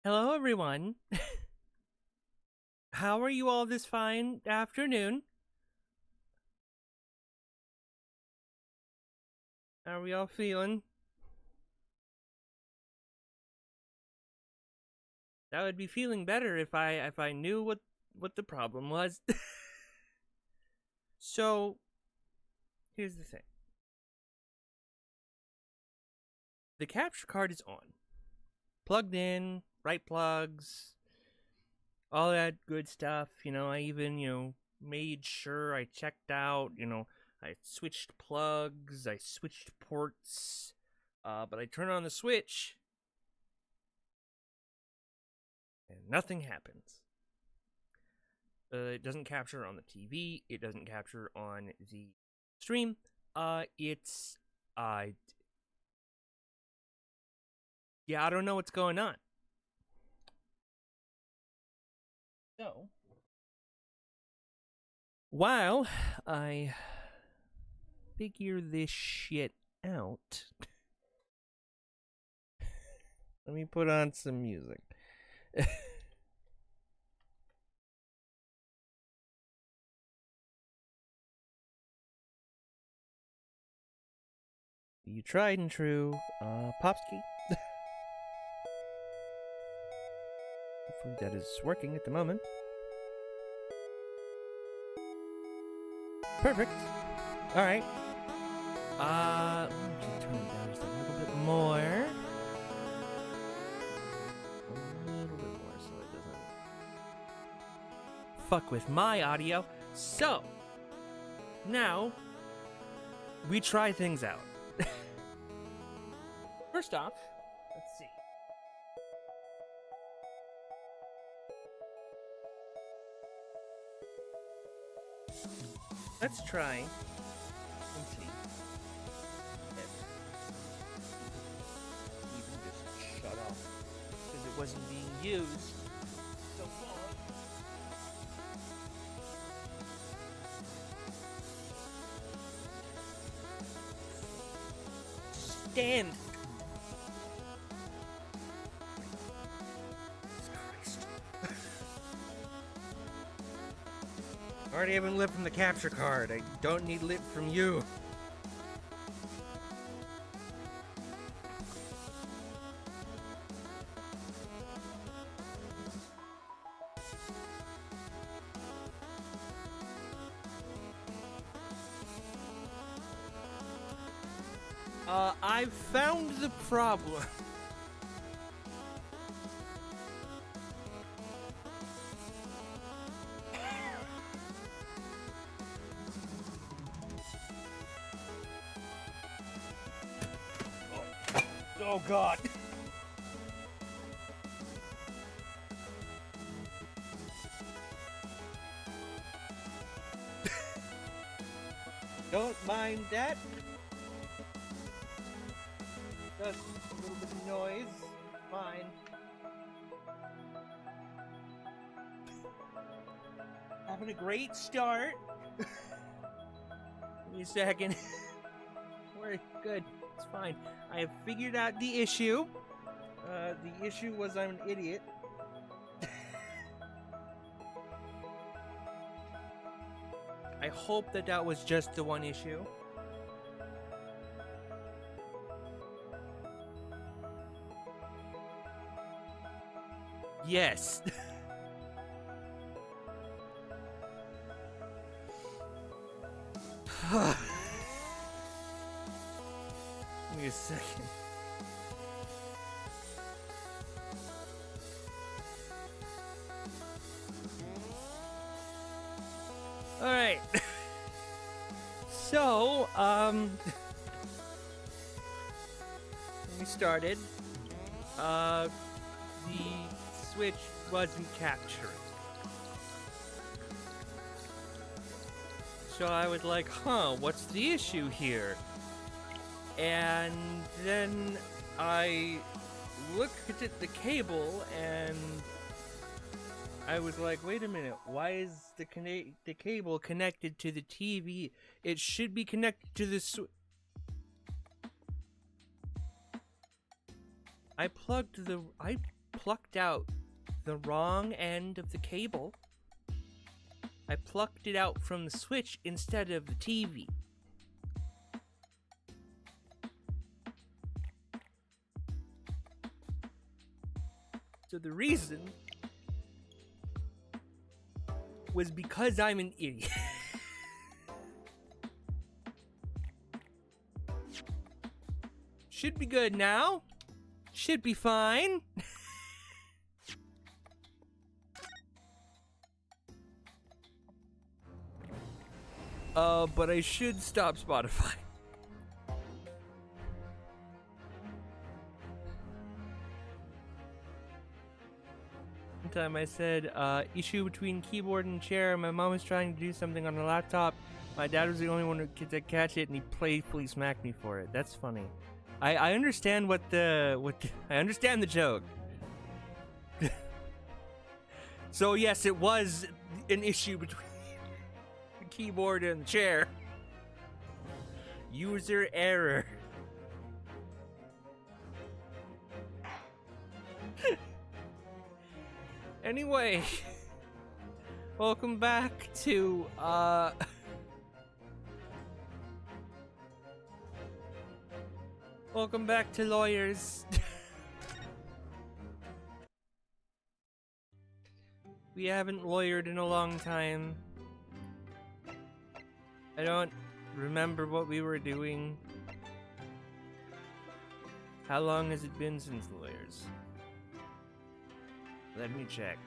Hello, everyone. How are you all this fine afternoon? How are we all feeling? I would be feeling better if I knew what the problem was. So, here's the thing. The capture card is on. Plugged in, right plugs, all that good stuff. I even, made sure I checked out, I switched plugs, I switched ports. But I turn on the switch and nothing happens. It doesn't capture on the TV. It doesn't capture on the stream. It's yeah, I don't know what's going on. So, while I figure this shit out, let me put on some music. You tried and true, Popsky. Hopefully that is working at the moment. Perfect. All right. Let me just turn it down just a little bit more. A little bit more so it doesn't fuck with my audio. So, now, we try things out. First off, let's see. Let's try and see if even just shut off because it wasn't being used so far. Stand. Jesus Christ. I already haven't lit from the capture card. I don't need lit from you. I've found the problem. Oh God. Don't mind that. Just a little bit of noise. Fine. Having a great start. Give me a second. We're good. It's fine. I have figured out the issue. The issue was I'm an idiot. I hope that was just the one issue. Yes. Give me a second. All right. So, when we started, the switch wasn't capturing. So I was like, what's the issue here? And then I looked at the cable and I was like, wait a minute, why is the cable connected to the TV? It should be connected to the I plugged the plucked out the wrong end of the cable. I plucked it out from the switch instead of the TV. So the reason was because I'm an idiot. Should be good now. Should be fine. But I should stop Spotify. One time I said, issue between keyboard and chair. My mom was trying to do something on her laptop. My dad was the only one who could catch it, and he playfully smacked me for it. That's funny. I understand I understand the joke. So yes, it was an issue between the keyboard and the chair. User error. Anyway, welcome back to welcome back to Lawyers. We haven't lawyered in a long time. I don't remember what we were doing. How long has it been since Lawyers? Let me check.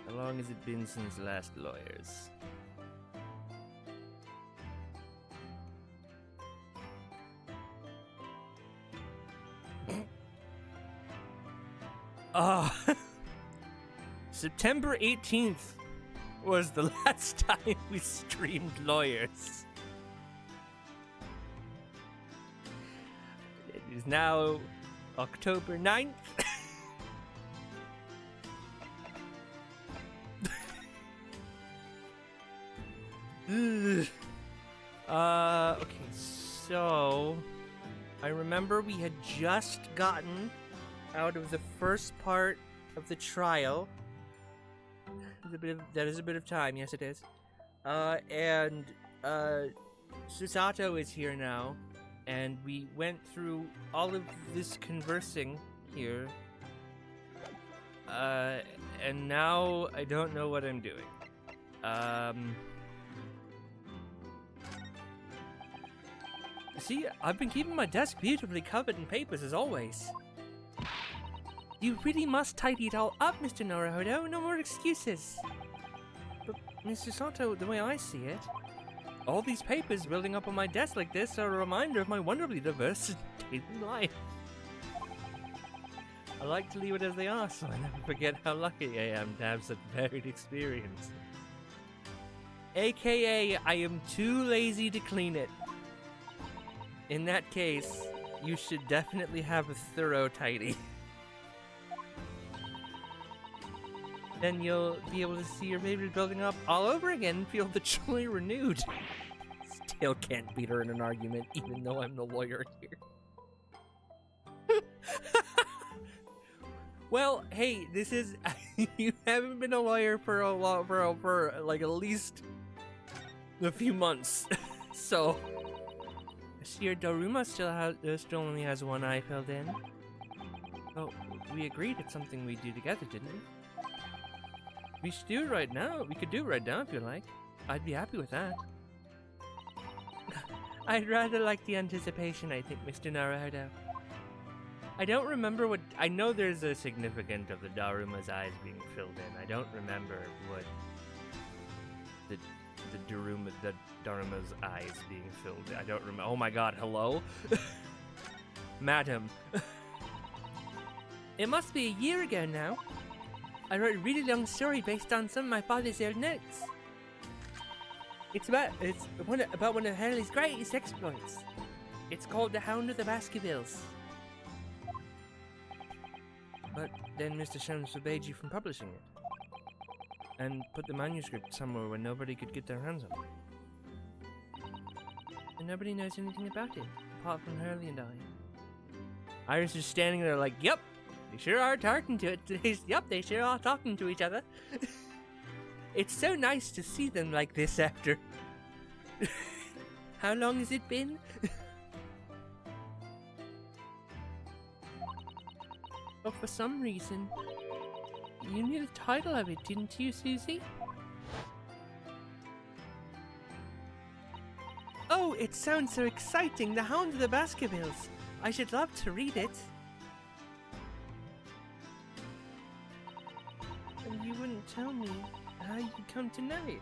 How long has it been since last Lawyers? September 18th was the last time we streamed Lawyers. It is now October 9th. Okay, so I remember we had just gotten out of the first part of the trial. That is a bit of time, yes it is. And Susato is here now, and we went through all of this conversing here. And now I don't know what I'm doing. See, I've been keeping my desk beautifully covered in papers as always. You really must tidy it all up, Mr. Naruhodo. No more excuses. But, Mr. Sato, the way I see it, all these papers building up on my desk like this are a reminder of my wonderfully diverse daily life. I like to leave it as they are, so I never forget how lucky I am to have such varied experience. AKA, I am too lazy to clean it. In that case, you should definitely have a thorough tidy. Then you'll be able to see your papers building up all over again and feel the joy renewed. Still can't beat her in an argument, even though I'm the lawyer here. Well, hey, this is you haven't been a lawyer for like at least a few months, so I see your Daruma still only has one eye filled in. Oh, we agreed it's something we do together, didn't we? We should do it right now. We could do it right now if you like. I'd be happy with that. I'd rather like the anticipation, I think, Mr. Naruhodo. I don't remember what... I know there's a significance of the Daruma's eyes being filled in. I don't remember what the Daruma's eyes being filled in. I don't remember. Oh my god, hello? Madam. It must be a year ago now. I wrote a really long story based on some of my father's old notes. It's about one of Hurley's greatest exploits. It's called The Hound of the Baskervilles. But then Mr. Sholmes forbade you from publishing it. And put the manuscript somewhere where nobody could get their hands on it. And nobody knows anything about it, apart from Hurley and I. Iris is standing there like, yep, they sure are talking to it. Yep, they sure are talking to each other. It's so nice to see them like this after. How long has it been? But for some reason, you knew the title of it, didn't you, Susie? Oh, it sounds so exciting! The Hound of the Baskervilles! I should love to read it. And you wouldn't tell me how you come to know it.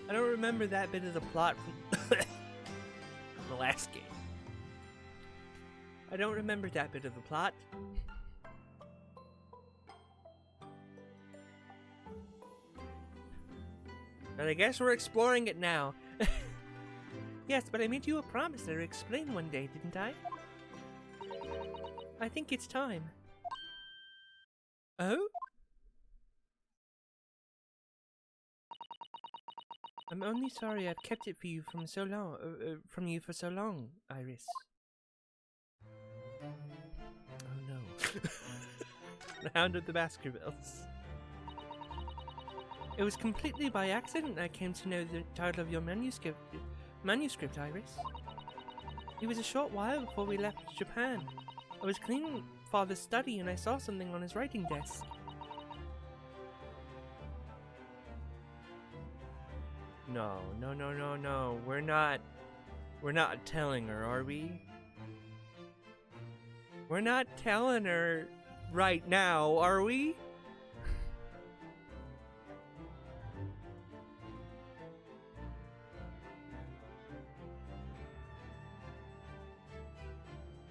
I don't remember that bit of the plot from the last game. I don't remember that bit of the plot. And I guess we're exploring it now. Yes, but I made you a promise that I'd explain one day, didn't I? I think it's time. Oh? I'm only sorry I've kept it for you from so long, from you for so long, Iris. Oh no. The Hound of the Baskervilles. It was completely by accident I came to know the title of your manuscript, Iris. It was a short while before we left Japan. I was cleaning Father's study and I saw something on his writing desk. No. We're not telling her, are we? We're not telling her right now, are we?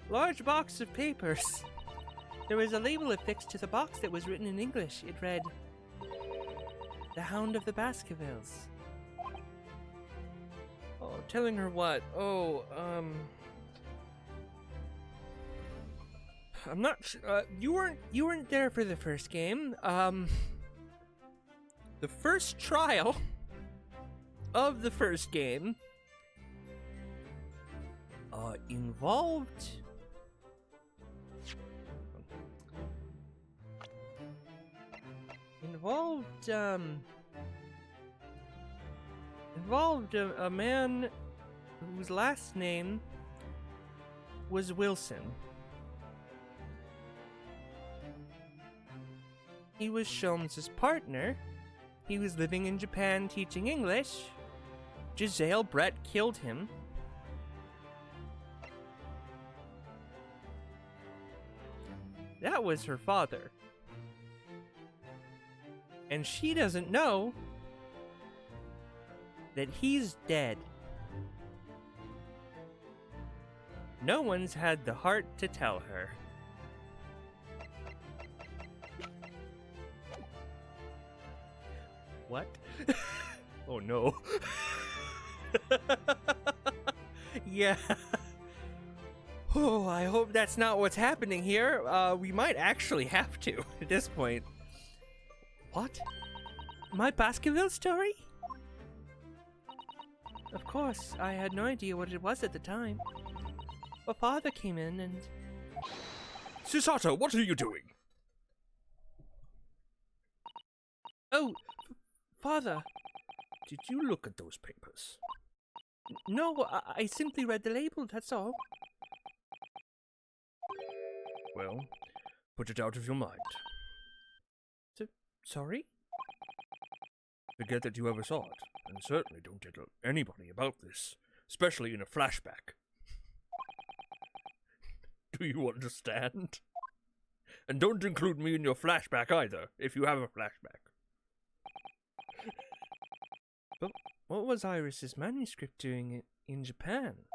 Large box of papers. There was a label affixed to the box that was written in English. It read, "The Hound of the Baskervilles." Oh, telling her what? Oh, I'm not sure. You weren't there for the first game. The first trial of the first game involved a man whose last name was Wilson. He was Sholmes' partner. He was living in Japan teaching English. Giselle Brett killed him. That was her father. And she doesn't know that he's dead. No one's had the heart to tell her. What? Oh no. Yeah. Oh, I hope that's not what's happening here. We might actually have to at this point. What? My Baskerville story? Of course, I had no idea what it was at the time. But Father came in and... Chisato, what are you doing? Oh, Father. Did you look at those papers? No, I simply read the label, that's all. Well, put it out of your mind. Sorry? Forget that you ever saw it, and certainly don't tell anybody about this, especially in a flashback. Do you understand? And don't include me in your flashback either, if you have a flashback. But what was Iris's manuscript doing in Japan?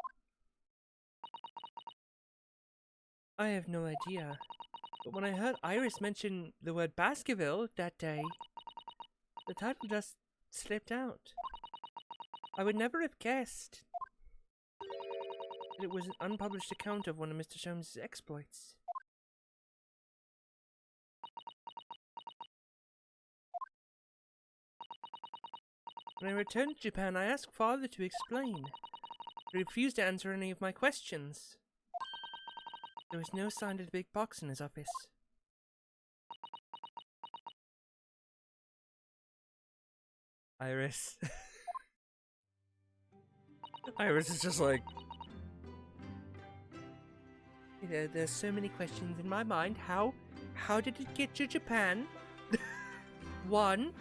I have no idea. But when I heard Iris mention the word Baskerville that day, the title just slipped out. I would never have guessed that it was an unpublished account of one of Mr. Sholmes' exploits. When I returned to Japan, I asked Father to explain. He refused to answer any of my questions. There was no sign of the big box in his office. Iris. Iris is just like... There's so many questions in my mind. How did it get to Japan? 1.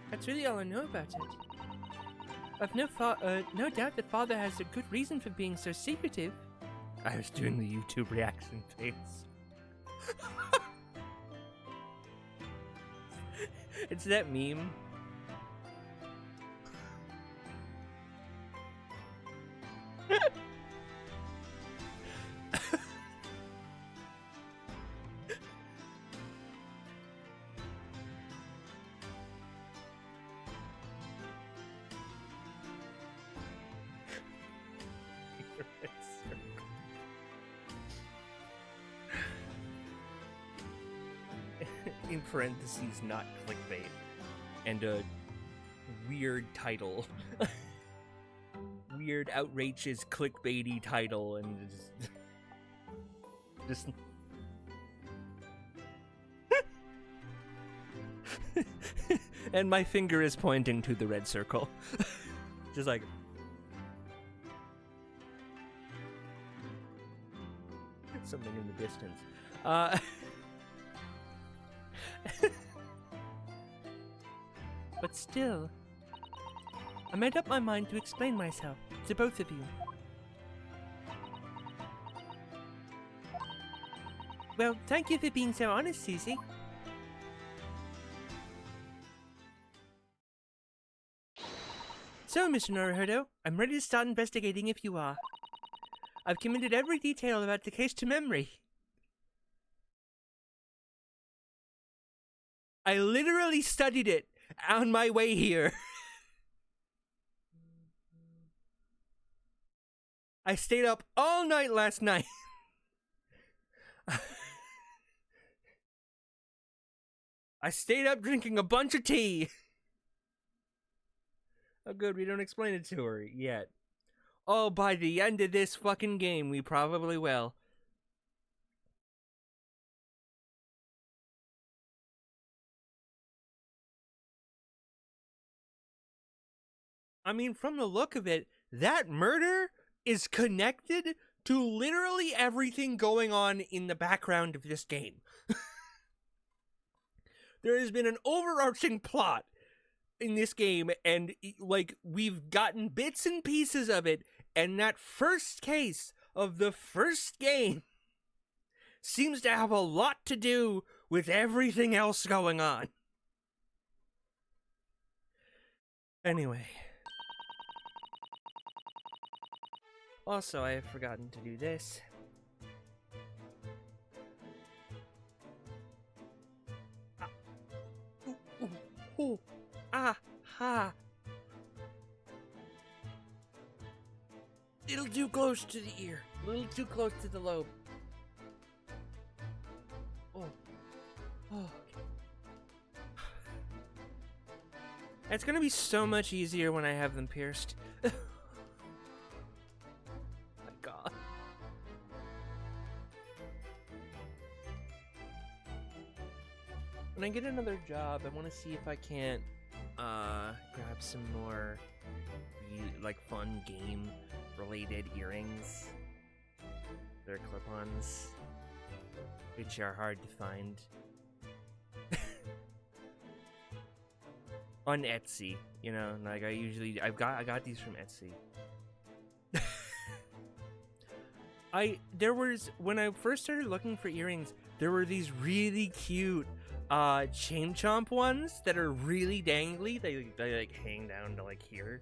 That's really all I know about it. I've no doubt that Father has a good reason for being so secretive. I was doing the YouTube reaction face. It's that meme. In parentheses, not clickbait. And a weird title. Weird, outrageous, clickbaity title, and just and my finger is pointing to the red circle. Just like... something in the distance. But still, I made up my mind to explain myself to both of you. Well, thank you for being so honest, Susie. So, Mr. Naruhodo, I'm ready to start investigating if you are. I've committed every detail about the case to memory. I literally studied it on my way here. I stayed up all night last night. I stayed up drinking a bunch of tea. Oh good, we don't explain it to her yet. Oh, by the end of this fucking game, we probably will. I mean, from the look of it, that murder is connected to literally everything going on in the background of this game. There has been an overarching plot in this game, and like we've gotten bits and pieces of it, and that first case of the first game seems to have a lot to do with everything else going on. Anyway. Also, I have forgotten to do this. Ha! Little too close to the ear. A little too close to the lobe. Oh. It's gonna be so much easier when I have them pierced. My God. When I get another job, I want to see if I can't grab some more like fun game related earrings. They're clip-ons, which are hard to find on Etsy. You know, like I got these from Etsy. When I first started looking for earrings, there were these really cute chain chomp ones that are really dangly. They like hang down to like here,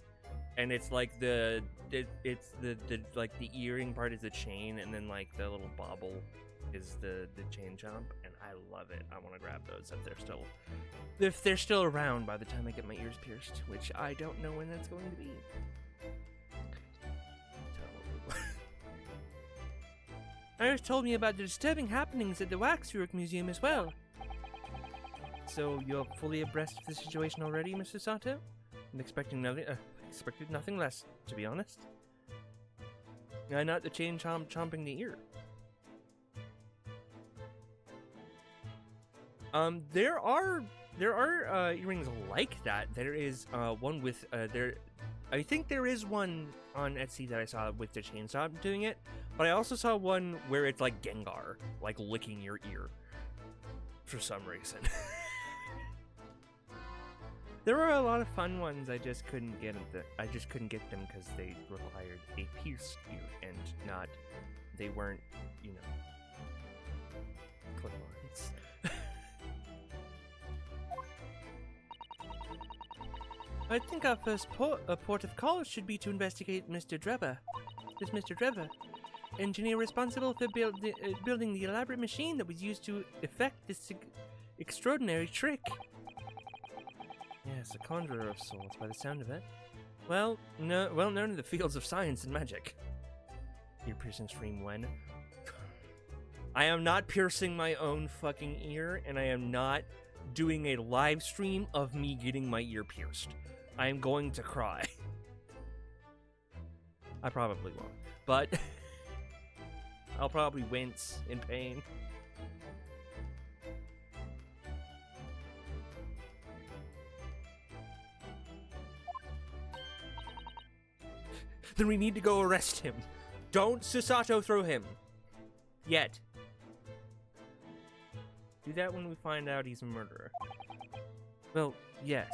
and it's like it's the like the earring part is the chain, and then like the little bauble is the chain chomp, and I love it. I want to grab those if they're still around by the time I get my ears pierced, which I don't know when that's going to be. Iris told me about the disturbing happenings at the Waxwork Museum as well. So you're fully abreast of the situation already, Mr. Sato? I'm expecting nothing. Expected nothing less, to be honest. Not the chain chomping the ear. There are earrings like that. There is one with there. I think there is one on Etsy that I saw with the chainsaw doing it, but I also saw one where it's like Gengar, like licking your ear. For some reason. There were a lot of fun ones. I just couldn't get them. I just couldn't get them because they required a pierced ear and not. They weren't, you know, clip-ons. I think our first port of call should be to investigate Mr. Drebber. This Mr. Drebber, engineer responsible for building the elaborate machine that was used to effect this extraordinary trick. Yes, a conjurer of sorts, by the sound of it. Well known in the fields of science and magic. Ear-piercing stream when? I am not piercing my own fucking ear, and I am not doing a live stream of me getting my ear pierced. I am going to cry. I probably won't, but I'll probably wince in pain. Then we need to go arrest him. Don't Susato throw him. Yet. Do that when we find out he's a murderer. Well, yes.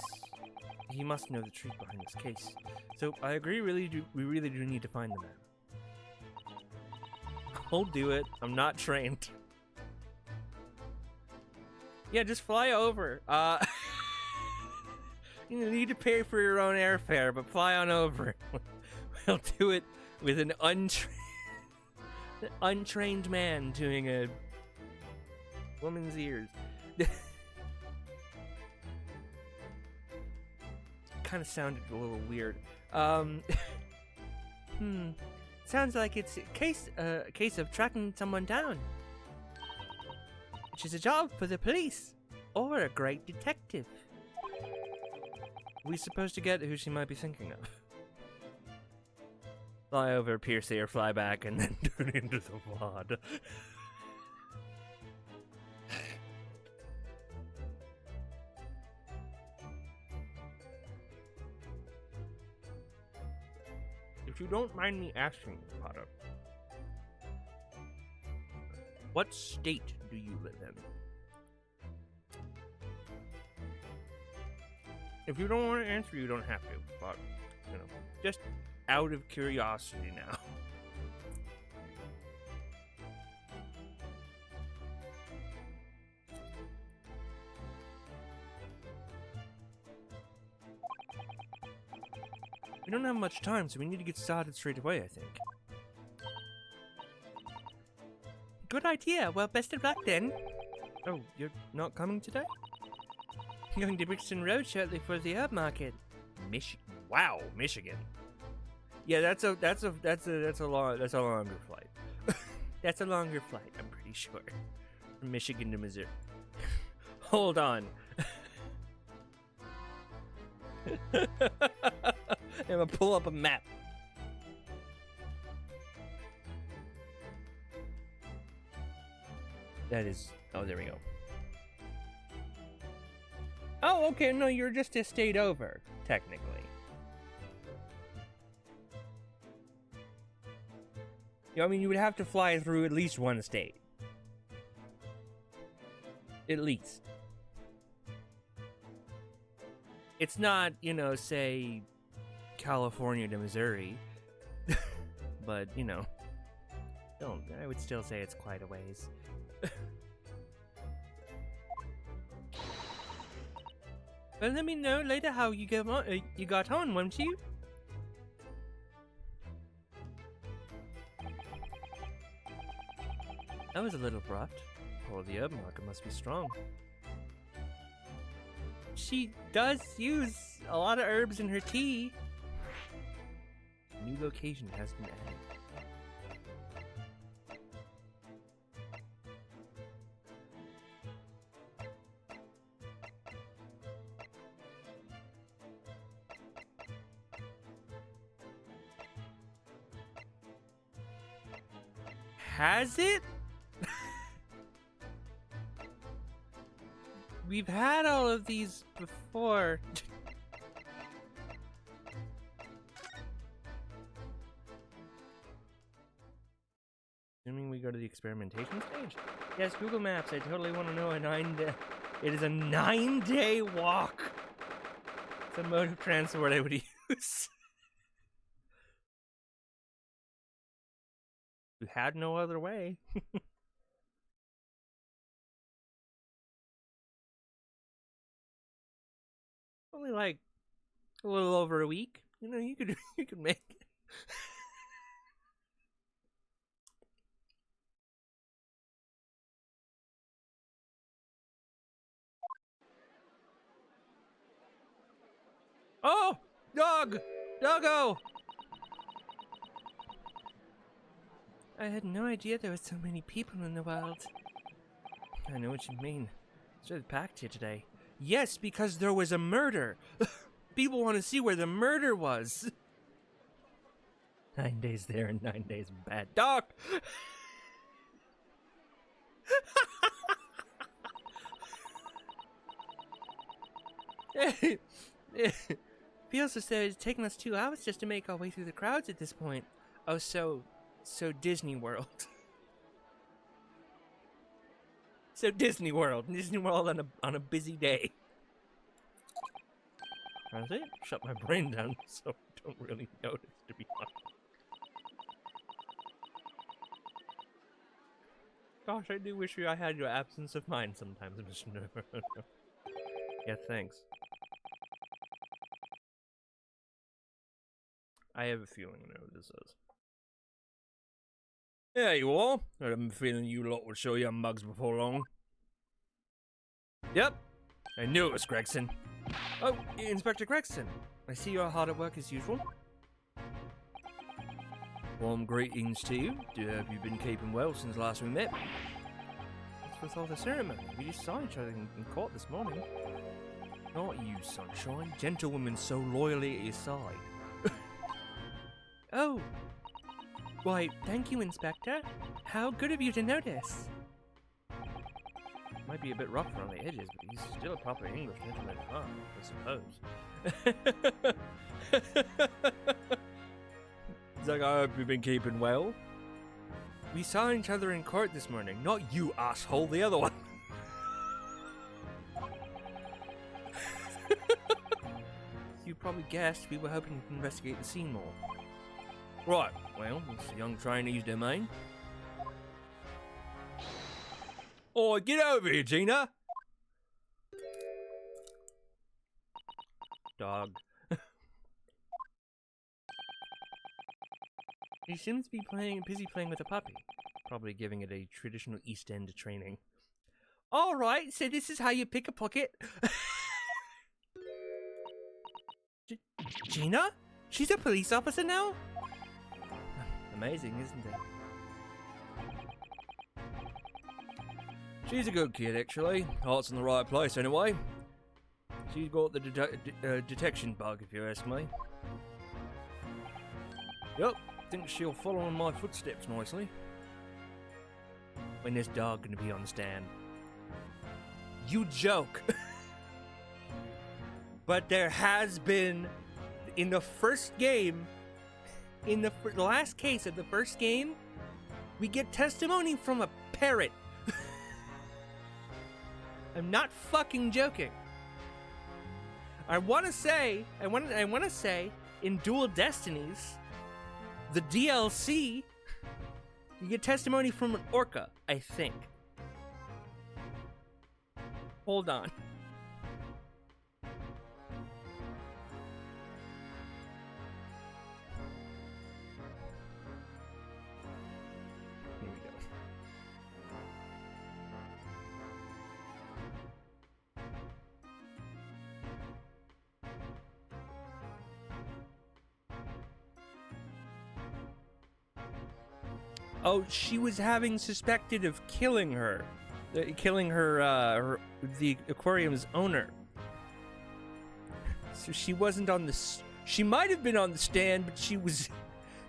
He must know the truth behind this case. So I agree, we really do need to find the man. I'll do it. I'm not trained. Yeah, just fly over. You need to pay for your own airfare, but fly on over. We'll do it with an untrained man doing a woman's ears. Kind of sounded a little weird. Sounds like it's a case of tracking someone down, which is a job for the police or a great detective. Are we supposed to get who she might be thinking of? Fly over, pierce the ear, fly back, and then turn into the VOD. If you don't mind me asking, Potter, what state do you live in? If you don't want to answer, you don't have to, but, you know, just out of curiosity now. We don't have much time, so we need to get started straight away, I think. Good idea. Well, best of luck then. Oh, you're not coming today? I'm going to Brixton Road shortly for the herb market. Wow, Michigan. Yeah, that's a longer flight. That's a longer flight, I'm pretty sure. From Michigan to Missouri. Hold on. I'm gonna pull up a map. That is... Oh, there we go. Oh, okay, no, you're just a state over, technically. I mean, you would have to fly through at least one state. At least. It's not, you know, say, California to Missouri. But, you know, I would still say it's quite a ways. Well, let me know later how you got on, won't you? That was a little abrupt. Oh, the herb market must be strong. She does use a lot of herbs in her tea. New location has been added. Has it? We've had all of these before. Assuming we go to the experimentation stage? Yes, Google Maps. I totally want to know a 9-day. It is a 9-day walk. It's a mode of transport I would use. We had no other way. Only like a little over a week. You know, you could make it. Oh! Dog! Doggo! I had no idea there were so many people in the world. I know what you mean. It's really packed here today. Yes, because there was a murder. People want to see where the murder was. 9 days there and 9 days bad. Dog! Feels as though it's taken us 2 hours just to make our way through the crowds at this point. Oh, so Disney World. So Disney World on a busy day. That's it. Shut my brain down, so I don't really notice, to be honest. Gosh, I do wish I had your absence of mind sometimes, Mr. Nerd. Yeah, thanks. I have a feeling I know what this is. There you are. I have a feeling you lot will show your mugs before long. Yep. I knew it was Gregson. Oh, Inspector Gregson. I see you're hard at work as usual. Warm greetings to you. Have you been keeping well since last we met? What's with all the ceremony? We just saw each other in court this morning. Not you, Sunshine. Gentlewoman so loyally at your side. Oh. Why, thank you, Inspector. How good of you to notice. Might be a bit rough around the edges, but he's still a proper English gentleman, I suppose. He's like, I hope you've been keeping well. We saw each other in court this morning. Not you, asshole, the other one. You probably guessed we were hoping to investigate the scene more. Right, well, it's the young trainee's domain. Oh, get over here, Gina! Dog. He seems to be busy playing with a puppy. Probably giving it a traditional East End training. Alright, so this is how you pick a pocket. Gina? She's a police officer now? Amazing, isn't it? She's a good kid, actually. Heart's in the right place, anyway. She's got the detection bug, if you ask me. Yep, think she'll follow in my footsteps nicely. When this dog gonna be on the stand? You joke! But there has been, in the first game, in the last case of the first game, we get testimony from a parrot. I'm not fucking joking. I want to say, in Dual Destinies, the DLC, you get testimony from an orca, I think. Hold on. Here we go. Oh, she was having suspected of killing her. The aquarium's owner. So she wasn't on the... She might have been on the stand, but she was...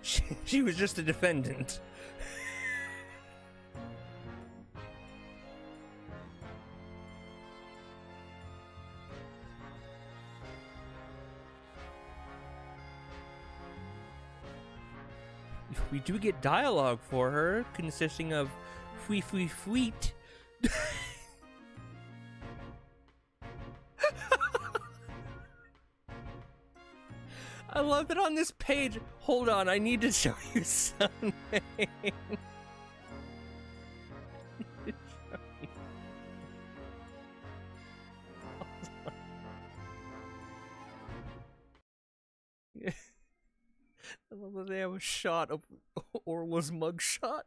She was just a defendant. we do get dialogue for her, consisting of "fwee fwee fweet." I love that on this page. Hold on, I need to show you something. I love that they have a shot of Orla's mugshot.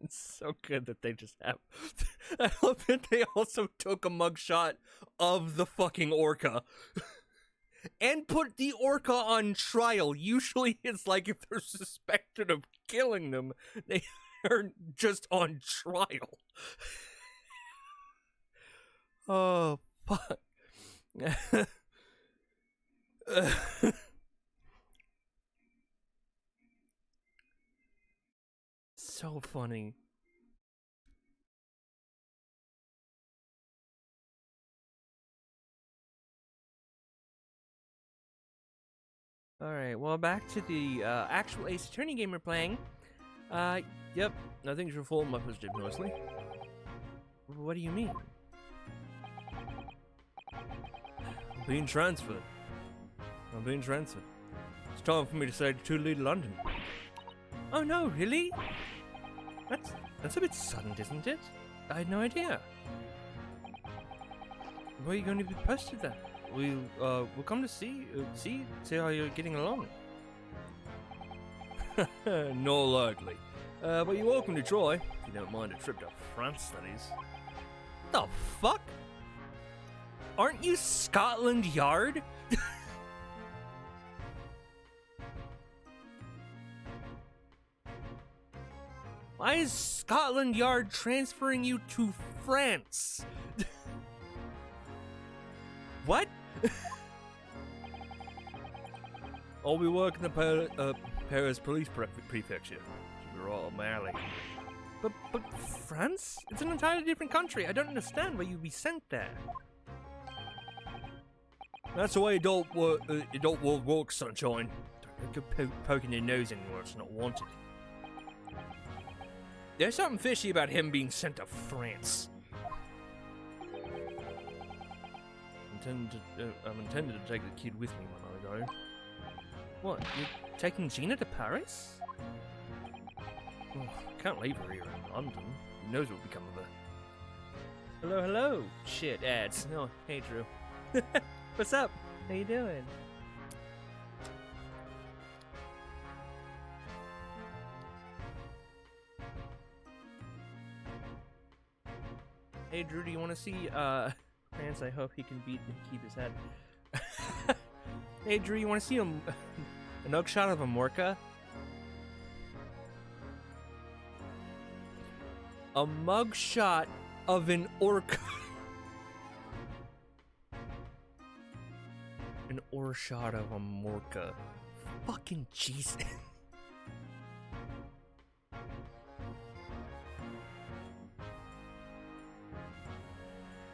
It's so good that they just have. I love that they also took a mugshot of the fucking orca. And put the orca on trial. Usually it's like if they're suspected of killing them, they are just on trial. Oh, fuck. So funny. Alright, well, back to the actual Ace Attorney game we're playing. Yep, nothing's your fault, my positive mostly. What do you mean? I'm being transferred. It's time for me to say to leave London. Oh no, really? That's a bit sudden, isn't it? I had no idea. Where are you going to be posted then? We'll come to see how you're getting along. No likely. But you're welcome to try, if you don't mind a trip to France, that is. The fuck? Aren't you Scotland Yard? Why is Scotland Yard transferring you to France? What? I'll be working the Paris police prefecture. We're all married. But France? It's an entirely different country. I don't understand why you'd be sent there. That's the way adult world works, sunshine. Don't go poking your nose anywhere it's not wanted. There's something fishy about him being sent to France. I'm intended to take the kid with me when I go. What, you're taking Gina to Paris? Oh, I can't leave her here in London. Who knows what will become of her? Hello. Shit, ads. Oh, hey, Drew. What's up? How you doing? Hey, Drew, do you want to see, France? I hope he can beat and keep his head. Hey, Drew, you want to see a mugshot of a Morka? A mugshot of an orca. An shot of a Morka. Fucking Jesus.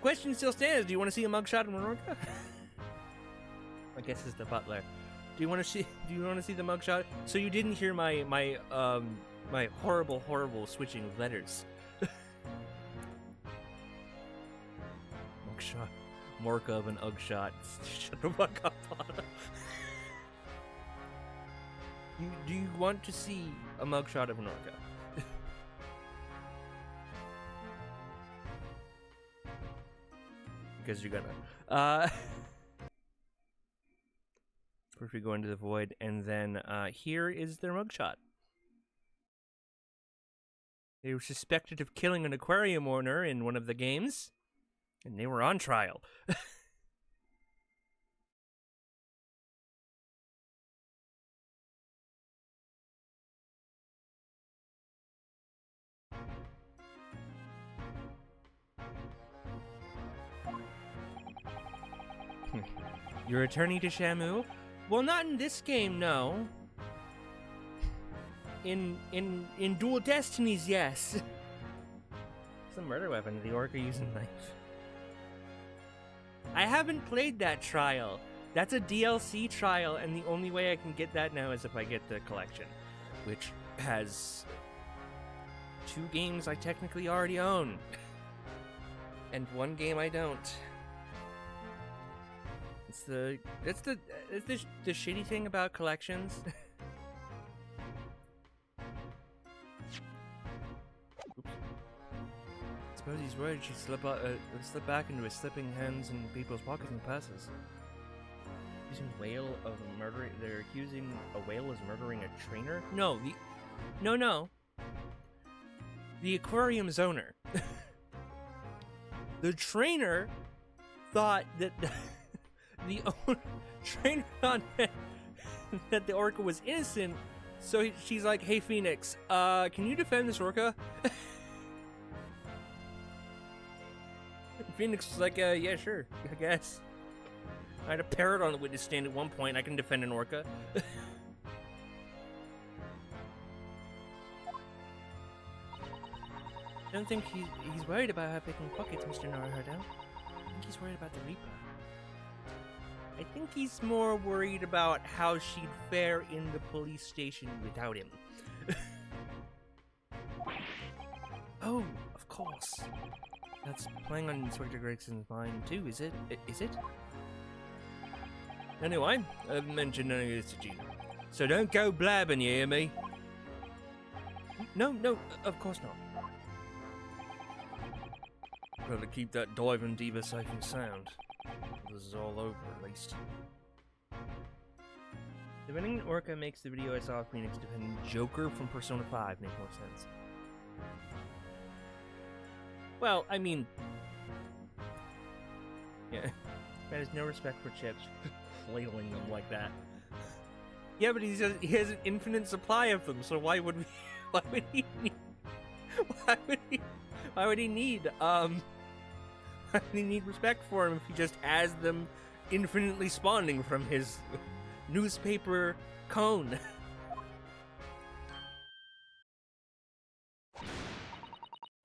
Question still stands. Do you want to see a mugshot of Morka? I guess it's the butler. Do you want to see the mugshot? So you didn't hear my horrible switching of letters. Mugshot. Morka of an Ugshot. Shut the fuck up, Anna. Do you want to see a mugshot of an orca? Because you're gonna. First we go into the void, and then here is their mugshot. They were suspected of killing an aquarium owner in one of the games, and they were on trial. Your attorney to Shamu? Well, not in this game, no. in Dual Destinies, yes. It's a murder weapon. The orc are using knife. I haven't played that trial. That's a DLC trial, and the only way I can get that now is if I get the collection, which has 2 games I technically already own, and 1 game I don't. It's the shitty thing about collections. Oops. I suppose he's worried she'd slip back into his slipping hands in people's pockets and purses. Accusing whale of murdering. They're accusing a whale as murdering a trainer. No, no. The aquarium's owner. The trainer thought that the trainer thought that the orca was innocent, so she's like, "Hey, Phoenix, can you defend this orca?" Phoenix was like, "Yeah, sure, I guess." I had a parrot on the witness stand at one point. I can defend an orca. I don't think he's worried about her picking pockets, Mr. Naruhodo. I think he's worried about the Reaper. I think he's more worried about how she'd fare in the police station without him. Oh, of course. That's playing on Inspector Gregson's mind too, is it? Is it? Anyway, I haven't mentioned any of this to Gina. So don't go blabbing, you hear me? No, of course not. Gotta keep that diving diva safe and sound. This is all over, at least. Defending an orca makes the video I saw of Phoenix defending Joker from Persona 5 make more sense. Well, I mean... yeah, that has no respect for chips. Flailing them like that. Yeah, but he has an infinite supply of them, so why would he need respect for him if he just has them infinitely spawning from his newspaper cone?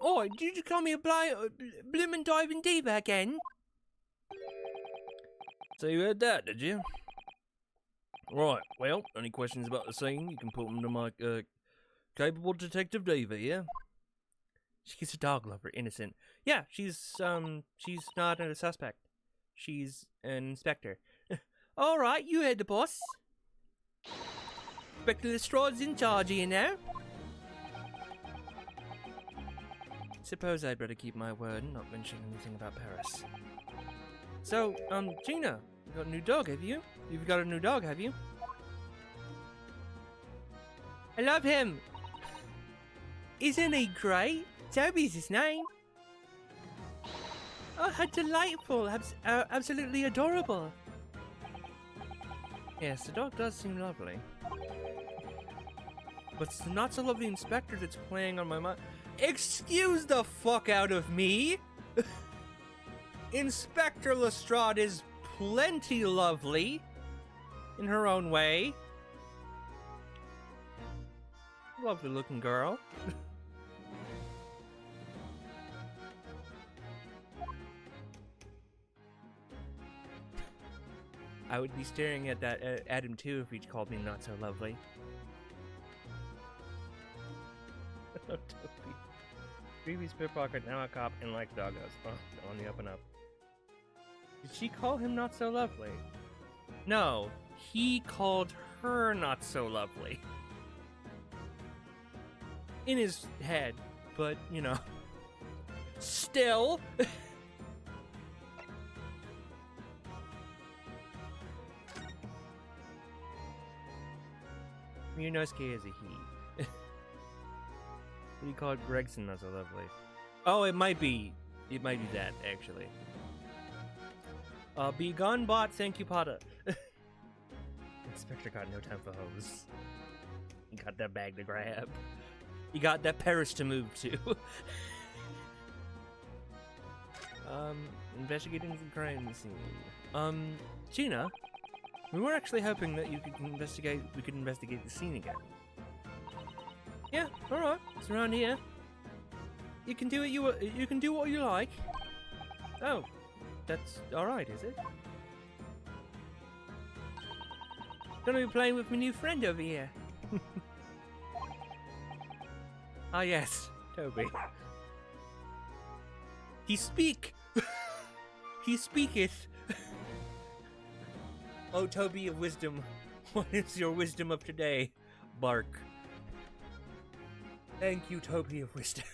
Oh, did you call me a bloomin' diving diva again? So you heard that, did you? Right, well, any questions about the scene, you can put them to my, capable detective diva, yeah? She's a dog lover, innocent. Yeah, she's not a suspect. She's an inspector. Alright, you heard the boss. Inspector Lestrade's in charge here now. Suppose I'd better keep my word and not mention anything about Paris. So, Gina, you got a new dog, have you? You've got a new dog, have you? I love him! Isn't he great? Toby's his name. Oh, how delightful! Absolutely adorable. Yes, the dog does seem lovely. But it's the not so lovely inspector that's playing on my mind. Excuse the fuck out of me! Inspector Lestrade is plenty lovely in her own way. Lovely looking girl. I would be staring at that at him too if he called me not so lovely. Oh, Toby. Previous pickpocket, now a cop, and like doggos. Oh, on the up and up. Did she call him not so lovely? No, he called her not so lovely. In his head, but, you know. Still! Ryunosuke is a he. What do you call Gregson not so lovely? Oh, it might be that, actually. Be gone, bot, thank you, Potter. Inspector got no time for hoes. He got that bag to grab. He got that Paris to move to. Investigating the crime scene. Gina, we were actually hoping that we could investigate the scene again. Yeah, alright. It's around here. You can do you can do what you like. Oh, that's alright, is it? Gonna be playing with my new friend over here. Ah yes, Toby. He speak! He speaketh! Oh, Toby of wisdom, what is your wisdom of today? Bark. Thank you, Toby of wisdom.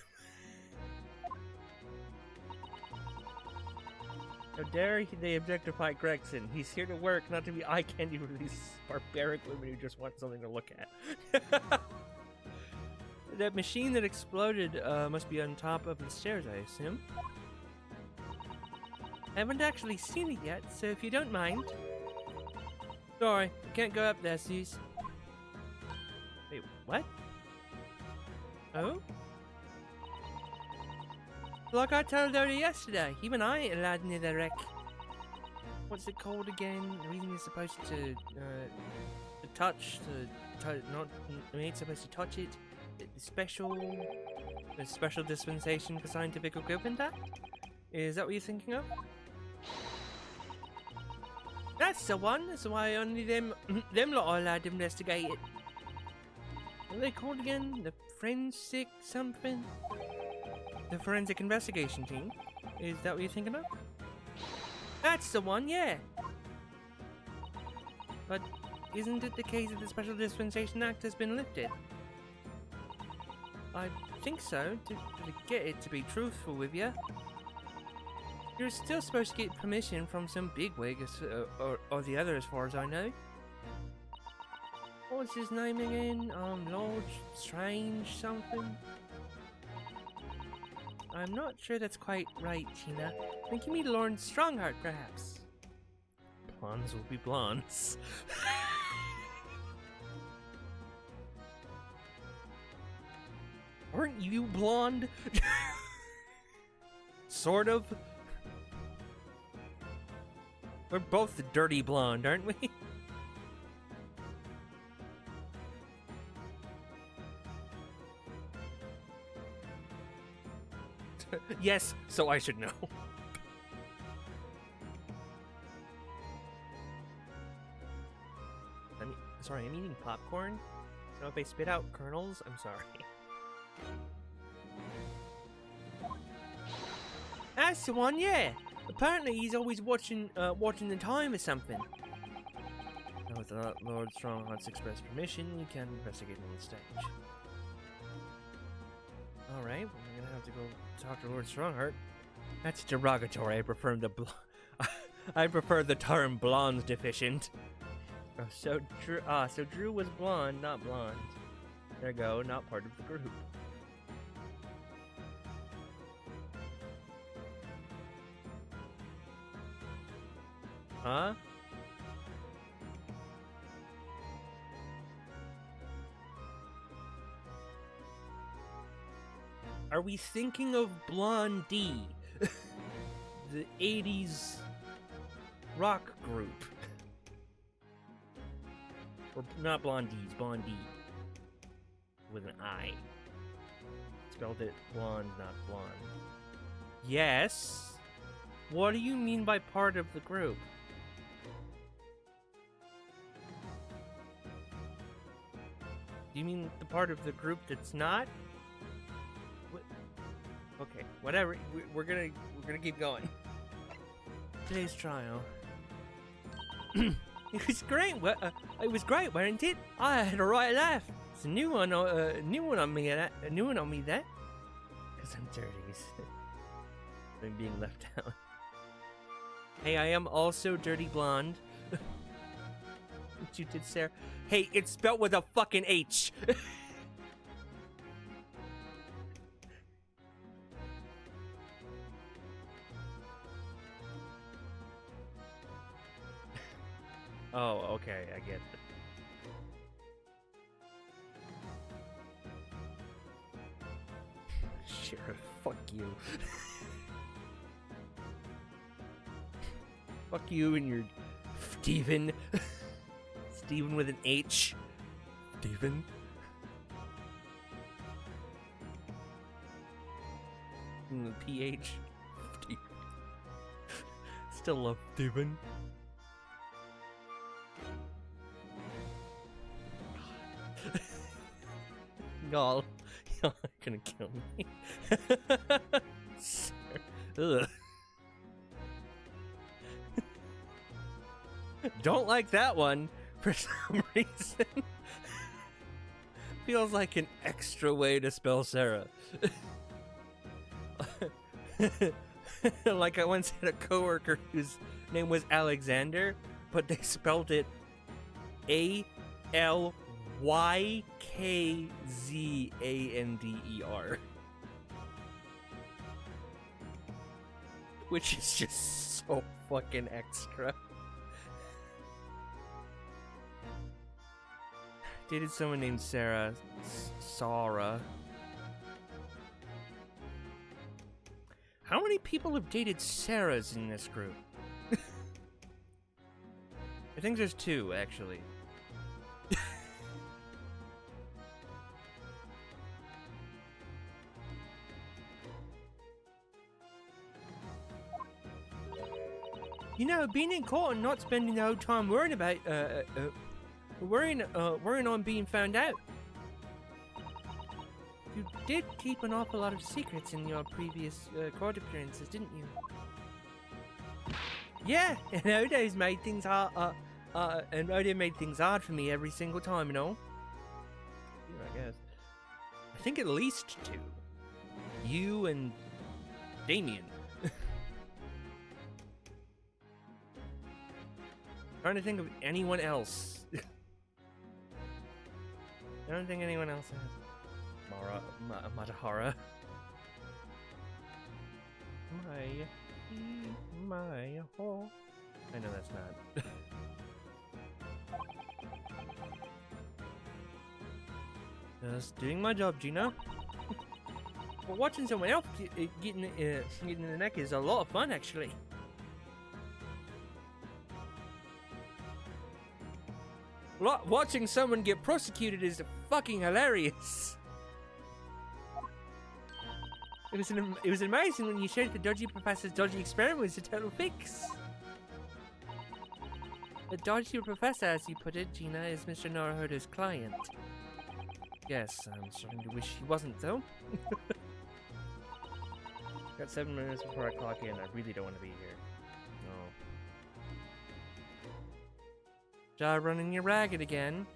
How dare they objectify Gregson? He's here to work, not to be eye candy for these barbaric women who just want something to look at. That machine that exploded must be on top of the stairs, I assume. I haven't actually seen it yet, so if you don't mind. Sorry, I can't go up there, Sus. Wait, what? Oh? Like I told Odie yesterday, even I ain't allowed near the wreck. What's it called again? The reason you're supposed to touch, not, we ain't supposed to touch it. The special dispensation for scientific equipment act? Is that what you're thinking of? That's the one. That's why only them lot are allowed to investigate it. What are they called again? The forensic something? The forensic investigation team? Is that what you're thinking of? That's the one, yeah. But isn't it the case that the Special Dispensation Act has been lifted? I think so, to get it to be truthful with you. You're still supposed to get permission from some bigwig, or the other as far as I know. What was his name again? Lord Strange something? I'm not sure that's quite right, Tina. Think you mean Lord Strongheart, perhaps? Blondes will be blondes. Aren't you blonde? Sort of. We're both the dirty blonde, aren't we? Yes, so I should know. Sorry, I'm eating popcorn. So if I spit out kernels, I'm sorry. That's the one, yeah. Apparently he's always watching the time or something. Now with Lord Strongheart's express permission, you can investigate on the stage. Alright, well, we're gonna have to go talk to Lord Strongheart. That's derogatory. I prefer the term blonde deficient. Oh, so Drew was blonde, not blonde. There you go, not part of the group. Huh? Are we thinking of Blondie? The 80s rock group. Or not Blondies, Blondie. With an I. Spelled it blonde, not blonde. Yes? What do you mean by part of the group? Do you mean the part of the group that's not? What? Okay, whatever. We're gonna keep going. Today's trial. It was great. It was great, wasn't it? I had a right laugh. It's a new one on me. That. Cause I'm dirty. I'm being left out. Hey, I am also dirty blonde. What you did, Sarah? Hey, it's spelled with a fucking H. Oh, okay, I get it. Sure, fuck you. Fuck you and your Steven. Steven with an H. Steven. The PH. Still love Steven. Y'all are gonna kill me. Ugh. Don't like that one for some reason. Feels like an extra way to spell Sarah. Like I once had a coworker whose name was Alexander, but they spelled it Alykzander, which is just so fucking extra. Dated someone named Sarah. Sarah. How many people have dated Sarahs in this group? I think there's 2, actually. You know, being in court and not spending the whole time worrying about, worrying on being found out. You did keep an awful lot of secrets in your previous court appearances, didn't you? Yeah, and Odo's made things hard. And Odo made things hard for me every single time, you know. Yeah, I guess. I think at least 2. You and Damien. Trying to think of anyone else. I don't think anyone else has. Matahara. My hole. I know that's not. Just doing my job, Gina. But watching someone else getting in the neck is a lot of fun, actually. Watching someone get prosecuted is fucking hilarious. It was amazing when you shared the dodgy professor's dodgy experiment was a total fix. The dodgy professor, as you put it, Gina, is Mr. Naruhodo's client. Yes, I'm starting to wish he wasn't, though. Got 7 minutes before I clock in. I really don't want to be here. No. Job running you ragged again.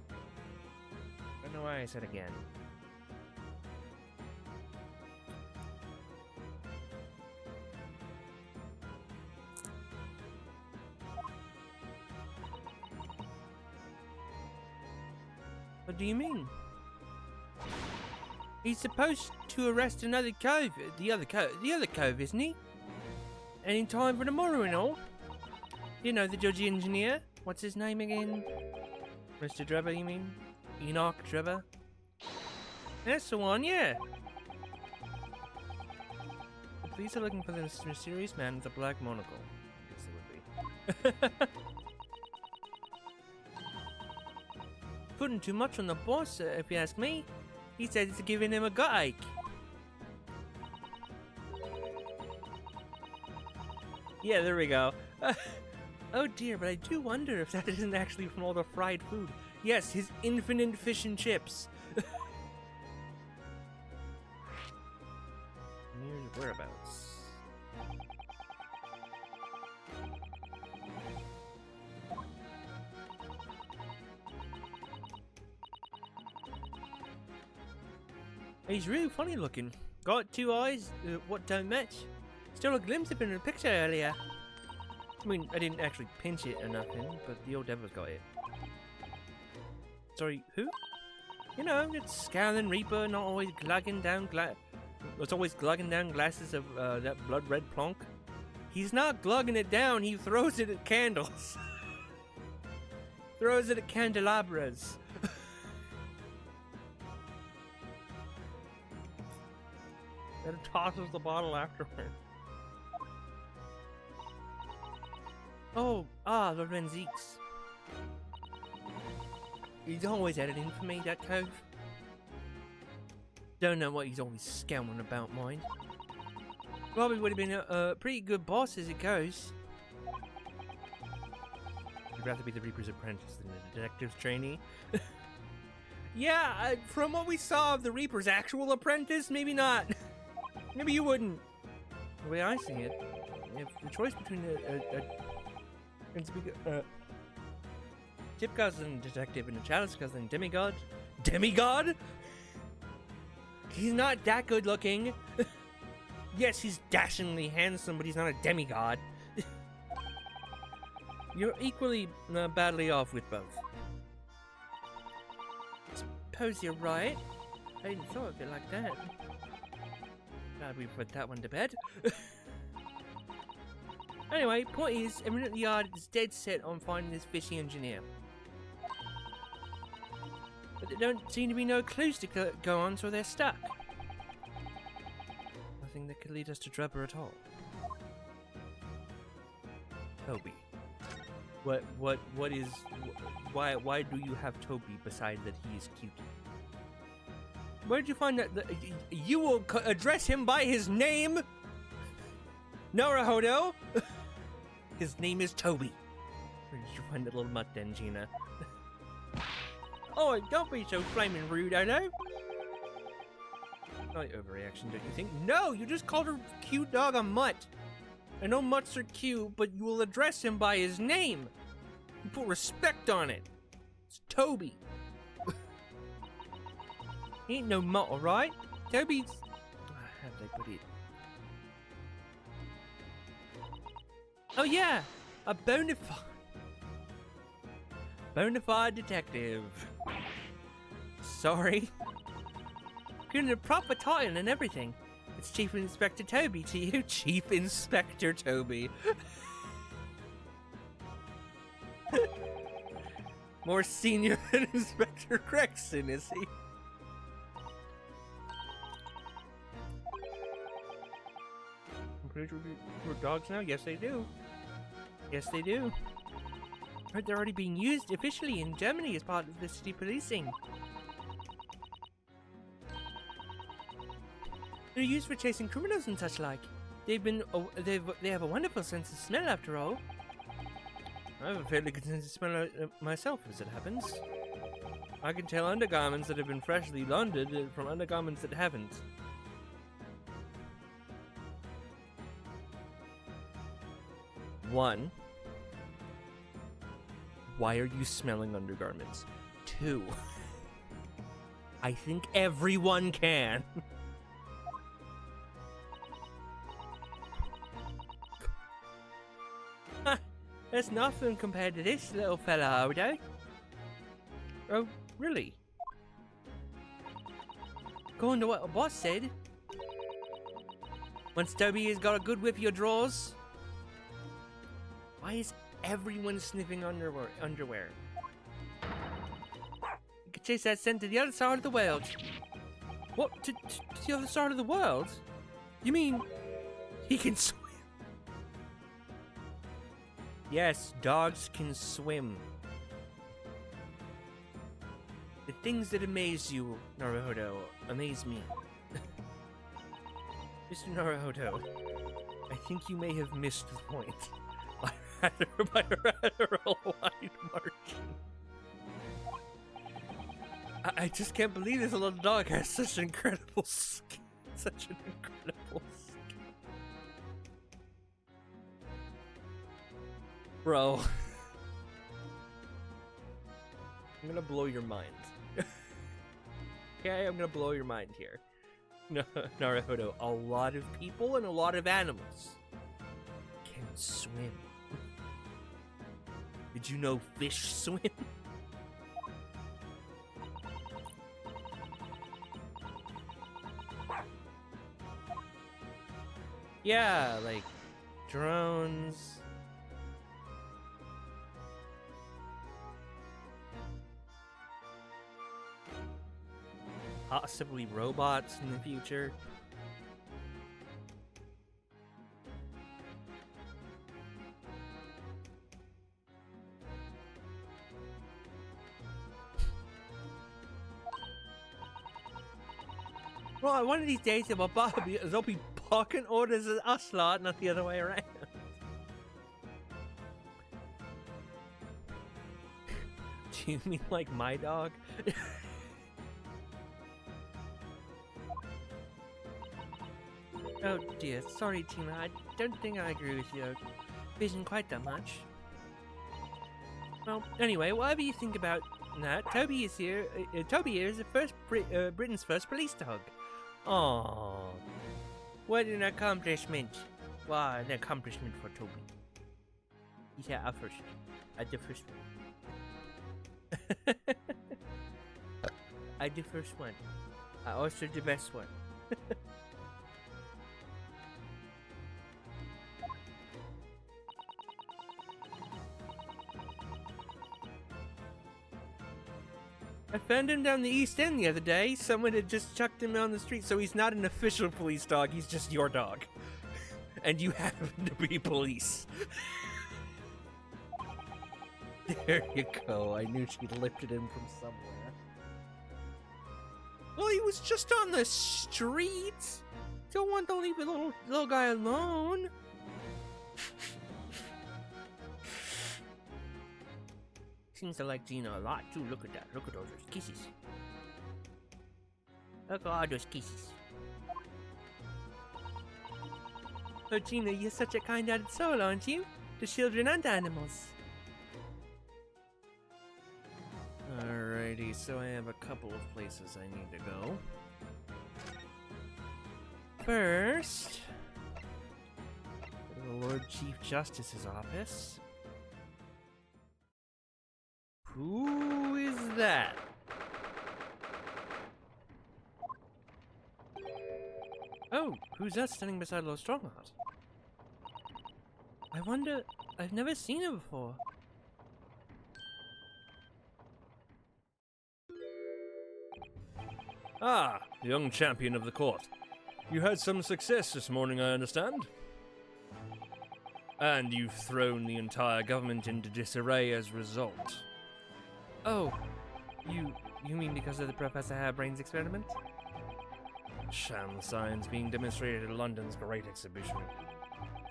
I don't know why I said again. What do you mean? He's supposed to arrest another cove, the other cove, isn't he? And in time for tomorrow and all. You know, the judgy engineer. What's his name again? Mr. Drebber, you mean? Enoch Drebber? That's the one, yeah. The police are looking for this mysterious man with a black monocle. I guess it would be. Putting too much on the boss, if you ask me. He said it's giving him a gut ache. Yeah, there we go. Oh dear, but I do wonder if that isn't actually from all the fried food. Yes, his infinite fish and chips. Near his whereabouts. He's really funny looking. Got 2 eyes, what don't match. Still a glimpse of him in a picture earlier. I mean, I didn't actually pinch it or nothing, but the old devil's got it. Sorry, who? You know, it's Scowling Reaper, not always glugging down it's always glugging down glasses of that blood red plonk. He's not glugging it down, he throws it at candles. Throws it at candelabras. And tosses the bottle afterward. Oh, Lord Renzeeks. He's always editing for me, that cove. Don't know what he's always scowling about, mind. Probably would have been a pretty good boss as it goes. You'd rather be the Reaper's apprentice than the detective's trainee? Yeah, from what we saw of the Reaper's actual apprentice, maybe not. Maybe you wouldn't. The way I see it, if the choice between a Chip Cousin detective and a Chalice Cousin demigod. Demigod? He's not that good looking. Yes, he's dashingly handsome, but he's not a demigod. You're equally badly off with both. Suppose you're right. I hadn't thought of it like that. Glad we put that one to bed. Anyway, point is, everyone at the yard is dead set on finding this fishy engineer. But there don't seem to be no clues to go on, so they're stuck. Nothing that could lead us to Drebber at all. Toby. What is... Why do you have Toby beside that he is cute? Where did you find that... You will address him by his name? Naruhodo? His name is Toby. Where did you find that little mutt then, Gina? Oh, don't be so flaming rude, I know. Not overreaction, don't you think? No, you just called her cute dog a mutt. I know mutts are cute, but you will address him by his name. You put respect on it. It's Toby. He ain't no mutt, alright? Toby's... How did I put it? Oh yeah! A bona fide detective. Sorry. Getting the proper title and everything. It's Chief Inspector Toby to you, Chief Inspector Toby. More senior than Inspector Gregson, is he? I'm pretty sure we're dogs now. Yes, they do. Yes, they do. Heard they're already being used officially in Germany as part of the city policing. They're used for chasing criminals and such like. They have a wonderful sense of smell after all. I have a fairly good sense of smell myself, as it happens. I can tell undergarments that have been freshly laundered from undergarments that haven't. One, why are you smelling undergarments? Two, I think everyone can. That's nothing compared to this little fella, Odo. Oh, really? According to what the boss said, once Toby has got a good whip of your drawers. Why is everyone sniffing underwear? You could chase that scent to the other side of the world. What? To the other side of the world? You mean he can swim? Yes, dogs can swim. The things that amaze you, Naruhodo, amaze me. Mr. Naruhodo, I think you may have missed the point. By rather a wide margin. I just can't believe this little dog has such incredible skin. Such an incredible skin. Bro. I'm gonna blow your mind. Okay, I'm gonna blow your mind here. Naruhodo, a lot of people and a lot of animals can swim. Did you know fish swim? Yeah, like drones. Possibly robots in the future. Right, one of these days there'll be barking orders at us lot, not the other way around. Do you mean like my dog? Oh dear, sorry Tina, I don't think I agree with your vision quite that much. Well, anyway, whatever you think about that, Toby is here. Toby here is the first Britain's first police dog. Oh, what an accomplishment! Wow, an accomplishment for Toby. Yeah, our first, the first one. I the first one. Also the best one. I found him down the East End the other day. Someone had just chucked him on the street, so he's not an official police dog, he's just your dog. And you happen to be police. There you go, I knew she'd lifted him from somewhere. Well, he was just on the street. Don't want to leave a little guy alone. Seems to like Gina a lot too. Look at that. Look at all those kisses. Look at all those kisses. Oh, Gina, you're such a kind-hearted soul, aren't you? To children and animals. Alrighty, so I have a couple of places I need to go. First, go to the Lord Chief Justice's office. Who is that? Oh, who's that standing beside Lord Strongheart? I wonder, I've never seen her before. Ah, young champion of the court. You had some success this morning, I understand? And you've thrown the entire government into disarray as a result. Oh, you mean because of the Professor Harebrain's experiment? Sham science being demonstrated at London's Great Exhibition.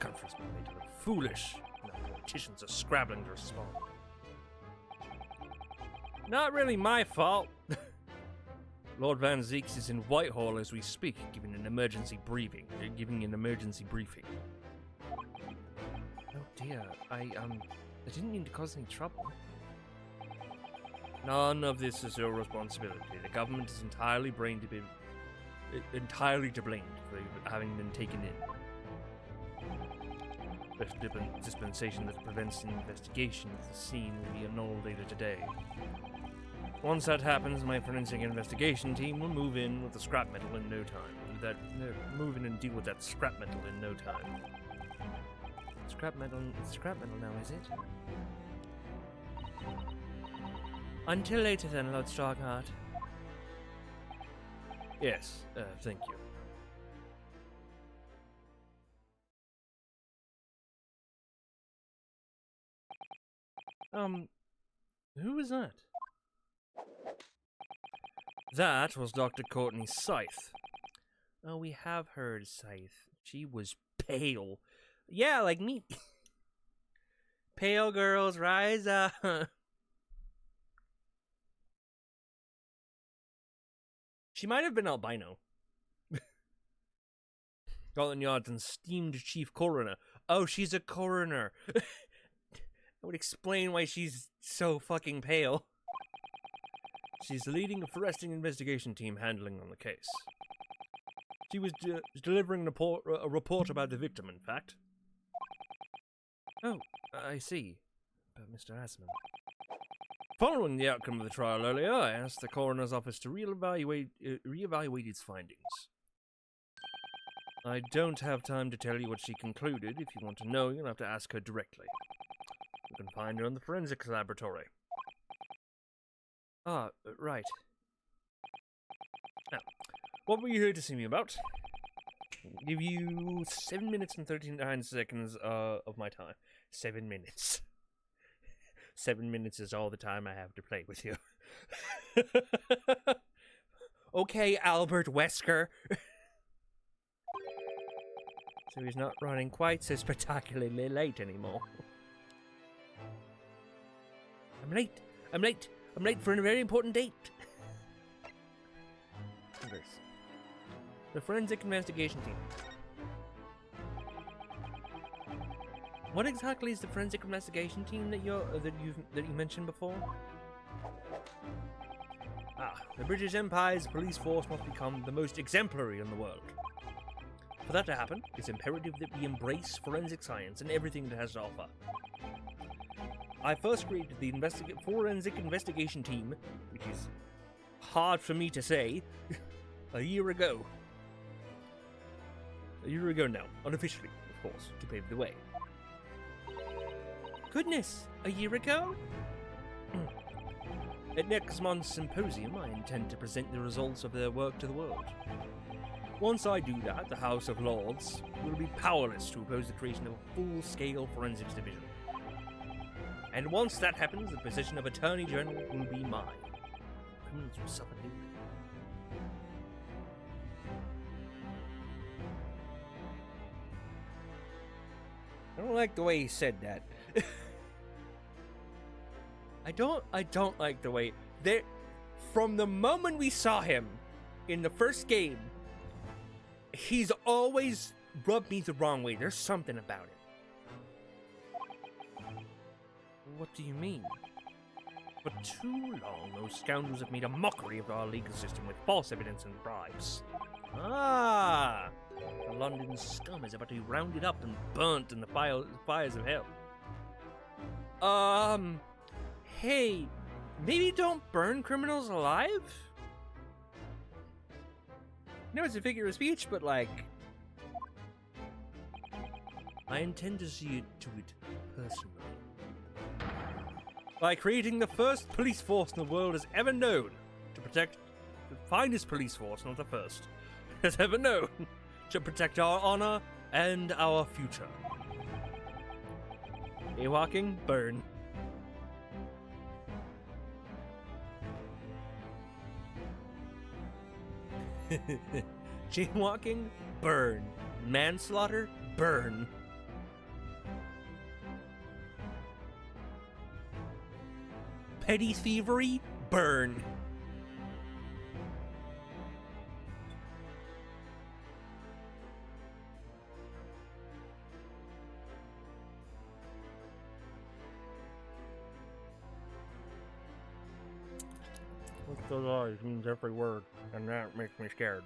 Countries being made to look foolish, and the politicians are scrabbling to respond. Not really my fault. Lord Van Zeeks is in Whitehall as we speak, giving an emergency briefing. Oh dear, I didn't mean to cause any trouble. None of this is your responsibility. The government is entirely to blame for having been taken in. The dispensation that prevents an investigation of the scene will be annulled later today. Once that happens, my forensic investigation team will move in with the scrap metal in no time. Move in and deal with that scrap metal in no time. Scrap metal now, is it? Until later then, Lord Strongheart. Yes, thank you. Who was that? That was Dr. Courtney Scythe. Oh, we have heard Scythe. She was pale. Yeah, like me. Pale girls, rise up. She might have been albino. Scotland Yard's esteemed chief coroner. Oh, she's a coroner. That would explain why she's so fucking pale. She's leading a arresting investigation team handling on the case. She was delivering a report about the victim, in fact. Oh, I see. About Mr. Asman. Following the outcome of the trial earlier, I asked the coroner's office to reevaluate its findings. I don't have time to tell you what she concluded. If you want to know, you'll have to ask her directly. You can find her in the forensics laboratory. Ah, right. Now, what were you here to see me about? I'll give you 7 minutes and 39 seconds of my time. 7 minutes. 7 minutes is all the time I have to play with you. Okay, Albert Wesker. So he's not running quite so spectacularly late anymore. I'm late. I'm late. I'm late for a very important date. The Forensic Investigation Team. What exactly is the Forensic Investigation Team that you mentioned before? The British Empire's police force must become the most exemplary in the world. For that to happen, it's imperative that we embrace forensic science and everything it has to offer. I first created the Forensic Investigation Team, which is hard for me to say, a year ago. A year ago now, unofficially, of course, to pave the way. Goodness, a year ago? At next month's symposium, I intend to present the results of their work to the world. Once I do that, the House of Lords will be powerless to oppose the creation of a full-scale forensics division. And once that happens, the position of Attorney General will be mine. Criminals will suffer deeply. I don't like the way he said that. I don't like the way that from the moment we saw him in the first game, he's always rubbed me the wrong way. There's something about it. What do you mean? For too long, those scoundrels have made a mockery of our legal system with false evidence and bribes. The London scum is about to be rounded up and burnt in the fires of hell. Hey, maybe don't burn criminals alive? I know it's a figure of speech, but like... I intend to see to it personally. By creating the first police force in the world has ever known to protect the finest police force, not the first, has ever known to protect our honor and our future. Jaywalking, burn. Jaywalking, burn. Manslaughter, burn. Petty thievery, burn. Look at those eyes, means every word, and that makes me scared.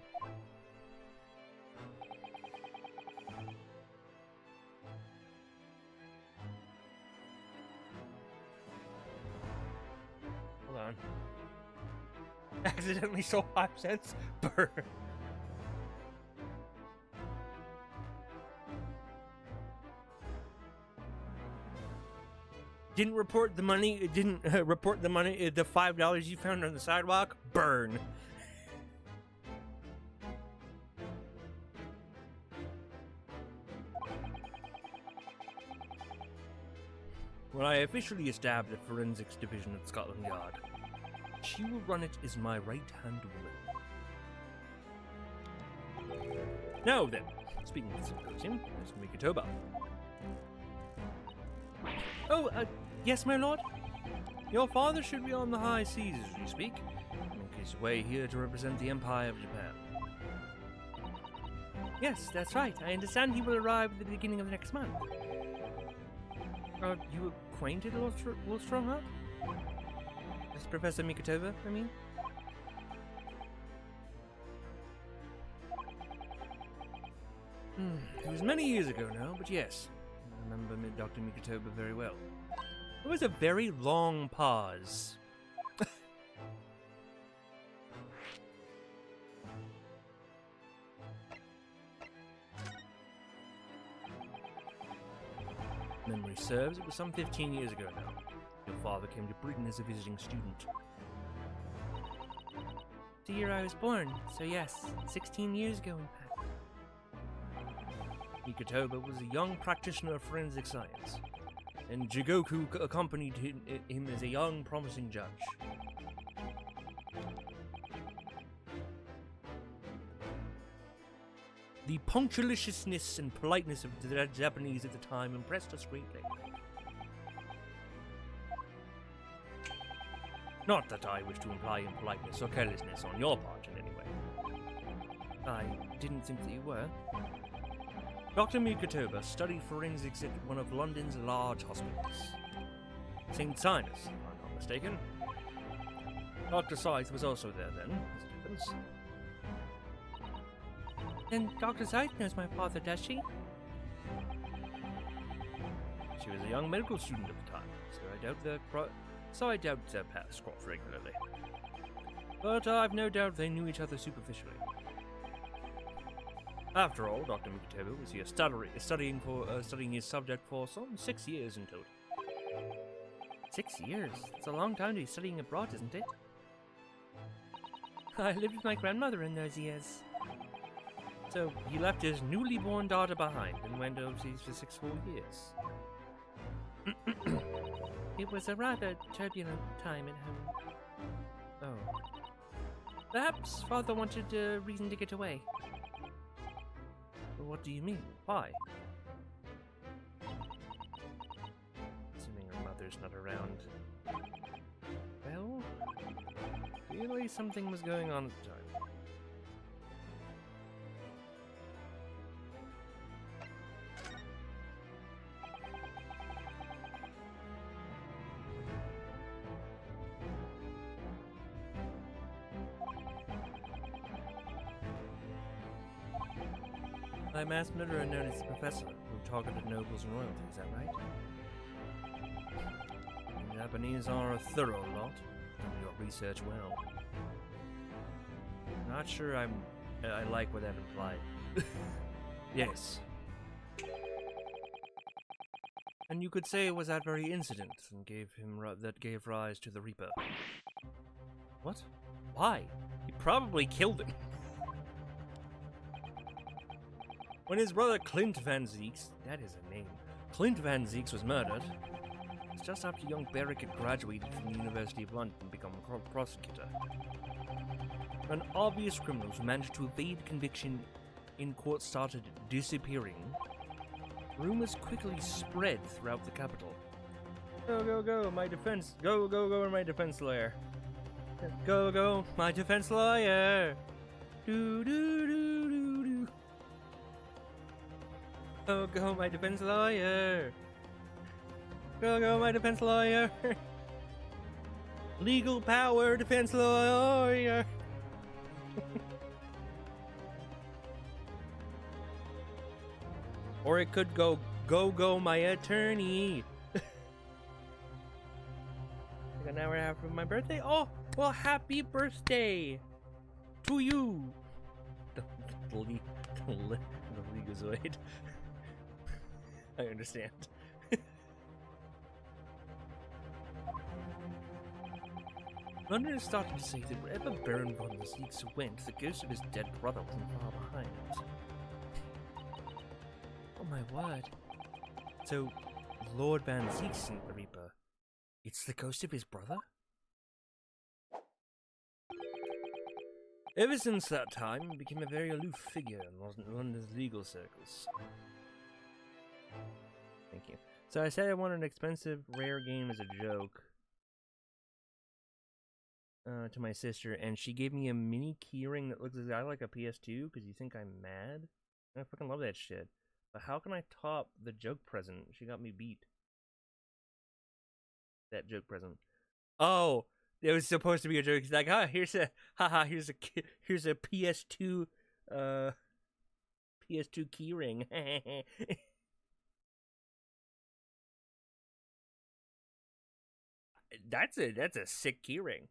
Hold on. Accidentally sold 5 cents? Burn. Didn't report the money. The $5 you found on the sidewalk. Burn. When I officially establish the forensics division at Scotland Yard, she will run it as my right-hand woman. Now then, speaking of the symposium, there's Mikitoba. Oh, yes, my lord? Your father should be on the high seas as we speak. Make his way here to represent the Empire of Japan. Yes, that's right. I understand he will arrive at the beginning of next month. Are you acquainted, Lord Strongheart? Yes, Professor Mikitoba, I mean? It was many years ago now, but yes. I remember Dr. Mikitoba very well. It was a very long pause. Memory serves, it was some 15 years ago now. Your father came to Britain as a visiting student. The year I was born, so yes, 16 years ago in fact. Mikitoba was a young practitioner of forensic science, and Jigoku accompanied him as a young, promising judge. The punctiliousness and politeness of the Japanese at the time impressed us greatly. Not that I wish to imply impoliteness or carelessness on your part in any way. I didn't think that you were. Dr. Mikotoba studied forensics at one of London's large hospitals. St. Sinas, if I'm not mistaken. Dr. Scythe was also there then, as it happens. Then Dr. Scythe knows my father, does she? She was a young medical student at the time, so I doubt their paths crossed regularly. But I've no doubt they knew each other superficially. After all, Dr. Mikotoba was here studying his subject for some 6 years in total. 6 years? It's a long time to be studying abroad, isn't it? I lived with my grandmother in those years. So he left his newly born daughter behind and went overseas for 6 full years. It was a rather turbulent time at home. Oh. Perhaps father wanted a reason to get away. What do you mean? Why? Assuming her mother's not around. Well, clearly something was going on at the time. A mass murderer known as the Professor, who targeted nobles and royalty, is that right? The Japanese are a thorough lot. Done your research well. Not sure I like what that implied. Yes. And you could say it was that very incident that gave rise to the Reaper. What? Why? He probably killed him. When his brother Clint Van Zieks, that is a name, Clint Van Zieks was murdered, it was just after young Barrick had graduated from the University of London and become a prosecutor. When obvious criminals who managed to evade conviction in court started disappearing, rumors quickly spread throughout the capital. Go, my defense, go, my defense lawyer. Go, my defense lawyer. Do. Go, my defense lawyer. Go, my defense lawyer. Legal power, defense lawyer. Or it could go, my attorney. Like an hour after my birthday? Oh, well, happy birthday to you. The Legazoid. I understand. London is starting to say that wherever Baron von Zieks went, the ghost of his dead brother wasn't far behind. Oh my word. So, Lord Van Zieks isn't the Reaper. It's the ghost of his brother? Ever since that time, he became a very aloof figure in London's legal circles. Thank you. So I said I wanted an expensive, rare game as a joke to my sister, and she gave me a mini keyring that looks exactly like a PS2 because you think I'm mad? I fucking love that shit. But how can I top the joke present? She got me beat. That joke present. Oh, it was supposed to be a joke. He's like, here's a PS2 PS2 keyring. That's a sick keyring.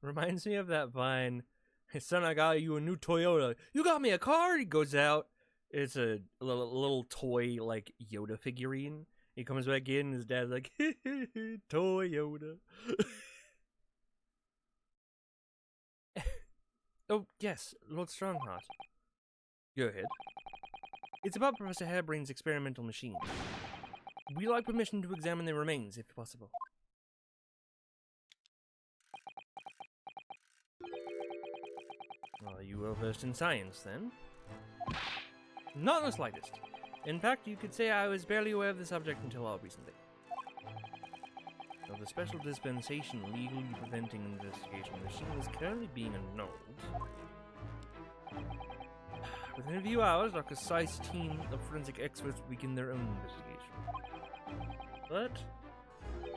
Reminds me of that Vine. Hey son, I got you a new Toyota. You got me a car? He goes out. It's a little toy like Yoda figurine. He comes back in and his dad's like, Toyota. Oh, yes, Lord Strongheart. Go ahead. It's about Professor Harebrain's experimental machine. We'd like permission to examine their remains, if possible. Are you well versed in science, then? Not in the slightest. In fact, you could say I was barely aware of the subject until all recently. Now, the special dispensation legally preventing investigation machine is currently being annulled. Within a few hours, Dr. Seiss' team of forensic experts will begin their own investigation. But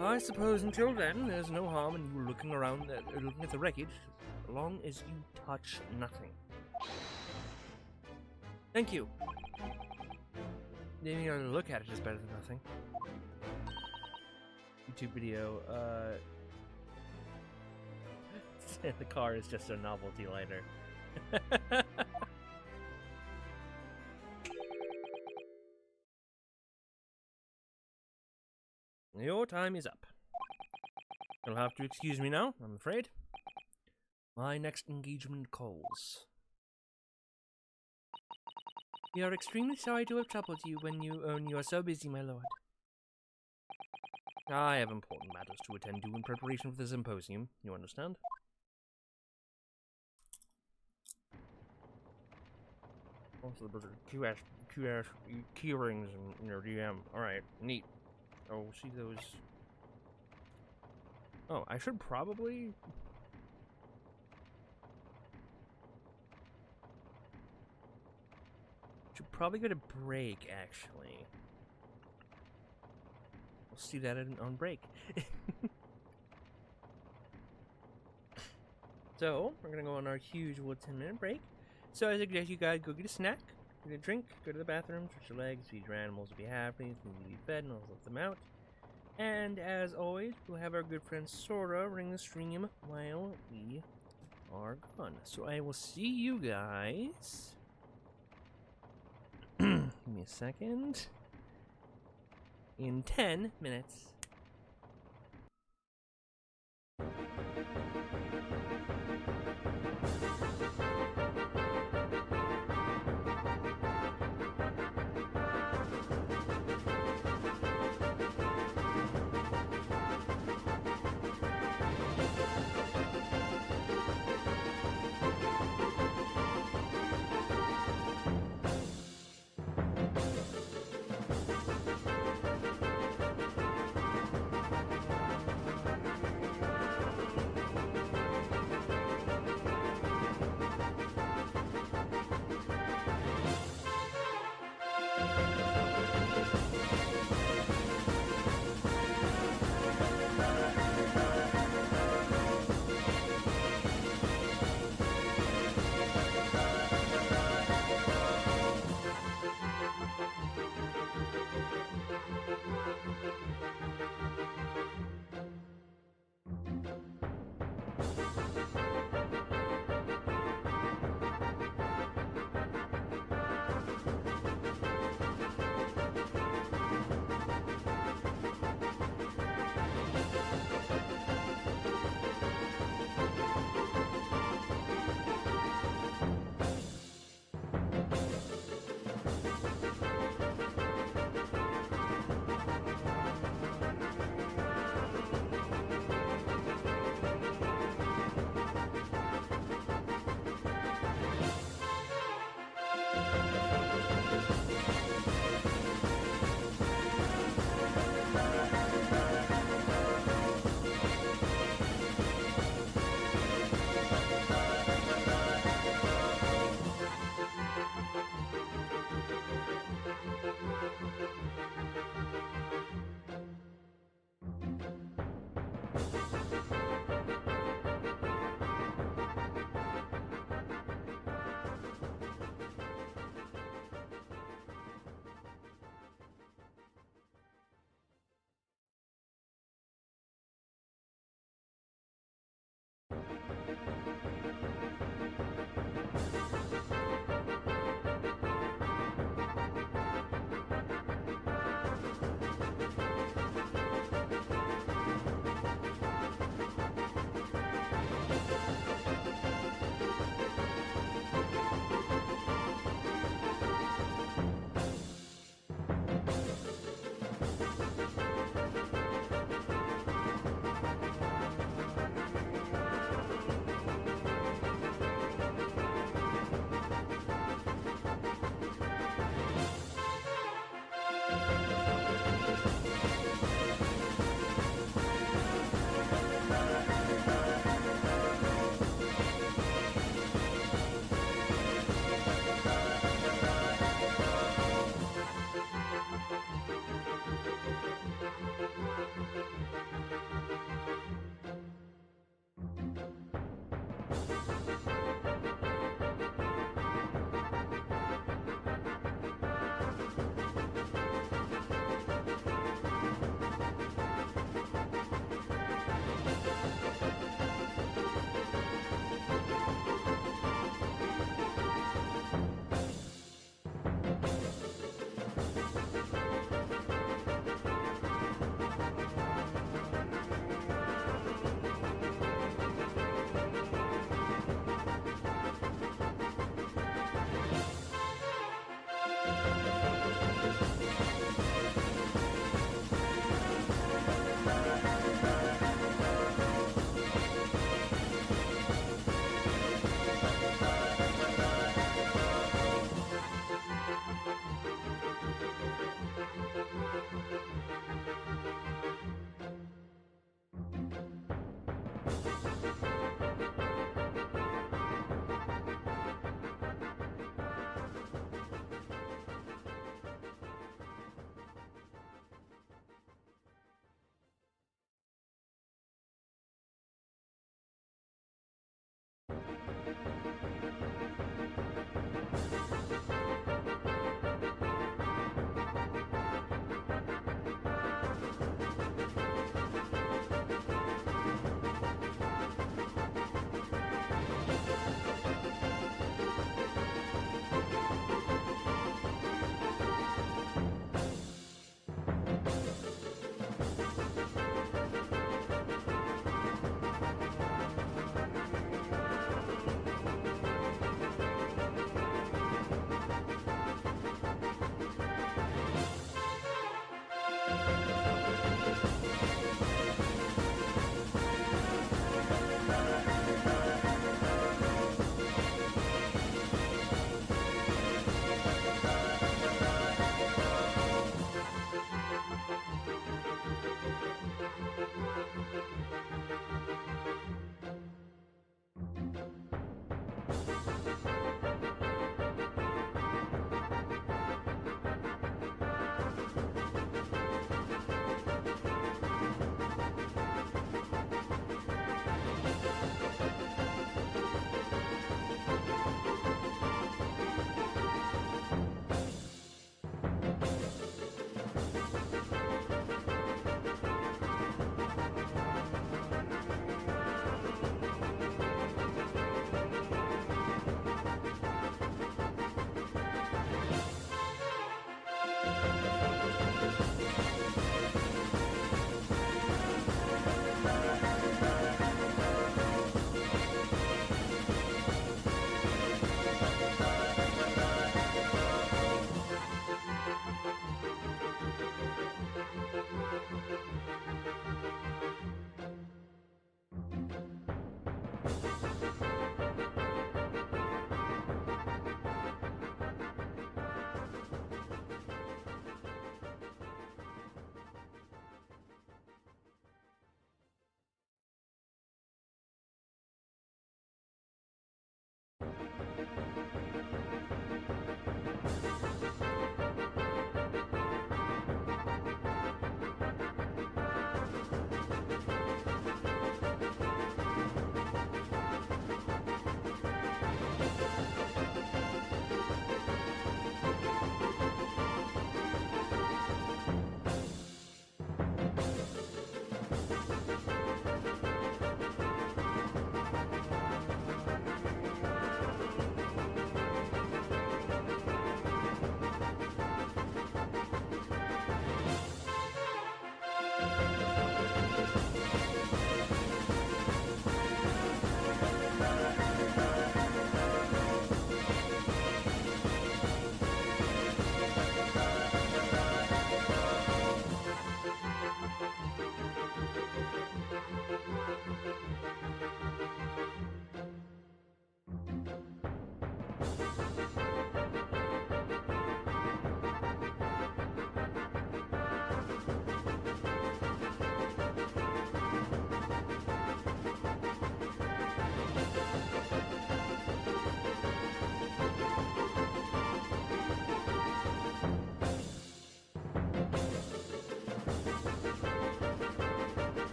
I suppose until then, there's no harm in you looking around, looking at the wreckage, as long as you touch nothing. Thank you. Maybe a look at it is better than nothing. YouTube video, the car is just a novelty lighter. Your time is up. You'll have to excuse me now, I'm afraid. My next engagement calls. We are extremely sorry to have troubled you when you are so busy, my lord. I have important matters to attend to in preparation for the symposium, you understand? Also, those are key rings in your DM. Alright, neat. Oh, see those... Oh, I should probably... Should probably go to break, actually. We'll see that on break. So, we're gonna go on our huge 10-minute break. So I suggest you guys go get a snack, get a drink, go to the bathroom, stretch your legs, feed your animals to be happy, need to be fed, and I'll let them out. And as always, we'll have our good friend Sora ring the stream while we are gone. So I will see you guys. Give me a second. In 10 minutes.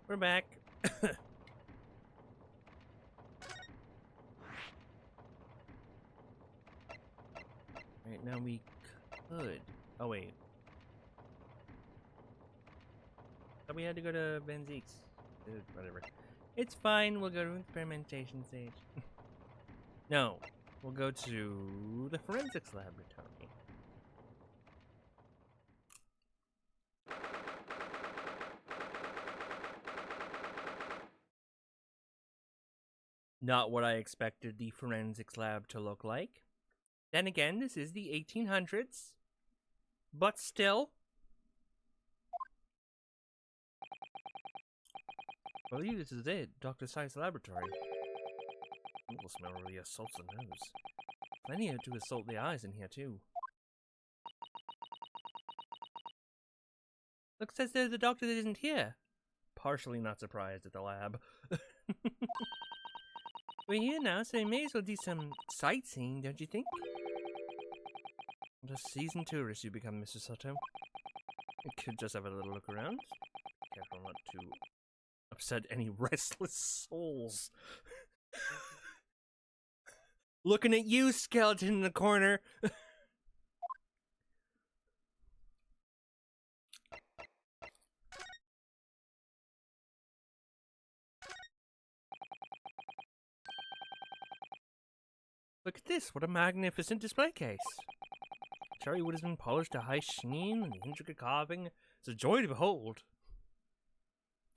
We're back. Right now we could. Oh wait. Thought we had to go to Benzeek's. Whatever. It's fine. We'll go to experimentation stage. No, we'll go to the forensics laboratory. Not what I expected the forensics lab to look like. Then again, this is the 1800s. But still. I believe this is it. Dr. Science Laboratory. It will smell really assaults the nose. Plenty to assault the eyes in here, too. Looks as though the doctor isn't here. Partially not surprised at the lab. We're here now, so we may as well do some sightseeing, don't you think? What a seasoned tourist you become, Mr. Sato. You could just have a little look around. Careful not to upset any restless souls. Looking at you, skeleton in the corner. Look at this, what a magnificent display case. Cherry wood has been polished to high sheen, and the intricate carving is a joy to behold.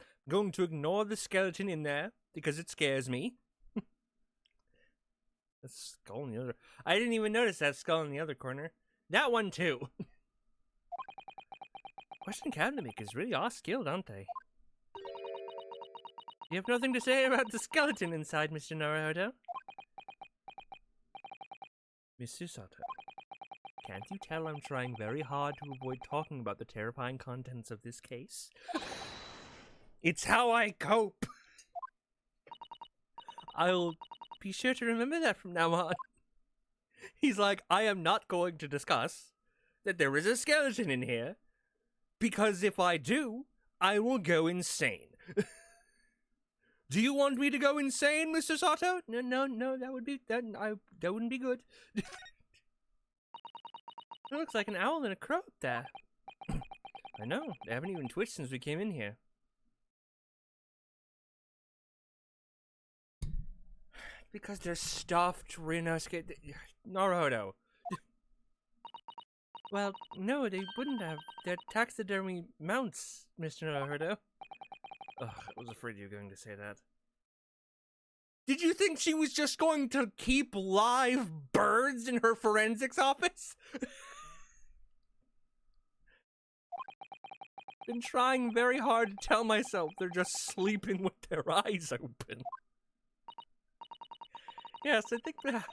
I'm going to ignore the skeleton in there, because it scares me. The skull in the other... I didn't even notice that skull in the other corner. That one too. Western cabinet makers really are skilled, aren't they? You have nothing to say about the skeleton inside, Mr. Naruhodo? Mr. Sato, can't you tell I'm trying very hard to avoid talking about the terrifying contents of this case? It's how I cope! I'll be sure to remember that from now on. He's like, I am not going to discuss that there is a skeleton in here, because if I do, I will go insane. Do you want me to go insane, Mr. Sato? No, that wouldn't be good. It looks like an owl and a crow up there. I know, they haven't even twitched since we came in here. Because they're stuffed Rhinoscate. Naruhodo. Well, no, they wouldn't have. They're taxidermy mounts, Mr. Naruhodo. Ugh, I was afraid you were going to say that. Did you think she was just going to keep live birds in her forensics office? been trying very hard to tell myself they're just sleeping with their eyes open. Yes, I think that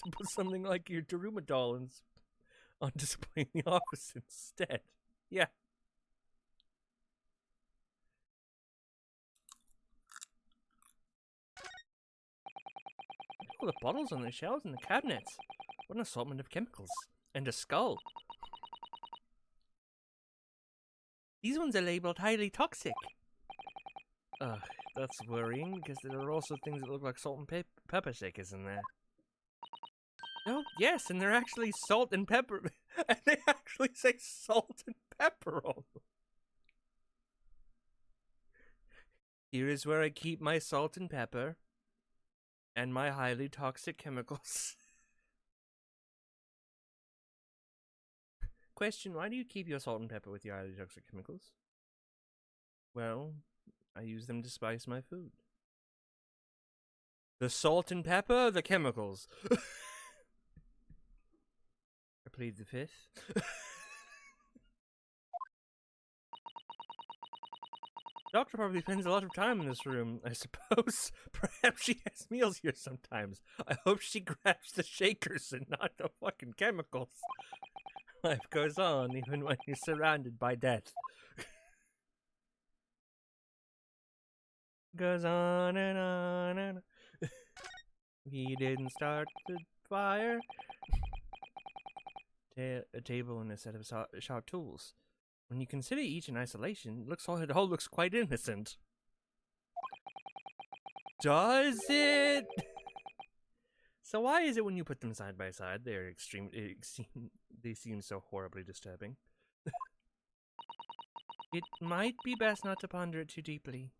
to put something like your Daruma doll on display in the office instead. Yeah. All the bottles on the shelves and the cabinets. What an assortment of chemicals. And a skull. These ones are labeled highly toxic. Ugh, that's worrying, because there are also things that look like salt and pepper shakers in there. Oh, yes, and they're actually salt and pepper. And they actually say salt and pepper on them. Here is where I keep my salt and pepper. And my highly toxic chemicals. Question, why do you keep your salt and pepper with your highly toxic chemicals? Well, I use them to spice my food. The salt and pepper, the chemicals. I plead the fifth. Doctor probably spends a lot of time in this room, I suppose. Perhaps she has meals here sometimes. I hope she grabs the shakers and not the fucking chemicals. Life goes on even when you're surrounded by death. Goes on and on and on. He didn't start the fire. A table and a set of sharp tools. When you consider each in isolation, it all looks quite innocent. Does it? So why is it when you put them side by side, they seem so horribly disturbing? It might be best not to ponder it too deeply.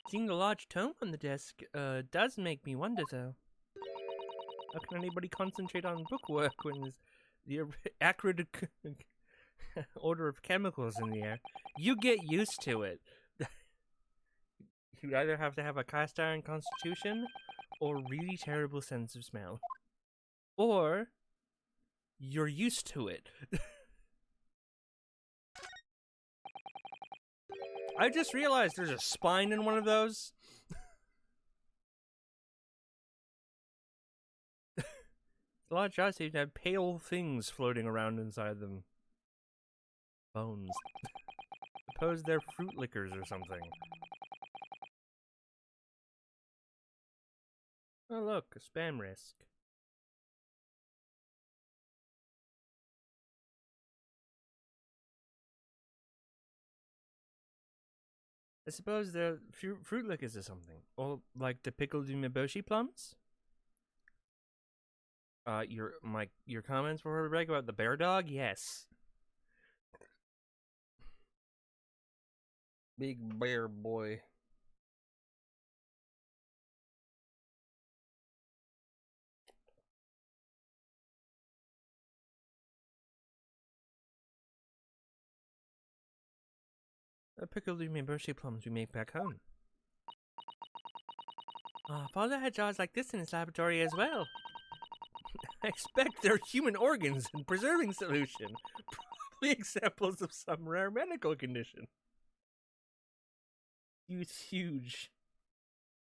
Seeing the large tome on the desk does make me wonder, though. How can anybody concentrate on bookwork when the acrid odor of chemicals in the air? You get used to it. You either have to have a cast iron constitution or really terrible sense of smell. Or you're used to it. I just realized there's a spine in one of those. A lot of jars seem to have pale things floating around inside them. Bones. Suppose they're fruit liquors or something. Oh look, a spam risk. I suppose they're fruit liquors or something. Or like the pickled umeboshi plums? Your comments were Rebecca about the bear dog? Yes. Big bear boy. Pickled umeboshi plums we make back home. Father had jars like this in his laboratory as well. I expect they're human organs in preserving solution. Probably examples of some rare medical condition. He's huge.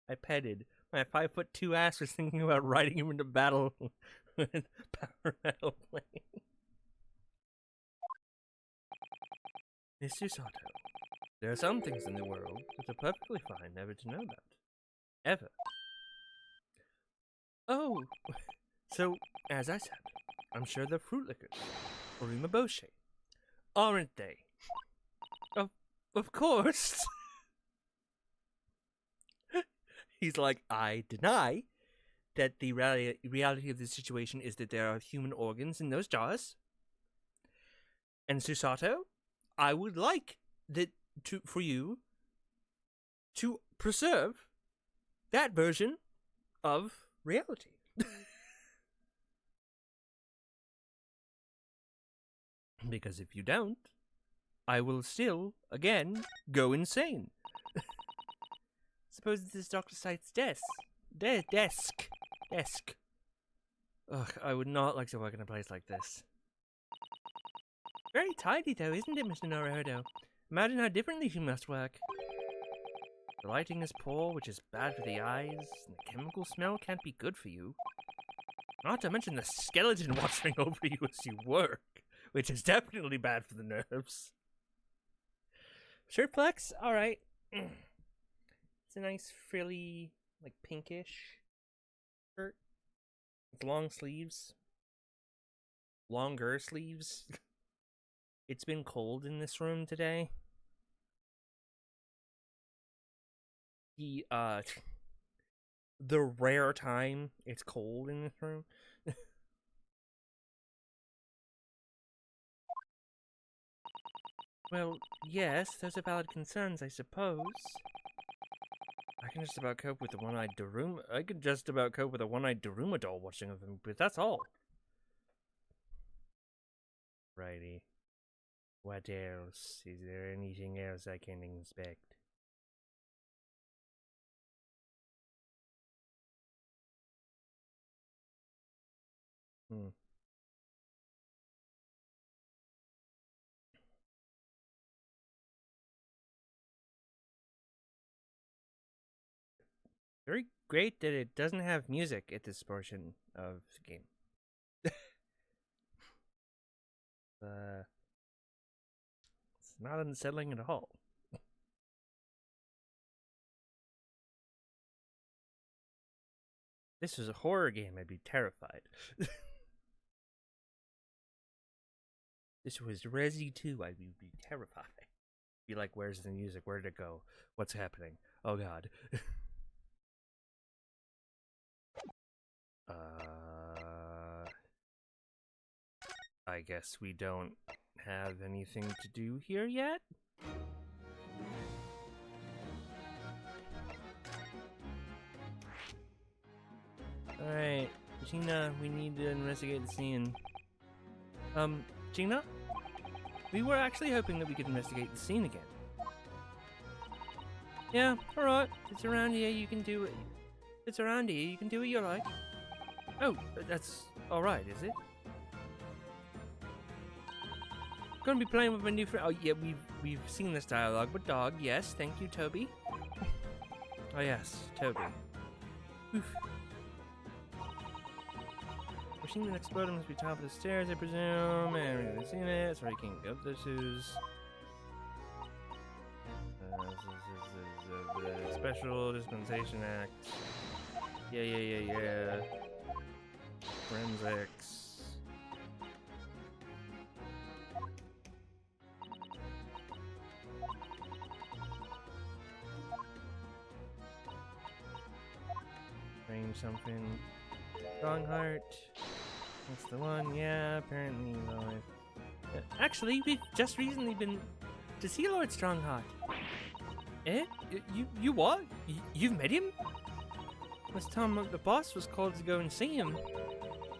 I petted. My 5'2" ass was thinking about riding him into battle with power metal plane. Miss Susato, there are some things in the world that are perfectly fine never to know about. Ever. Oh, so, as I said, I'm sure they're fruit liquors, or umeboshi, aren't they? Of course. He's like, I deny that the reality of the situation is that there are human organs in those jars. And Susato, I would like for you to preserve that version of reality. Because if you don't, I will still, again, go insane. Suppose this is Dr. Sight's desk. Desk. Ugh, I would not like to work in a place like this. Very tidy, though, isn't it, Mr. Naruhodo? Imagine how differently she must work. The lighting is poor, which is bad for the eyes, and the chemical smell can't be good for you. Not to mention the skeleton watching over you as you work, which is definitely bad for the nerves. Shirtflex? Alright. It's a nice, frilly, like, pinkish shirt. With long sleeves. Longer sleeves. It's been cold in this room today. The rare time it's cold in this room. Well, yes, those are valid concerns, I suppose. I can just about cope with the one-eyed Daruma. I could just about cope with a one-eyed Daruma doll watching of him, but that's all. Righty. What else? Is there anything else I can inspect? Very great that it doesn't have music at this portion of the game. It's not unsettling at all. This was a horror game, I'd be terrified. This was Resi 2, I'd be terrified. Be like, where's the music? Where'd it go? What's happening? Oh god. I guess we don't have anything to do here yet? Alright, Gina, we need to investigate the scene. Gina? We were actually hoping that we could investigate the scene again. Yeah, alright. It's around here, you can do it. It's around here, you can do what you like. Oh, that's alright, is it? Gonna be playing with my new friend. Oh yeah, we've seen this dialogue with Dog. Yes, thank you, Toby. Oh yes, Toby. Oof. Machine that exploded must be top of the stairs, I presume. And we've seen it, so I can't go up this is. Special Dispensation Act. Yeah. Forensics. Frame something. Strongheart. That's the one, yeah, apparently, well, actually, we've just recently been to see Lord Strongheart. Eh? You what? You've met him? Last time the boss was called to go and see him.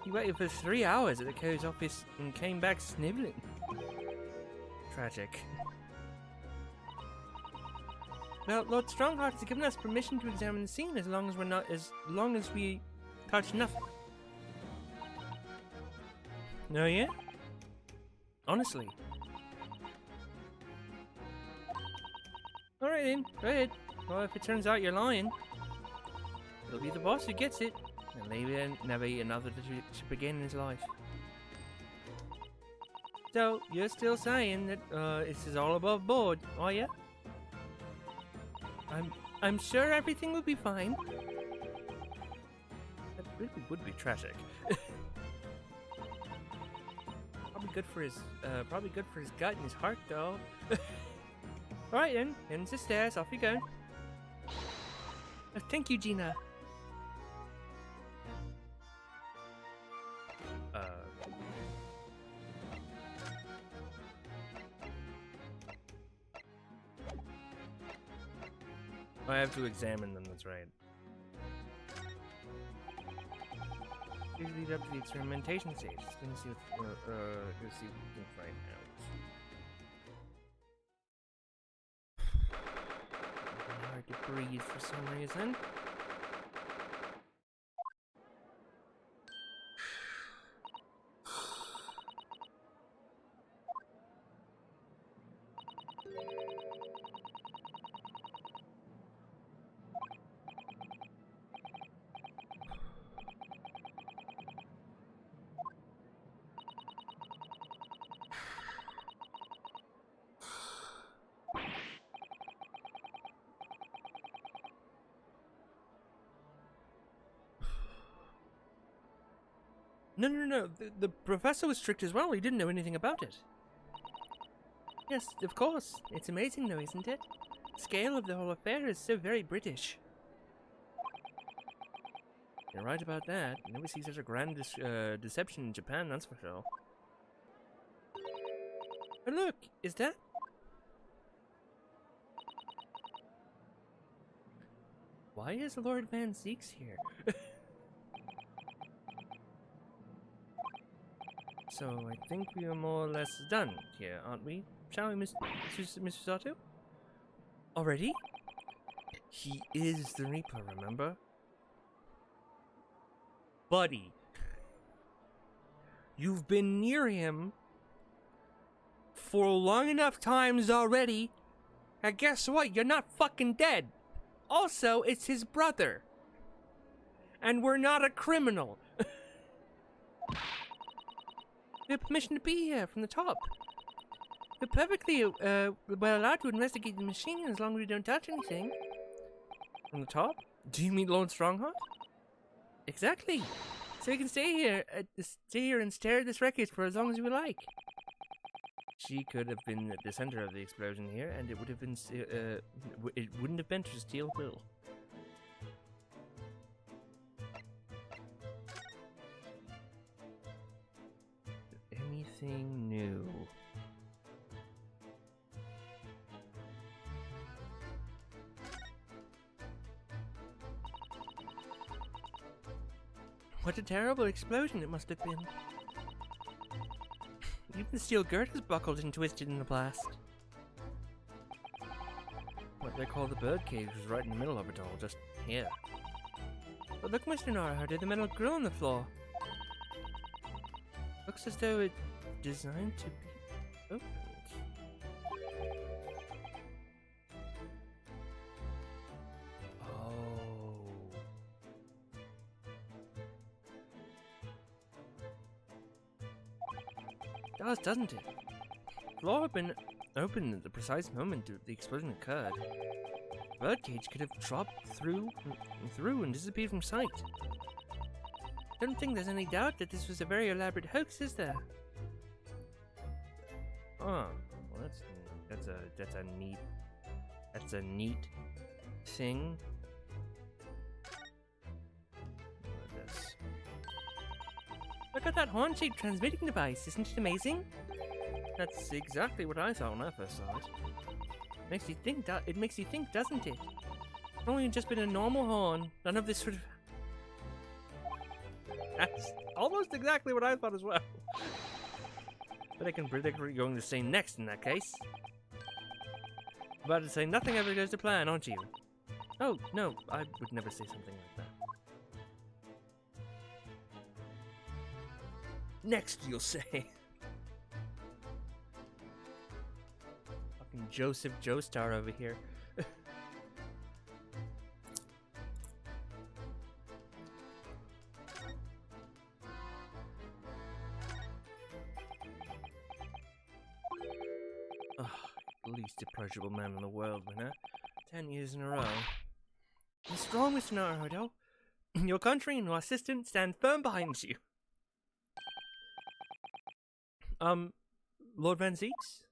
He waited for 3 hours at the Co's office and came back sniveling. Tragic. Well, Lord Strongheart has given us permission to examine the scene as long as we touch nothing. Oh yeah? Honestly. Alright then, go ahead. Well, if it turns out you're lying, it'll be the boss who gets it, and maybe never another to begin his life. So, you're still saying that this is all above board, are you? I'm sure everything will be fine. That really would be tragic. Probably good for his gut and his heart, though. Alright then, ends the stairs, off you go. Thank you, Gina. I have to examine them, that's right. Please lead up to the experimentation stage. Let's see what we can find out. Hard to breathe for some reason. No. The professor was strict as well. He didn't know anything about it. Yes, of course. It's amazing though, isn't it? The scale of the whole affair is so very British. You're right about that. Never see such a grand deception in Japan, that's for sure. Oh look, is that? Why is Lord Van Zeeks here? So I think we are more or less done here, aren't we? Shall we, Mr. Sato? Already? He is the Reaper, remember? Buddy. You've been near him for long enough times already. And guess what? You're not fucking dead. Also, it's his brother. And we're not a criminal. We have permission to be here from the top. We're perfectly well allowed to investigate the machine as long as we don't touch anything. From the top? Do you mean Lord Strongheart? Exactly. So we can stay here and stare at this wreckage for as long as we like. She could have been at the center of the explosion here, and it would have been it wouldn't have been to steel will. Anything new? What a terrible explosion it must have been. Even the steel gird is buckled and twisted in the blast. What they call the birdcage was right in the middle of it all, just here. But look, Mr. Naruhodo, the metal grill on the floor. Looks as though it's designed to be opened. Does, doesn't it? The floor had been open at the precise moment the explosion occurred. The birdcage could have dropped through and disappeared from sight. Don't think there's any doubt that this was a very elaborate hoax, is there? Oh, well that's a neat thing. Look at that horn-shaped transmitting device, isn't it amazing? That's exactly what I thought when I first saw it. It makes you think, doesn't it? If only it had just been a normal horn, none of this sort of... That's almost exactly what I thought as well. But I can predict what you're going to say next in that case. About to say nothing ever goes to plan, aren't you? Oh, no, I would never say something like that. Next, you'll say. Fucking Joseph Joestar over here. Least approachable man in the world, winner. 10 years in a row. Be strong, Mr. Naruhodo. Your country and your assistant stand firm behind you. Lord Van Zeeks?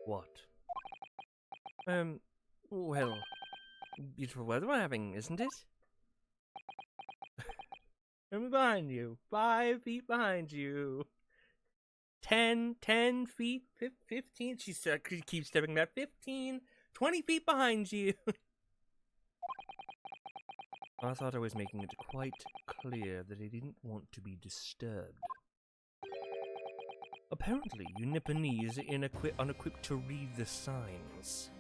What? Well, beautiful weather we're having, isn't it? I'm behind you. 5 feet behind you. 10 feet, 15. She keeps stepping back. 15, 20 feet behind you. I thought I was making it quite clear that I didn't want to be disturbed. Apparently, you Nipponese are unequipped to read the signs.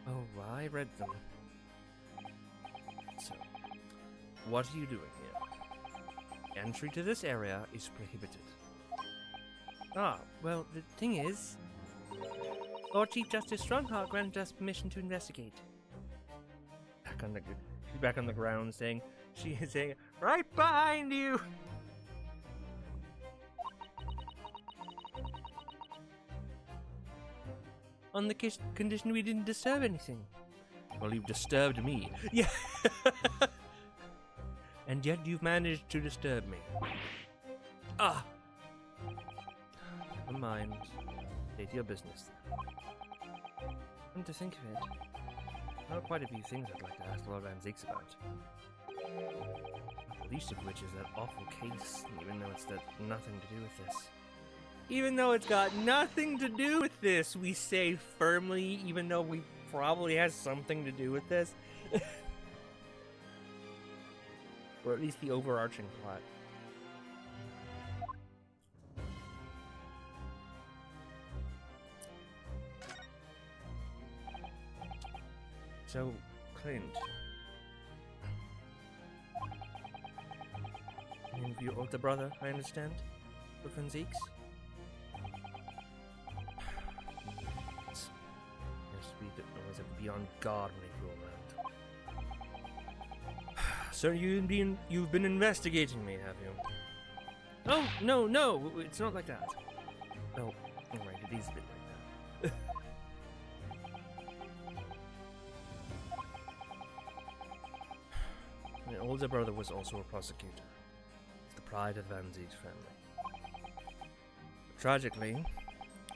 Oh, I read them. So, what are you doing here? Entry to this area is prohibited. Ah, well, the thing is, Lord Chief Justice Strongheart granted us permission to investigate. She's back on the ground saying, she is saying, right behind you! On the condition we didn't disturb anything. Well, you've disturbed me. Yeah. And yet you've managed to disturb me. Ah! Never mind. State your business. Come to think of it, There are quite a few things I'd like to ask Lord Van Zeeks about. Not the least of which is that awful case, even though it's got nothing to do with this. even though it's got nothing to do with this, we say firmly, even though we probably has something to do with this. Or at least the overarching plot. So, Clint. And your older brother, I understand? With Van Zeeks? Yes, was it beyond God when he flew around. So you've been investigating me, have you? Oh, no, it's not like that. Oh, alright, it is a bit like that. My older brother was also a prosecutor. The pride of Van Zeek's family. Tragically,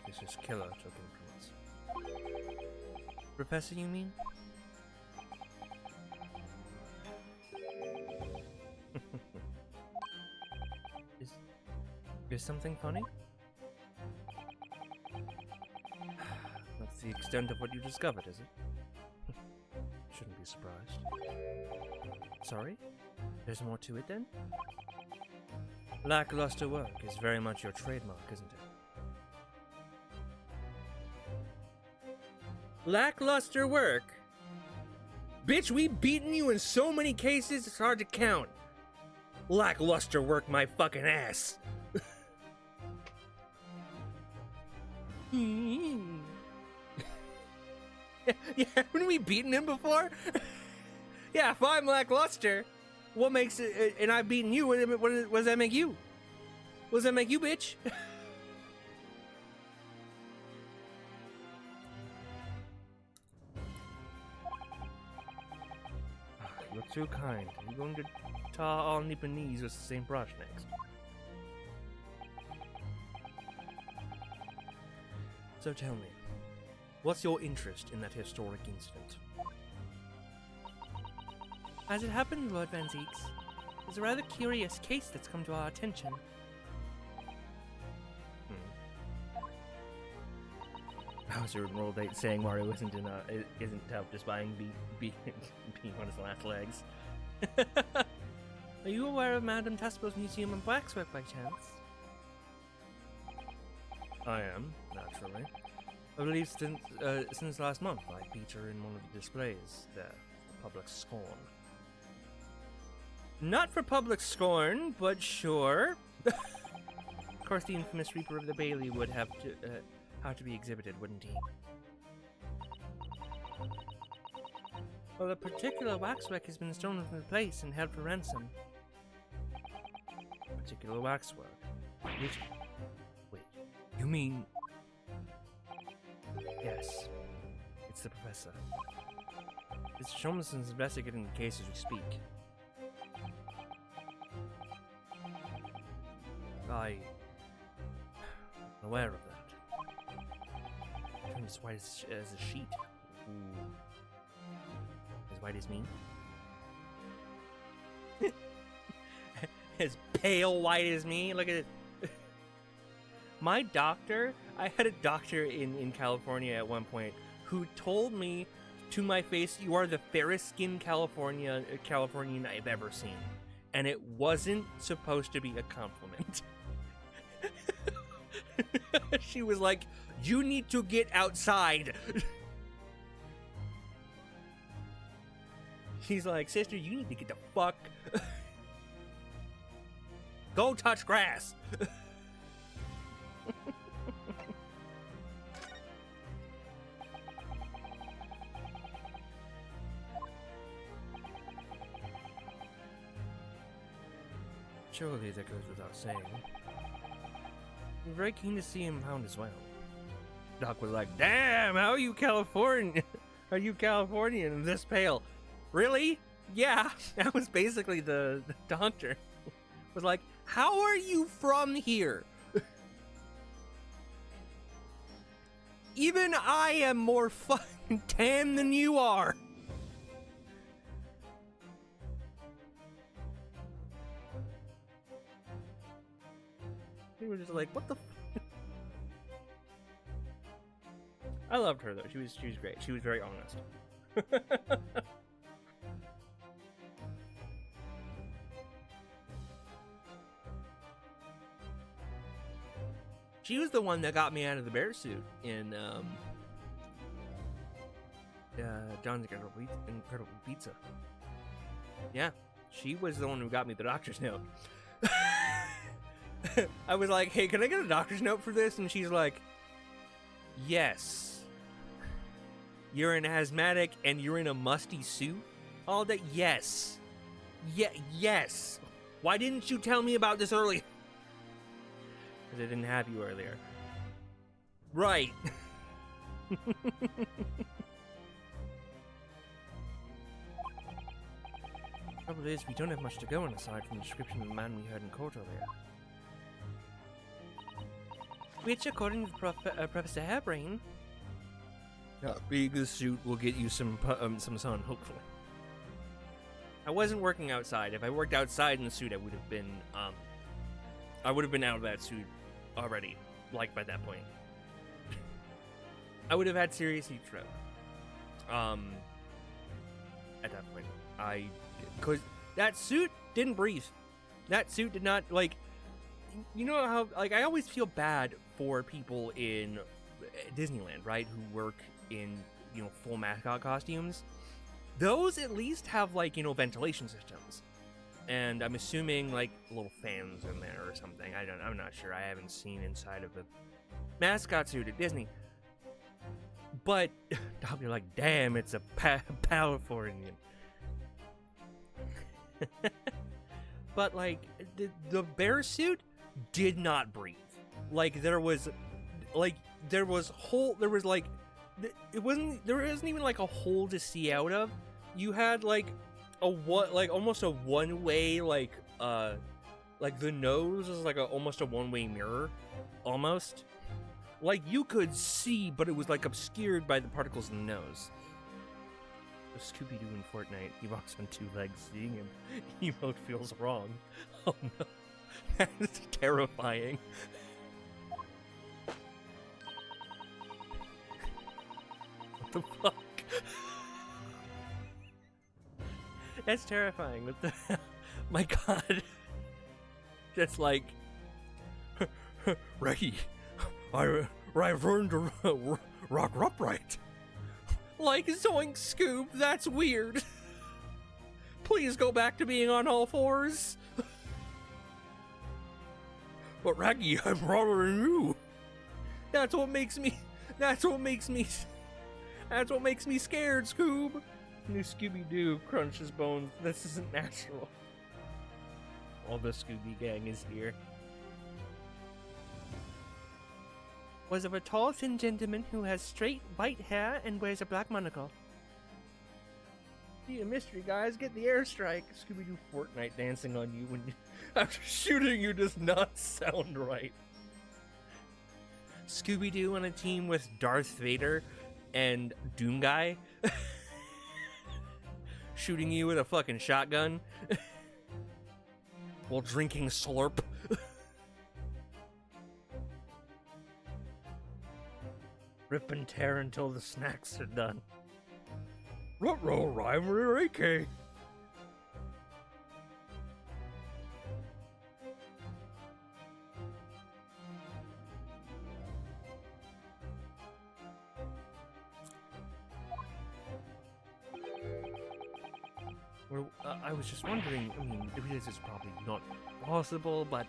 this killer took him from us. Professor, you mean? Is something funny? That's the extent of what you discovered, is it? Shouldn't be surprised. Sorry? There's more to it then? Lackluster work is very much your trademark, isn't it? Lackluster work? Bitch, we've beaten you in so many cases it's hard to count. Lackluster work my fucking ass. Yeah, haven't we beaten him before? Yeah, if I'm lackluster, what makes it, and I've beaten you, what does that make you? What does that make you, bitch? You're too kind. You're going to tar all Nipponese with the same brush next. So tell me, what's your interest in that historic incident? As it happened, Lord Van Zeeks, there's a rather curious case that's come to our attention. Bowser and Roll Date saying Mario isn't tough just by being on his last legs. Are you aware of Madame Taspo's Museum of Waxwork by chance? I am, naturally. I believe since last month I feature in one of the displays there for public scorn. Not for public scorn, but sure. Of course, the infamous Reaper of the Bailey would have to be exhibited, wouldn't he? Well, a particular waxwork has been stolen from the place and held for ransom. Particular waxwork. Which... Wait, you mean... Yes. It's the professor. It's Sholmeson's investigating the case as we speak. I'm aware of that. Turned as white as a sheet. Ooh. As white as me? As pale white as me? Look at it. My doctor, I had a doctor in California at one point who told me to my face, "You are the fairest skinned Californian I've ever seen." And it wasn't supposed to be a compliment. She was like, "You need to get outside." She's like, "Sister, you need to get the fuck. Go touch grass." Surely that goes without saying. I'm very keen to see him found as well. Doc was like, "Damn, how are you Californian? Are you Californian and this pale?" Really? Yeah, that was basically the doctor. Was like, "How are you from here?" Even I am more fucking tan than you are. They were just like, "What the?" I loved her though. She was great. She was very honest. She was the one that got me out of the bear suit in John's Incredible Pizza. Yeah, she was the one who got me the doctor's note. I was like, "Hey, can I get a doctor's note for this?" And she's like, "Yes. You're an asthmatic and you're in a musty suit all day? Yes. Yes. Why didn't you tell me about this earlier?" Because I didn't have you earlier. Right. Trouble is, we don't have much to go on aside from the description of the man we heard in court earlier. Which, according to Professor Hairbrain, being the suit will get you some sun, hopefully. I wasn't working outside. If I worked outside in the suit, I would have been out of that suit already, like by that point. I would have had serious heat stroke. At that point, because that suit didn't breathe. That suit did not, like, you know how, like, I always feel bad for people in Disneyland, right, who work in, you know, full mascot costumes. Those at least have, like, you know, ventilation systems. And I'm assuming, like, little fans in there or something. I'm not sure. I haven't seen inside of a mascot suit at Disney. But I'll be like, "Damn, it's a Californian." But, like, the bear suit did not breathe. Like, there wasn't even like a hole to see out of. You had like almost a one-way, like the nose is like almost a one-way mirror, almost. Like, you could see, but it was like obscured by the particles in the nose. Scooby-Doo in Fortnite, he walks on two legs. Seeing him emote feels wrong. Oh no, that's terrifying. What the fuck? That's terrifying. What the hell? My god. Just like, "Reggie, I've learned to rock upright." Like, Zoink Scoob, that's weird. Please go back to being on all fours. "But Raggy, I'm taller than you." That's what makes me scared, Scoob. New Scooby-Doo crunches bones. This isn't natural. All the Scooby gang is here. Was of a tall, thin gentleman who has straight, white hair and wears a black monocle. "See a mystery, guys. Get the airstrike." Scooby-Doo Fortnite dancing on you when after shooting you does not sound right. Scooby-Doo on a team with Darth Vader and Doom Guy. Shooting you with a fucking shotgun. While drinking slurp. Rip and tear until the snacks are done. Ruh-roh, rhyme with an AK. Well, I was just wondering, I mean, this is probably not possible, but,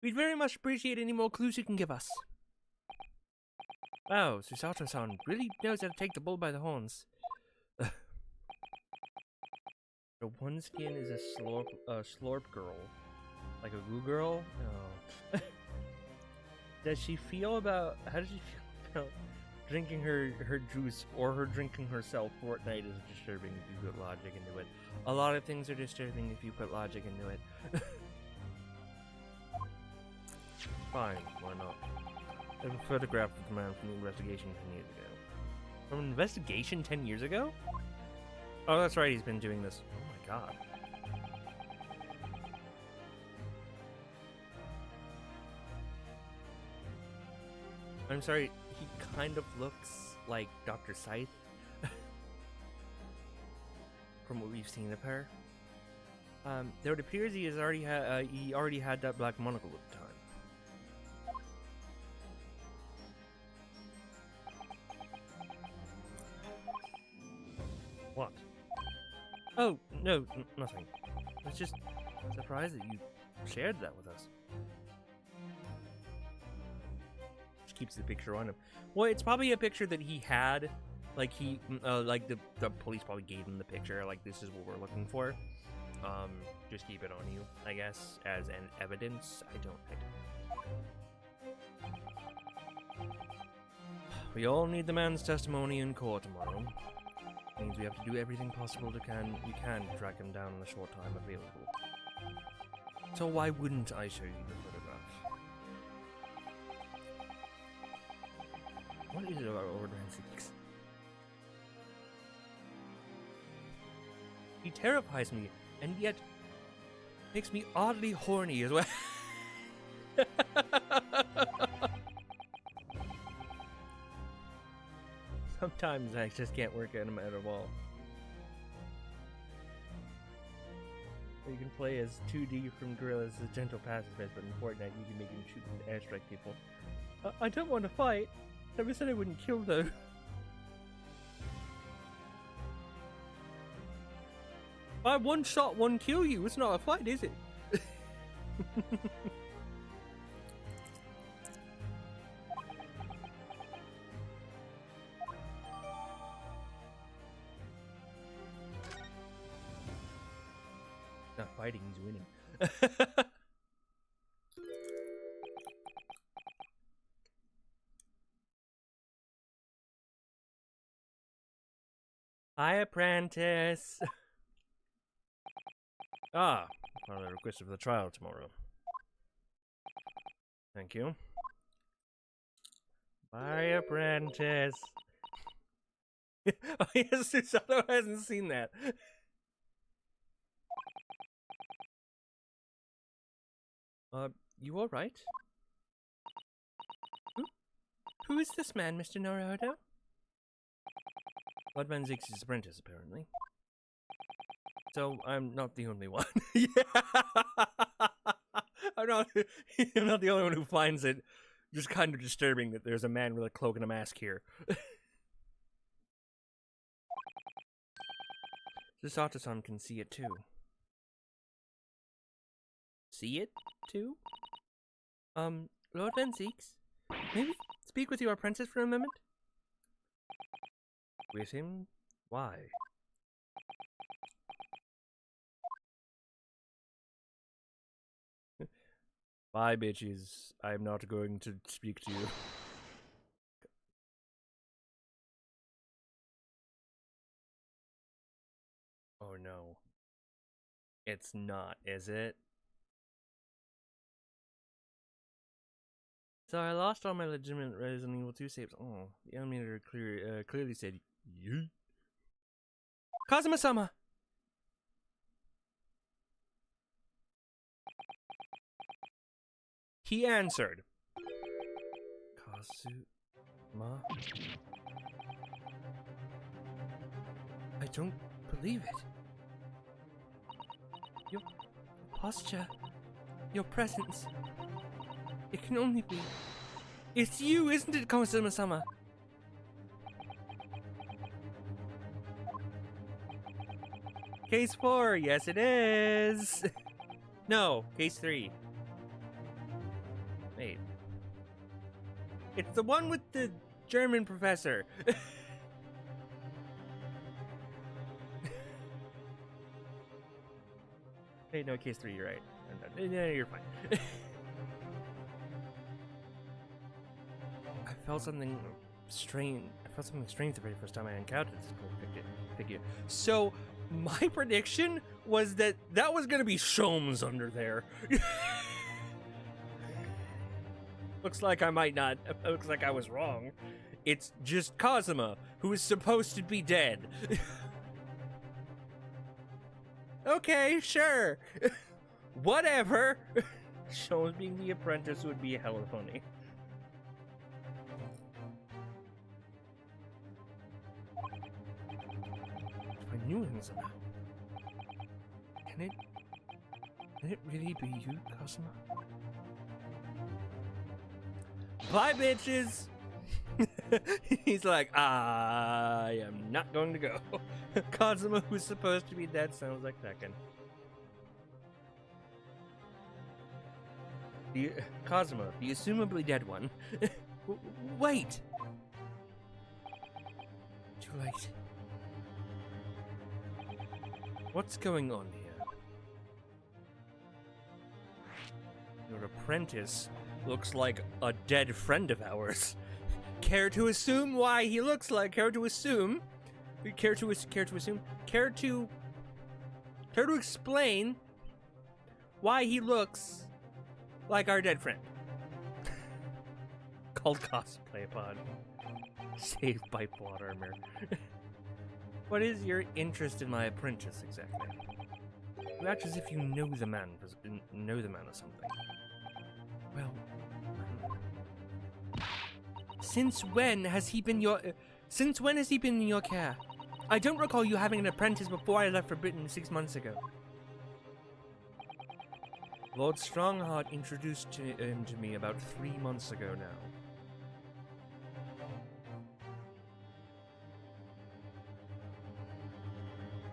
we'd very much appreciate any more clues you can give us. Wow, Susato-san really knows how to take the bull by the horns. The one skin is a slorp girl. Like a goo girl? No. does she feel about? How does she feel about drinking her juice or her drinking herself? Fortnite is disturbing if you put logic into it. A lot of things are disturbing if you put logic into it. Fine, why not? I have a photograph of the man from the investigation 10 years ago. From an investigation 10 years ago? Oh, that's right, he's been doing this. Oh my god. I'm sorry, he kind of looks like Dr. Scythe. From what we've seen of her. Though it appears he already had that black monocle at the time. What? Oh, no, nothing. I was just surprised that you shared that with us. Just keeps the picture on him. Well, it's probably a picture that he had. Like like the police probably gave him the picture. Like, this is what we're looking for. Just keep it on you, I guess, as an evidence. I don't. We all need the man's testimony in court tomorrow. Means we have to do everything possible we can to track him down in the short time available. So why wouldn't I show you the photograph? What is it about Ordering 6? He terrifies me, and yet makes me oddly horny as well. Sometimes I just can't work at him at all. You can play as 2D from Gorillaz as a gentle pacifist, but in Fortnite you can make him shoot and airstrike people. I don't want to fight. Never said I wouldn't kill though. I one shot, one kill you. It's not a fight, is it? Not fighting, he's winning. Hi, apprentice. Ah, another request for the trial tomorrow. Thank you. Bye, apprentice. Oh yes, Susato hasn't seen that. You alright? Who is this man, Mr. Naruto? Lord Van Zix's apprentice, apparently. So, I'm not the only one. Yeah! I'm not the only one who finds it just kind of disturbing that there's a man with a cloak and a mask here. Susato-san can see it too. See it too? Lord Van Zix, maybe speak with your apprentice for a moment? With him? Why? Bye, bitches. I'm not going to speak to you. Oh no. It's not, is it? So I lost all my legitimate Resident Evil 2 saves. Oh, the animator clearly said, yeet. Kazuma-sama! He answered. Kazuma? I don't believe it. Your posture, your presence. It can only be. It's you, isn't it, Kazuma-sama? Case 4, yes it is. No, case 3. Wait. It's the one with the German professor. Hey, no, case 3, you're right. No, you're fine. felt something strange. I felt something strange the very first time I encountered this cool figure. So, my prediction was that was gonna be Sholmes under there. Looks like I might not. Looks like I was wrong. It's just Kazuma, who is supposed to be dead. Okay, sure. Whatever. Sholmes being the apprentice would be hella funny. I knew him somehow. Can it really be you, Kazuma? Bye, bitches. He's like, I am not going to go. Kazuma, who's supposed to be dead, sounds like Tekken. Kazuma, the assumably dead one. Wait! Too late. What's going on here? Your apprentice looks like a dead friend of ours. Care to assume why he looks like? Care to assume? Care to explain why he looks like our dead friend? Called Cosplay Pod. Saved by plot armor. What is your interest in my apprentice exactly? You act as if you know the man or something. Well, Since when has he been in your care? I don't recall you having an apprentice before I left Forbidden 6 months ago. Lord Strongheart introduced him to me about 3 months ago now.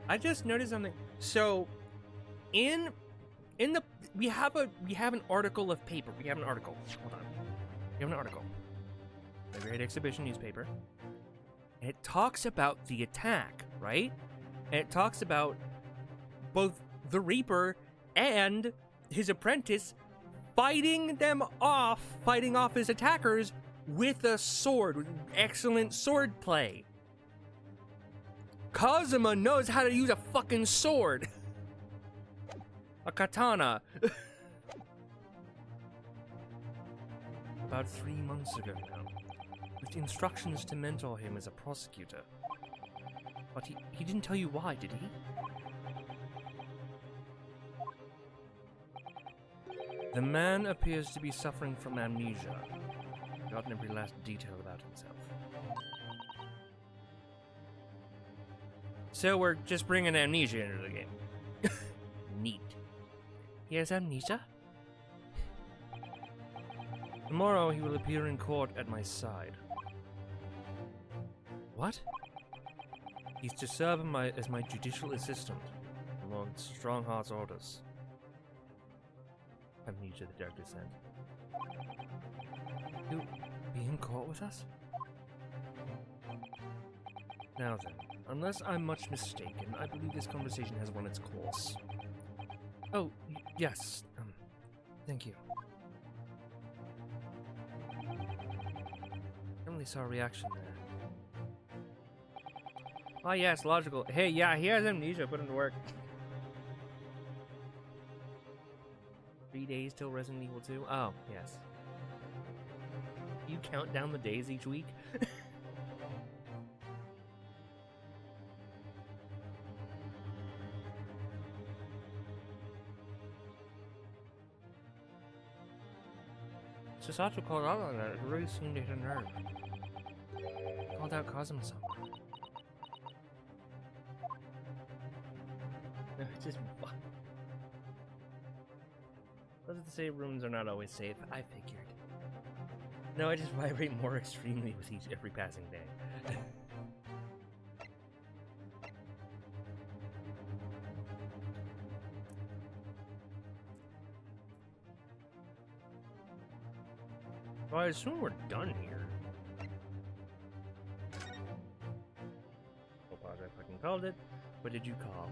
I just noticed something. So, we have an article of paper. We have an article. Hold on. We have an article. The Great Exhibition newspaper. And it talks about the attack, right? And it talks about both the Reaper and his apprentice fighting off his attackers with a sword. With excellent sword play. Kazuma knows how to use a fucking sword. A katana. About 3 months ago now, with instructions to mentor him as a prosecutor. But he didn't tell you why, did he? The man appears to be suffering from amnesia. Forgotten every last detail about himself. So we're just bringing amnesia into the game. Neat. He has amnesia? Tomorrow he will appear in court at my side. What? He's to serve as my judicial assistant, along Strongheart's orders. Amnesia, the Dark Descent. He'll be in court with us? Now then, unless I'm much mistaken, I believe this conversation has run its course. Oh, yes. Thank you. I only saw a reaction there. Oh yes, logical. Hey, yeah, he has amnesia. Put him to work. 3 days till Resident Evil 2? Oh, yes. You count down the days each week? Chisato called out on that. It really seemed to hit a nerve. Called out Kazuma somewhere. No, it's just... What does it say? Rooms are not always safe. I figured. No, I just vibrate more extremely with every passing day. Well, I assume we're done here. Hope I fucking called it. What did you call?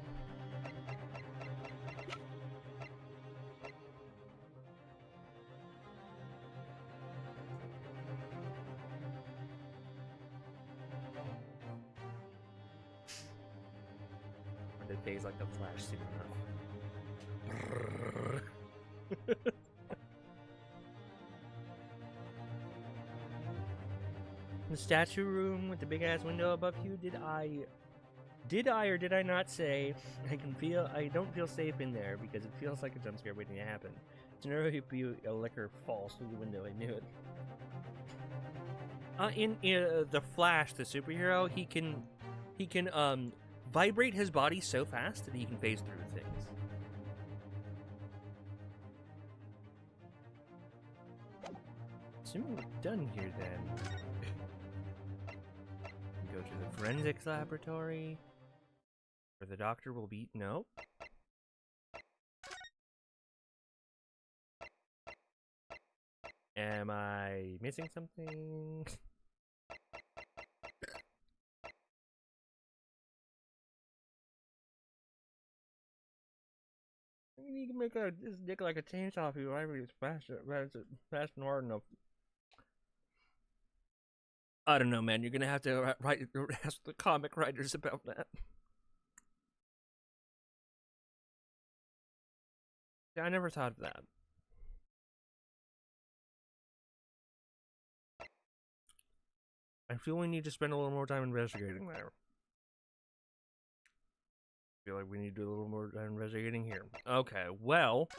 it phase like the Flash soon enough. The statue room with the big ass window above you. Did I or did I not say I don't feel safe in there because it feels like a jump scare waiting to happen. Generally, a liquor falls through the window. I knew it. In the Flash, the superhero, he can vibrate his body so fast that he can phase through things. Assuming we're done here, then go to the forensics laboratory, where the doctor will be. No. Am I missing something? I mean, you can make this dick like a chainsaw if you whatever it's fast and hard enough. I don't know, man. You're gonna have to ask the comic writers about that. Yeah, I never thought of that. I feel we need to spend a little more time investigating there. I feel like we need to do a little more time investigating here. Okay, well,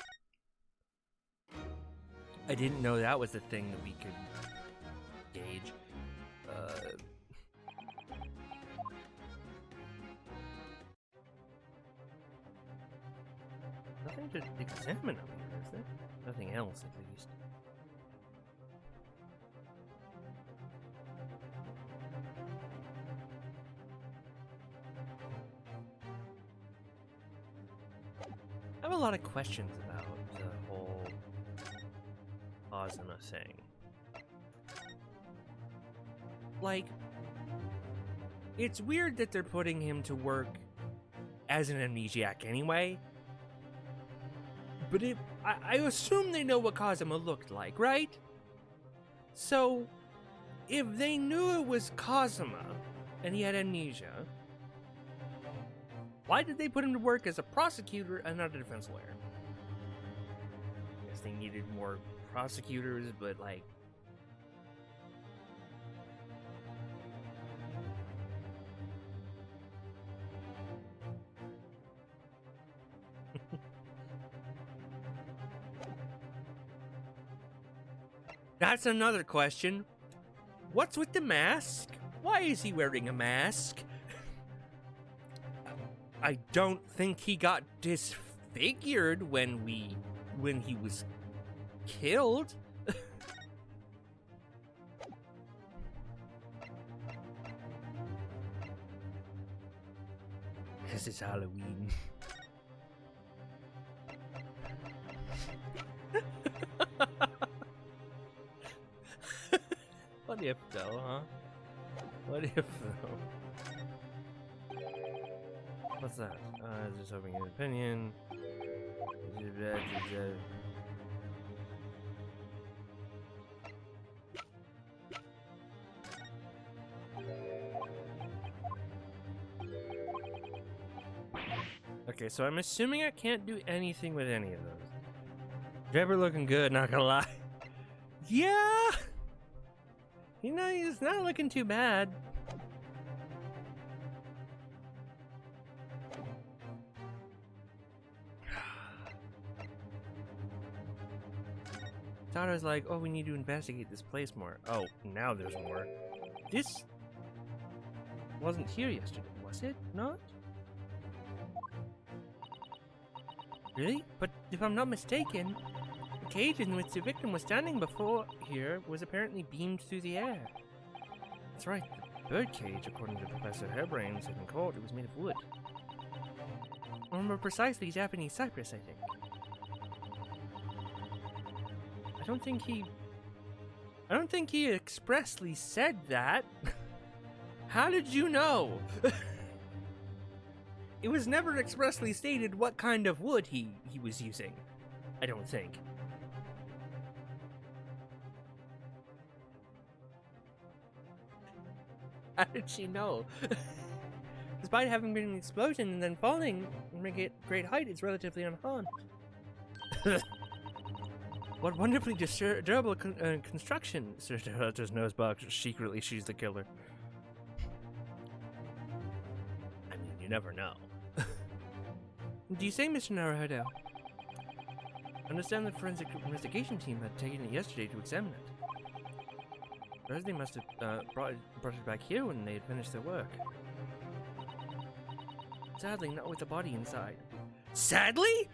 I didn't know that was the thing that we could gauge. Nothing to examine up here, is there? Nothing else, at least. I have a lot of questions about the whole Ozma thing. Like, it's weird that they're putting him to work as an amnesiac anyway. But I assume they know what Cosima looked like, right? So, if they knew it was Cosima and he had amnesia, why did they put him to work as a prosecutor and not a defense lawyer? I guess they needed more prosecutors, but like... That's another question. What's with the mask? Why is he wearing a mask? I don't think he got disfigured when he was killed. This is Halloween. What if though, huh? What if though? What's that? Just hoping an opinion. Okay, so I'm assuming I can't do anything with any of those. Trevor looking good, not gonna lie. Yeah! You know, he's not looking too bad. Thought I was like, oh, we need to investigate this place more. Oh, now there's more. This wasn't here yesterday, was it? Not? Really? But if I'm not mistaken, the cage in which the victim was standing before here was apparently beamed through the air. That's right, the bird cage, according to Professor Hairbrain, said in court, it was made of wood. Or more precisely, Japanese cypress, I think. I don't think he expressly said that. How did you know? It was never expressly stated what kind of wood he was using. I don't think. How did she know? Despite having been an explosion and then falling from a great height, it's relatively unharmed. What wonderfully durable construction, Sir Hunter's nose box. Secretly, she's the killer. I mean, you never know. Do you say, Mr. Naruhodo? Understand the forensic investigation team had taken it yesterday to examine it. First, they must have brought it back here when they had finished their work. Sadly, not with the body inside. Sadly?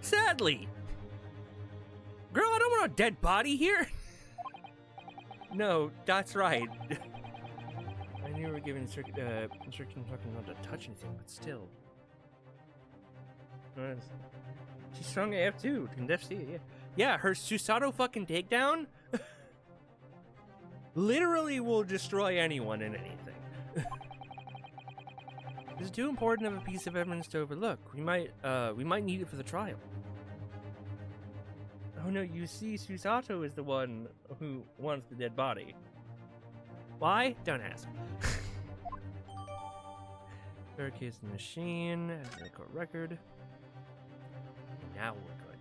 Sadly! Girl, I don't want a dead body here! No, that's right. I knew we were given instructions not to touch anything, but still. She's strong AF too. Can def see it, yeah. Yeah, her Susato fucking takedown literally will destroy anyone and anything. This is too important of a piece of evidence to overlook. We might need it for the trial. Oh no, you see, Susato is the one who wants the dead body. Why? Don't ask. Barricades the machine, and the court record. Now we're good.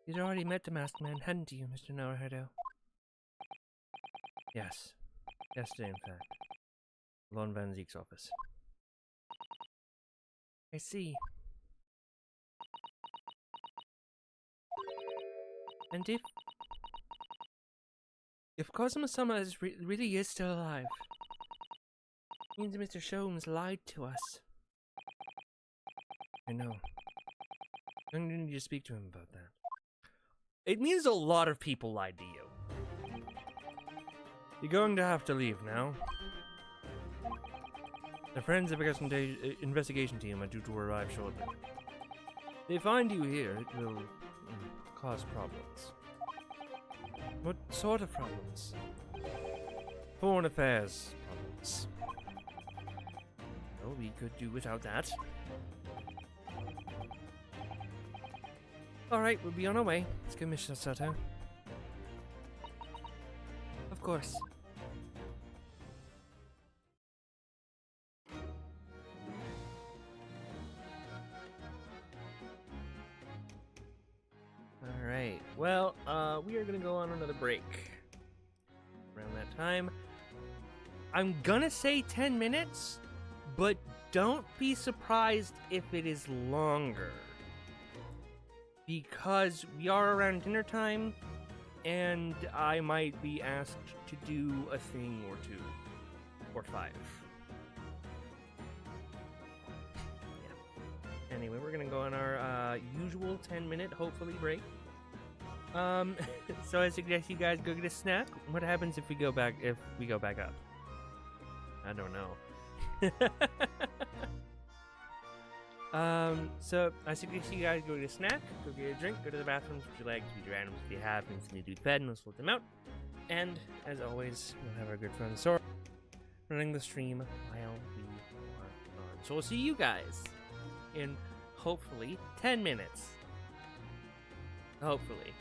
You'd already met the masked man, hadn't you, Mr. Naruhodo? Yes. Yesterday, in fact. Lon Van Zeek's office. I see. And if Cosmo-sama really is still alive, it means Mr. Sholmes lied to us. I know. I'm going to need to speak to him about that. It means a lot of people lied to you. You're going to have to leave now. The forensic investigation team are due to arrive shortly. If they find you here, it will cause problems. What sort of problems? Foreign affairs problems. Well, we could do without that. Alright, we'll be on our way. Let's go, Mr. Sato. Of course. Alright, well, we are gonna go on another break. Around that time. I'm gonna say 10 minutes, but don't be surprised if it is longer. Because we are around dinner time, and I might be asked to do a thing or two. Or 5. Yeah. Anyway, we're gonna go on our usual 10-minute, hopefully, break. So I suggest you guys go get a snack. What happens if we go back up? I don't know. So I suggest you guys go get a snack, go get a drink, go to the bathrooms with your legs, feed your animals if you have, and need to be fed, and we'll sort them out. And as always, we'll have our good friend Sora running the stream while we are on. So we'll see you guys in hopefully 10 minutes. Hopefully.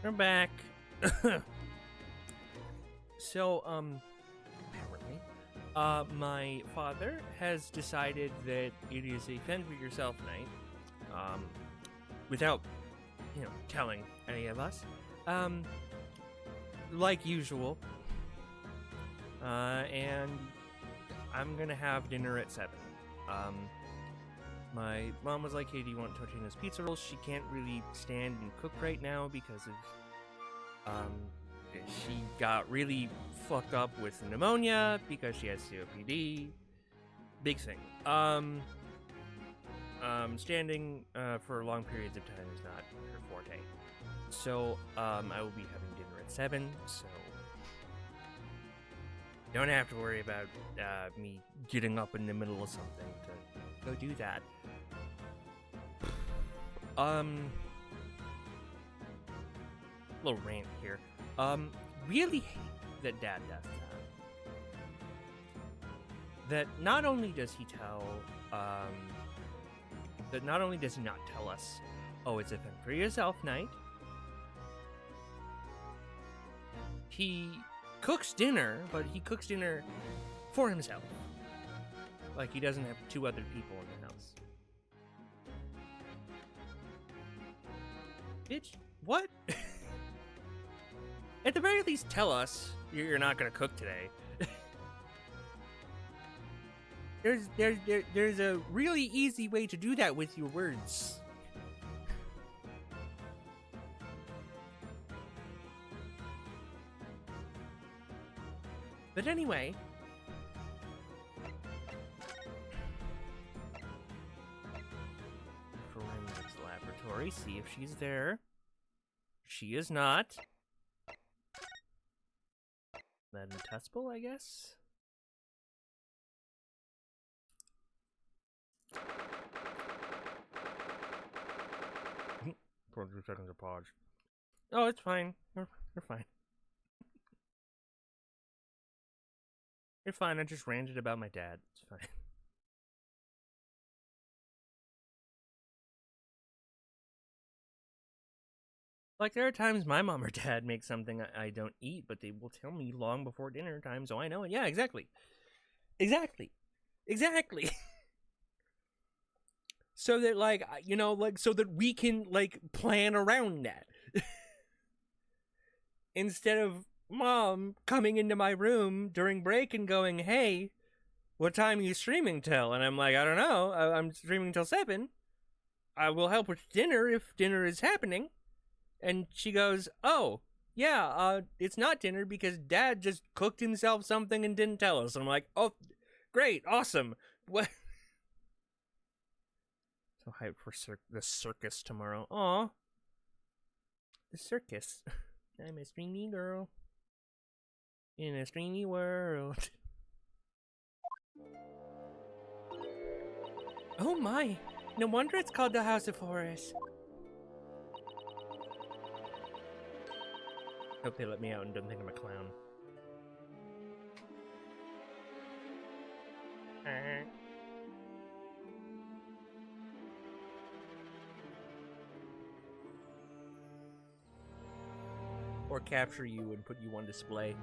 We're back. So, apparently, my father has decided that it is a fend for yourself night, without, telling any of us, like usual, and I'm gonna have dinner at 7. My mom was like, hey, do you want Totino's pizza rolls? She can't really stand and cook right now because of, she got really fucked up with pneumonia because she has COPD. Big thing. Standing for long periods of time is not her forte. So, I will be having dinner at 7, so don't have to worry about me getting up in the middle of something to go do that. Little rant here. Really hate that Dad does that. That not only does he not tell us, oh, it's a fend for yourself night. He cooks dinner, but he cooks dinner for himself. Like he doesn't have 2 other people in the house. Bitch, what? At the very least, tell us you're not gonna cook today. There's a really easy way to do that with your words. But anyway, forensics laboratory, see if she's there. She is not. Then Tespel, I guess? 22 seconds of pause. Oh, it's fine. You're fine. You're fine, I just ranted about my dad. It's fine. Like, there are times my mom or dad make something I don't eat, but they will tell me long before dinner time, so I know it. Yeah, exactly. Exactly. So that, so that we can, plan around that. Instead of Mom coming into my room during break and going, hey, what time are you streaming till? And I'm like, I don't know. I'm streaming till 7. I will help with dinner if dinner is happening. And she goes, oh, yeah, it's not dinner because Dad just cooked himself something and didn't tell us. And I'm like, oh, great, awesome. What? So hyped for the circus tomorrow. Aw. The circus. I'm a streamy girl. In a streamy world. Oh my. No wonder it's called the House of Horrors. Hope they let me out and don't think I'm a clown. Or capture you and put you on display.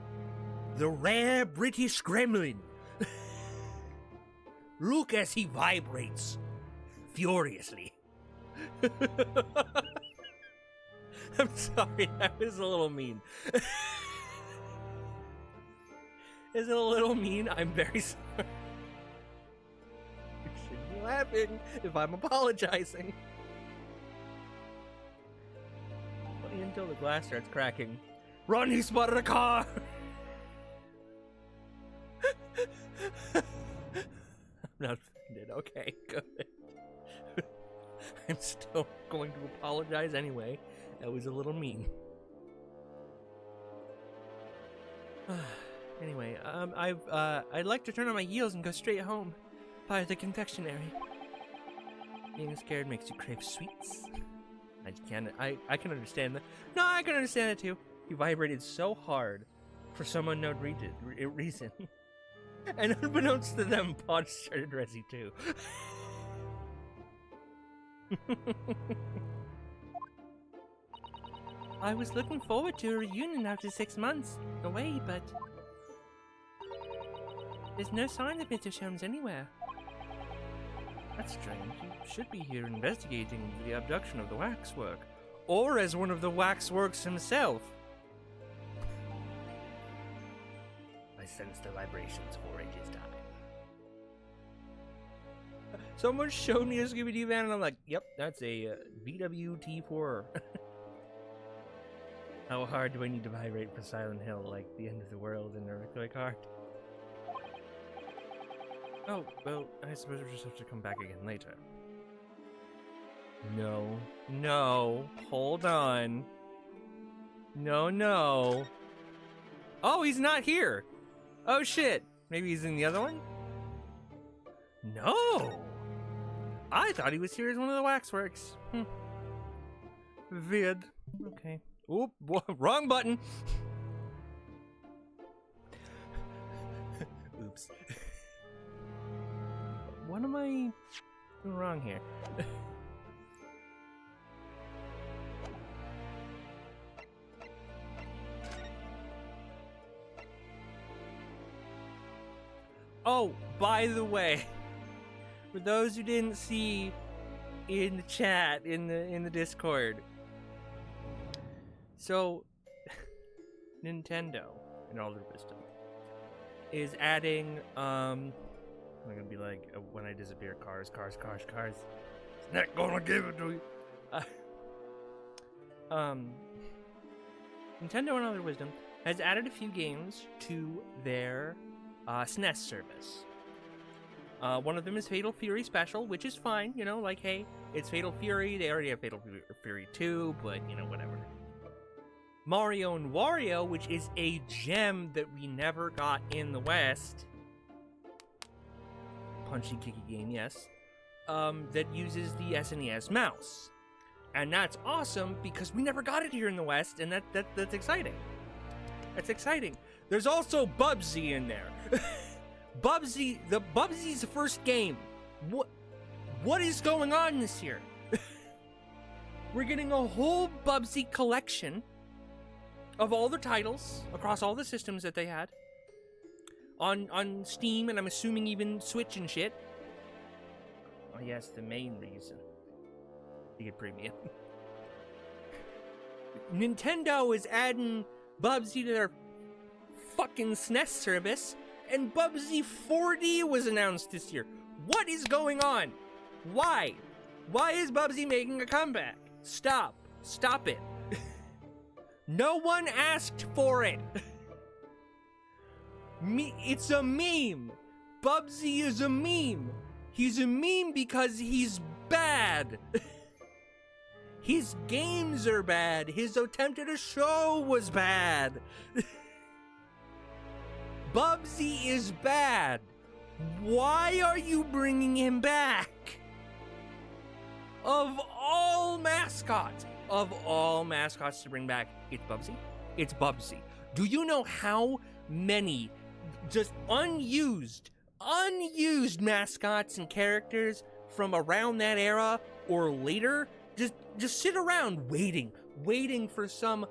The rare British gremlin. Look as he vibrates furiously. I'm sorry, that was a little mean. Is it a little mean? I'm very sorry. You shouldn't be laughing if I'm apologizing. Wait until the glass starts cracking. Run, he spotted a car! I'm not offended. Okay, good. I'm still going to apologize anyway. That was a little mean. Anyway, I'd like to turn on my heels and go straight home via the confectionery. Being scared makes you crave sweets. I can understand that. No, I can understand that too. You vibrated so hard for some unknown reason. And unbeknownst to them, Pod started Resi too. I was looking forward to a reunion after 6 months away, but there's no sign of Mr. Sholmes anywhere. That's strange. You should be here investigating the abduction of the waxwork. Or as one of the waxworks himself. I sense the vibrations for it is time. Someone showed me a Scooby-Doo van and I'm like, yep, that's a VWT4. How hard do I need to vibrate for Silent Hill, like the end of the world in a Earthquake Heart? Oh, well, I suppose we'll just have to come back again later. No, no, hold on. No, no. Oh, he's not here. Oh, shit. Maybe he's in the other one? No. I thought he was here as one of the waxworks. Weird. Okay. Oop, wrong button. Oops. What am I doing wrong here? Oh, by the way, for those who didn't see in the chat in the Discord, so Nintendo, in all their wisdom, is adding I'm gonna be like when I disappear, cars. It's not gonna give it to you. Nintendo, in all their wisdom, has added a few games to their SNES service. One of them is Fatal Fury Special, which is fine, you know, like, hey, it's Fatal Fury, they already have Fatal Fury 2, but, you know, whatever. Mario and Wario, which is a gem that we never got in the West. Punchy, kicky game, yes. That uses the SNES mouse. And that's awesome, because we never got it here in the West, and that's exciting. That's exciting. There's also Bubsy in there. Bubsy's first game. What is going on this year? We're getting a whole Bubsy collection of all the titles across all the systems that they had on Steam, and I'm assuming even Switch and shit. Oh yes, the main reason to get premium. Nintendo is adding Bubsy to their fucking SNES service, and Bubsy 4D was announced this year. What is going on? Why? Why is Bubsy making a comeback? Stop it. No one asked for it. It's a meme. Bubsy is a meme. He's a meme because he's bad. His games are bad. His attempt at a show was bad. Bubsy is bad. Why are you bringing him back? Of all mascots to bring back, it's Bubsy. It's Bubsy. Do you know how many just unused mascots and characters from around that era or later just sit around waiting for some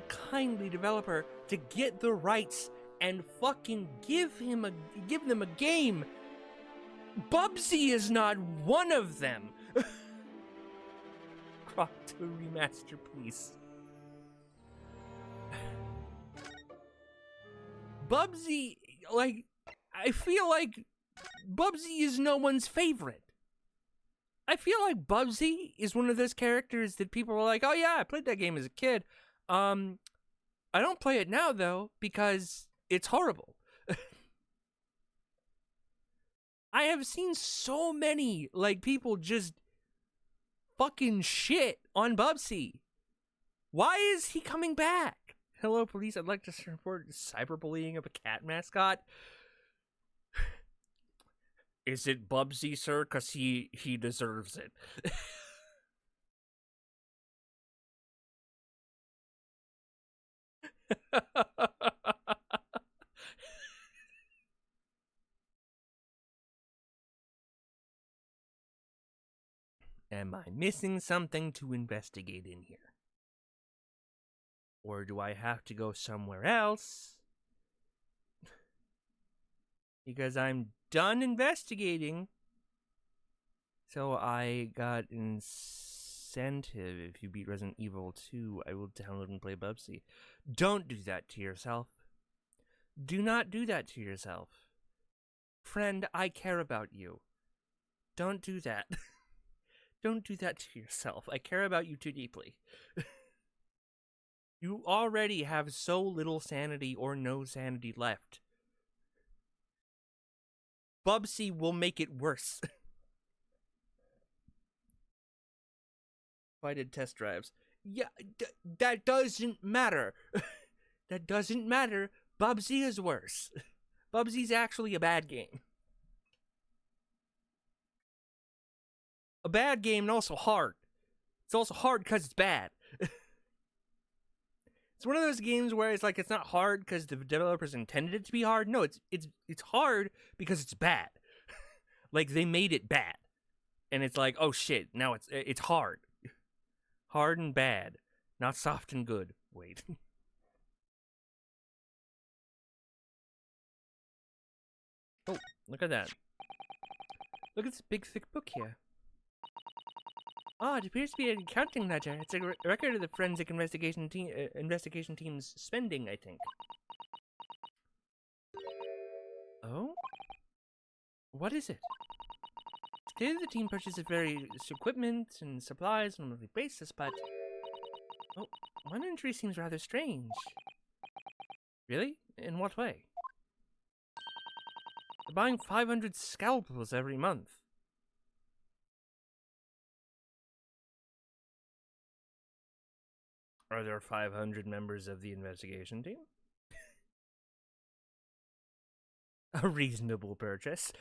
kindly developer to get the rights and fucking give them a game? Bubsy is not one of them. Croc 2 remaster, please. Bubsy, like, I feel like Bubsy is no one's favorite. I feel like Bubsy is one of those characters that people are like, oh yeah, I played that game as a kid. I don't play it now though, because it's horrible. I have seen so many, like, people just fucking shit on Bubsy. Why is he coming back? Hello, police. I'd like to report cyberbullying of a cat mascot. Is it Bubsy, sir? Because he deserves it. Am I missing something to investigate in here? Or do I have to go somewhere else? Because I'm done investigating. So I got incentive. If you beat Resident Evil 2, I will download and play Bubsy. Don't do that to yourself. Do not do that to yourself. Friend, I care about you. Don't do that. Don't do that to yourself. I care about you too deeply. You already have so little sanity or no sanity left. Bubsy will make it worse. If I did test drives. Yeah, that doesn't matter. That doesn't matter. Bubsy is worse. Bubsy's actually a bad game. A bad game and also hard. It's also hard because it's bad. It's one of those games where it's like it's not hard because the developers intended it to be hard. No, it's hard because it's bad. Like they made it bad, and it's like, oh shit, now it's hard, hard and bad, not soft and good. Wait. Oh, look at that! Look at this big thick book here. Ah, it appears to be an accounting ledger. It's a record of the forensic investigation team's spending, I think. Oh? What is it? It's clear the team purchases various equipment and supplies on a monthly basis, but... Oh, one entry seems rather strange. Really? In what way? They're buying 500 scalpels every month. Are there 500 members of the investigation team? A reasonable purchase.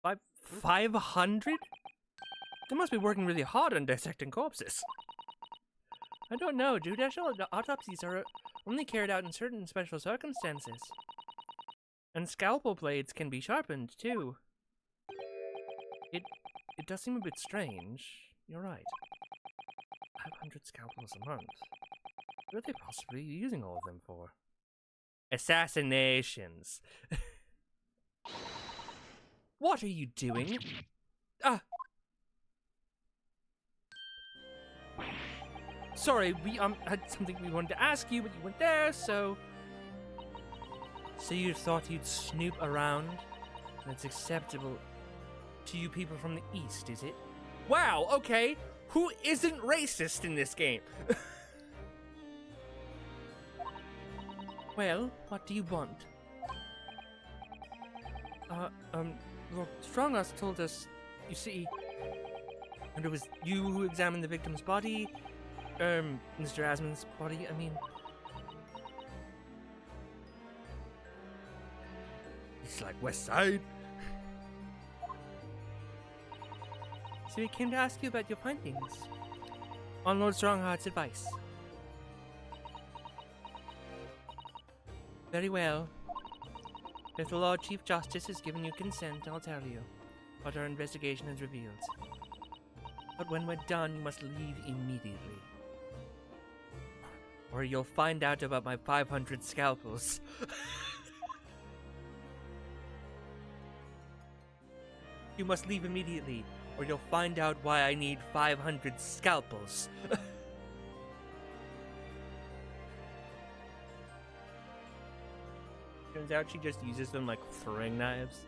500? They must be working really hard on dissecting corpses. I don't know. Judicial autopsies are only carried out in certain special circumstances. And scalpel blades can be sharpened, too. It does seem a bit strange. You're right. 500 scalpels a month. What are they possibly using all of them for? Assassinations. What are you doing? Ah! Sorry, we had something we wanted to ask you, but you weren't there, so... So you thought you'd snoop around? And it's acceptable to you people from the East, is it? Wow, okay! Who isn't racist in this game? Well, what do you want? Lord Stronghouse told us, you see, and it was you who examined the victim's body, Mr. Asmon's body, I mean. It's like West Side. So we came to ask you about your findings on Lord Strongheart's advice. Very well. If the Lord Chief Justice has given you consent, I'll tell you what our investigation has revealed. But when we're done, you must leave immediately. Or you'll find out about my 500 scalpels. You must leave immediately, or you'll find out why I need 500 scalpels. Turns out she just uses them like throwing knives.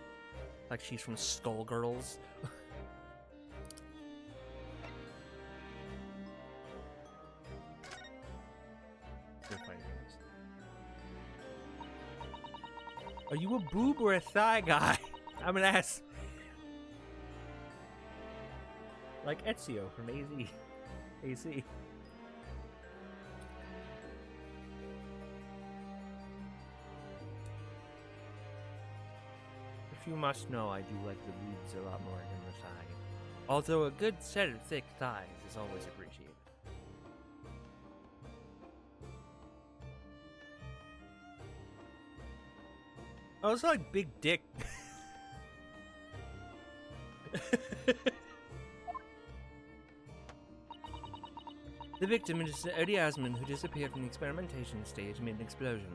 Like she's from Skullgirls. Are you a boob or a thigh guy? I'm an ass. Like Ezio from AC. If you must know, I do like the boobs a lot more than the thigh. Although a good set of thick thighs is always appreciated. I also like big dick. The victim is Odie Asmund, who disappeared from the experimentation stage amid an explosion.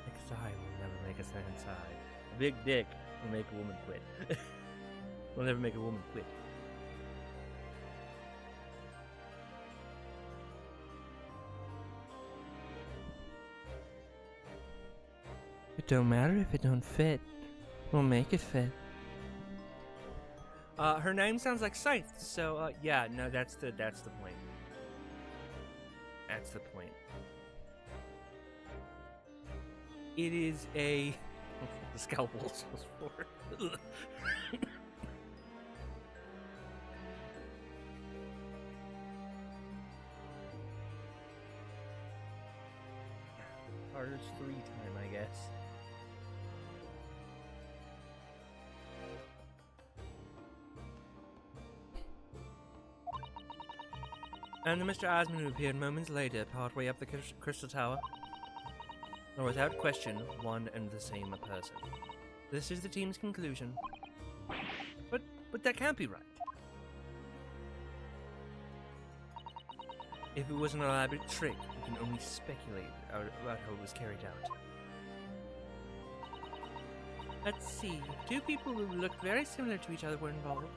A big thigh will never make a second sigh. A big dick will make a woman quit. Will never make a woman quit. It don't matter if it don't fit. We'll make it fit. Her name sounds like Scythe, so yeah, no, that's the point. That's the point. It is a the scalpel was for. Artist 3 time, I guess. And the Mr. Asmund who appeared moments later, partway up the crystal tower, are without question one and the same person. This is the team's conclusion. But that can't be right. If it was an elaborate trick, we can only speculate about how it was carried out. Let's see. 2 people who looked very similar to each other were involved.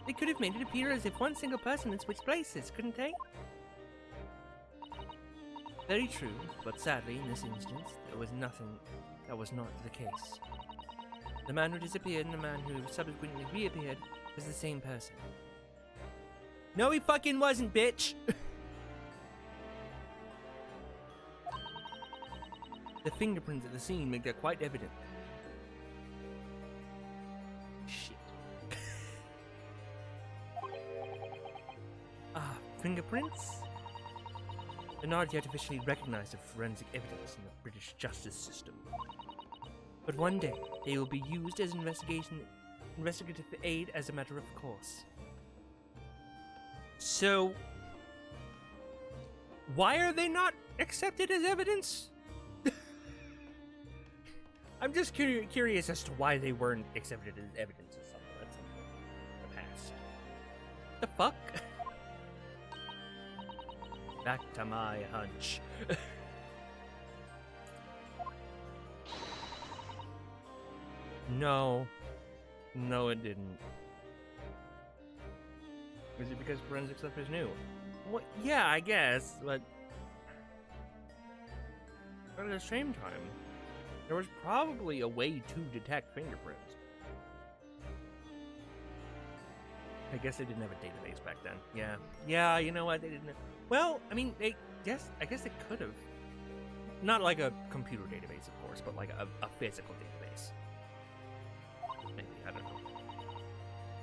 They could have made it appear as if one single person had switched places, couldn't they? Very true, but sadly, in this instance, there was nothing that was not the case. The man who disappeared and the man who subsequently reappeared was the same person. No, he fucking wasn't, bitch! The fingerprints at the scene make that quite evident. Shit. Fingerprints? They're not yet officially recognized as forensic evidence in the British justice system. But one day, they will be used as investigative aid as a matter of course. So, why are they not accepted as evidence? I'm just curious as to why they weren't accepted as evidence or something at some point in the past. The fuck? Back to my hunch. No, it didn't. Is it because forensic stuff is new? Well, yeah, I guess, but at the same time, there was probably a way to detect fingerprints. I guess they didn't have a database back then. Yeah, you know what? They didn't. Well, I mean, I guess they could have. Not like a computer database, of course, but like a physical database. Maybe, I don't know.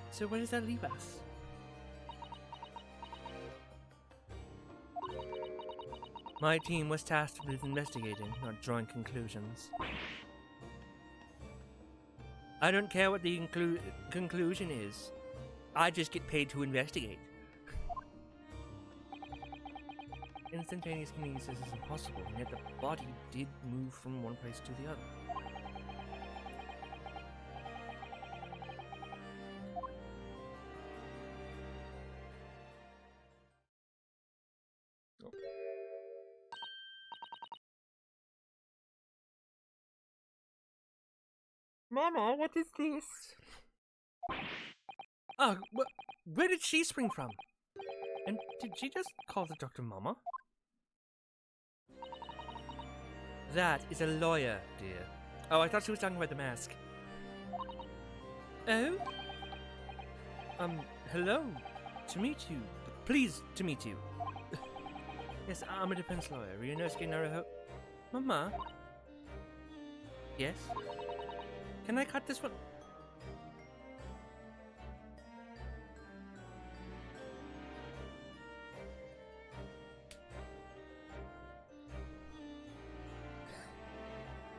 So where does that leave us? My team was tasked with investigating, not drawing conclusions. I don't care what the conclusion is. I just get paid to investigate. Instantaneous kinesis is impossible, and yet the body did move from one place to the other. Oh. Mama, what is this? Oh, where did she spring from? And did she just call the doctor Mama? That is a lawyer, dear. Oh, I thought she was talking about the mask. Oh? Hello. To meet you. Pleased to meet you. Yes, I'm a defense lawyer. Ryunosuke Naruhodo. Mama? Yes? Can I cut this one?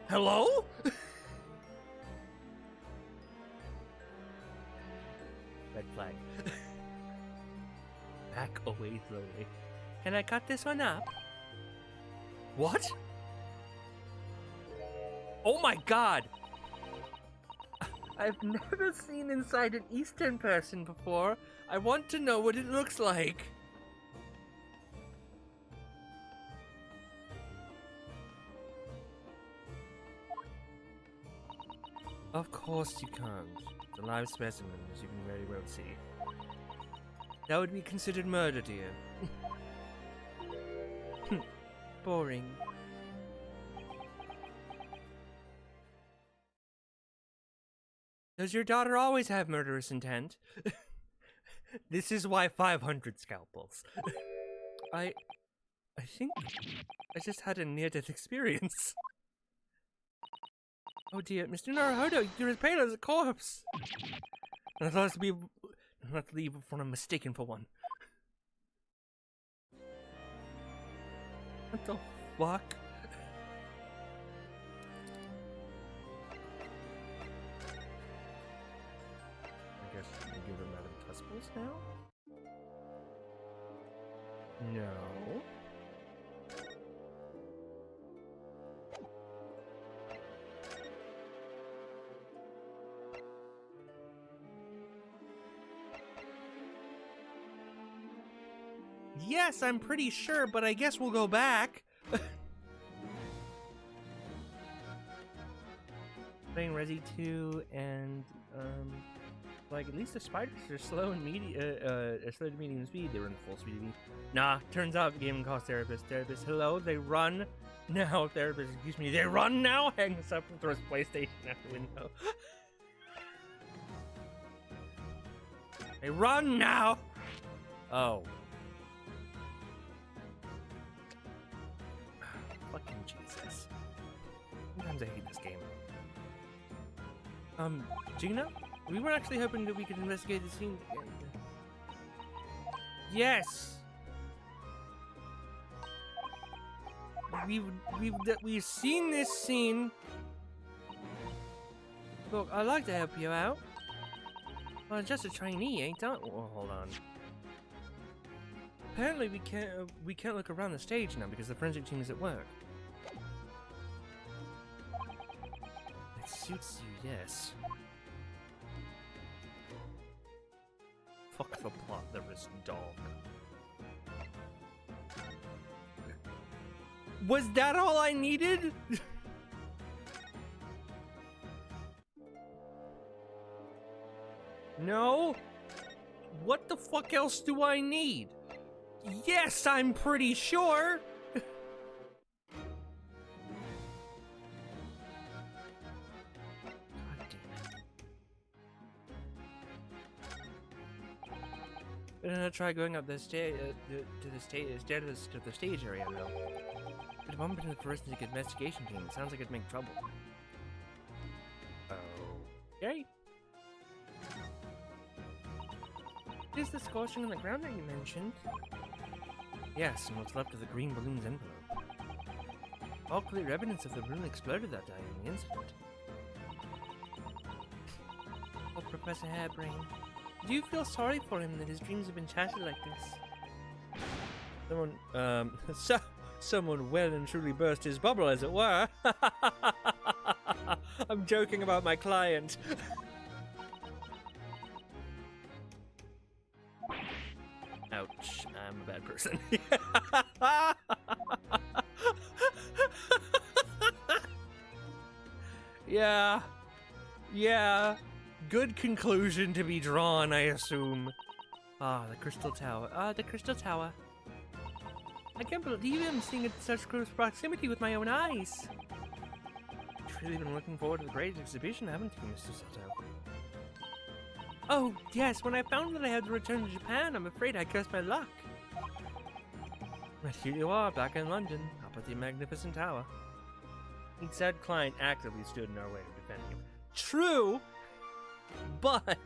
Hello? Red flag. Back away slowly. Can I cut this one up? What? Oh my god! I've never seen inside an Eastern person before. I want to know what it looks like. Of course you can't. It's a live specimen, as you can very well see. That would be considered murder, dear. Boring. Does your daughter always have murderous intent? This is why 500 scalpels. I think I just had a near-death experience. Oh dear, Mr. Naruhodo, you're as pale as a corpse. And I thought not to leave when I'm mistaken for one. What the fuck? I guess we can give her Madame Tusples now? No. Yes, I'm pretty sure, but I guess we'll go back. Playing Resi 2 and like at least the spiders are slow and slow to medium speed. They run full speed. Nah, turns out the game calls therapist. Therapist, hello, they run now. Therapist, excuse me, they run now. Hangs up and throws PlayStation out the window. They run now. Oh. Fucking Jesus. Sometimes I hate this game. Gina? We were actually hoping that we could investigate the scene again. Yes! We've seen this scene. Look, I'd like to help you out. Well, I'm just a trainee, ain't I? Oh, hold on. Apparently we can't look around the stage now because the forensic team is at work. It suits you, yes. Fuck the plot, there is dog. Was that all I needed? No? What the fuck else do I need? Yes, I'm pretty sure! I'm gonna try going up the stairs to the stage area though. But if I'm in the forensic investigation team, it sounds like it'd make trouble. Okay. Is the scorching on the ground that you mentioned? Yes, and what's left of the green balloon's envelope. All clear evidence of the balloon exploded that day in the incident. Oh, Professor Hairbrain. Do you feel sorry for him that his dreams have been shattered like this? Someone well and truly burst his bubble, as it were. I'm joking about my client. Ouch, I'm a bad person. Yeah. Good conclusion to be drawn, I assume. Ah, the Crystal Tower. The Crystal Tower. I can't believe I'm seeing it in such close proximity with my own eyes. You've really been looking forward to the great exhibition, haven't you, Mr. Sato? Oh, yes, when I found that I had to return to Japan, I'm afraid I cursed my luck. But here you are, back in London, up at the magnificent tower. The said client actively stood in our way to defend you. True! But...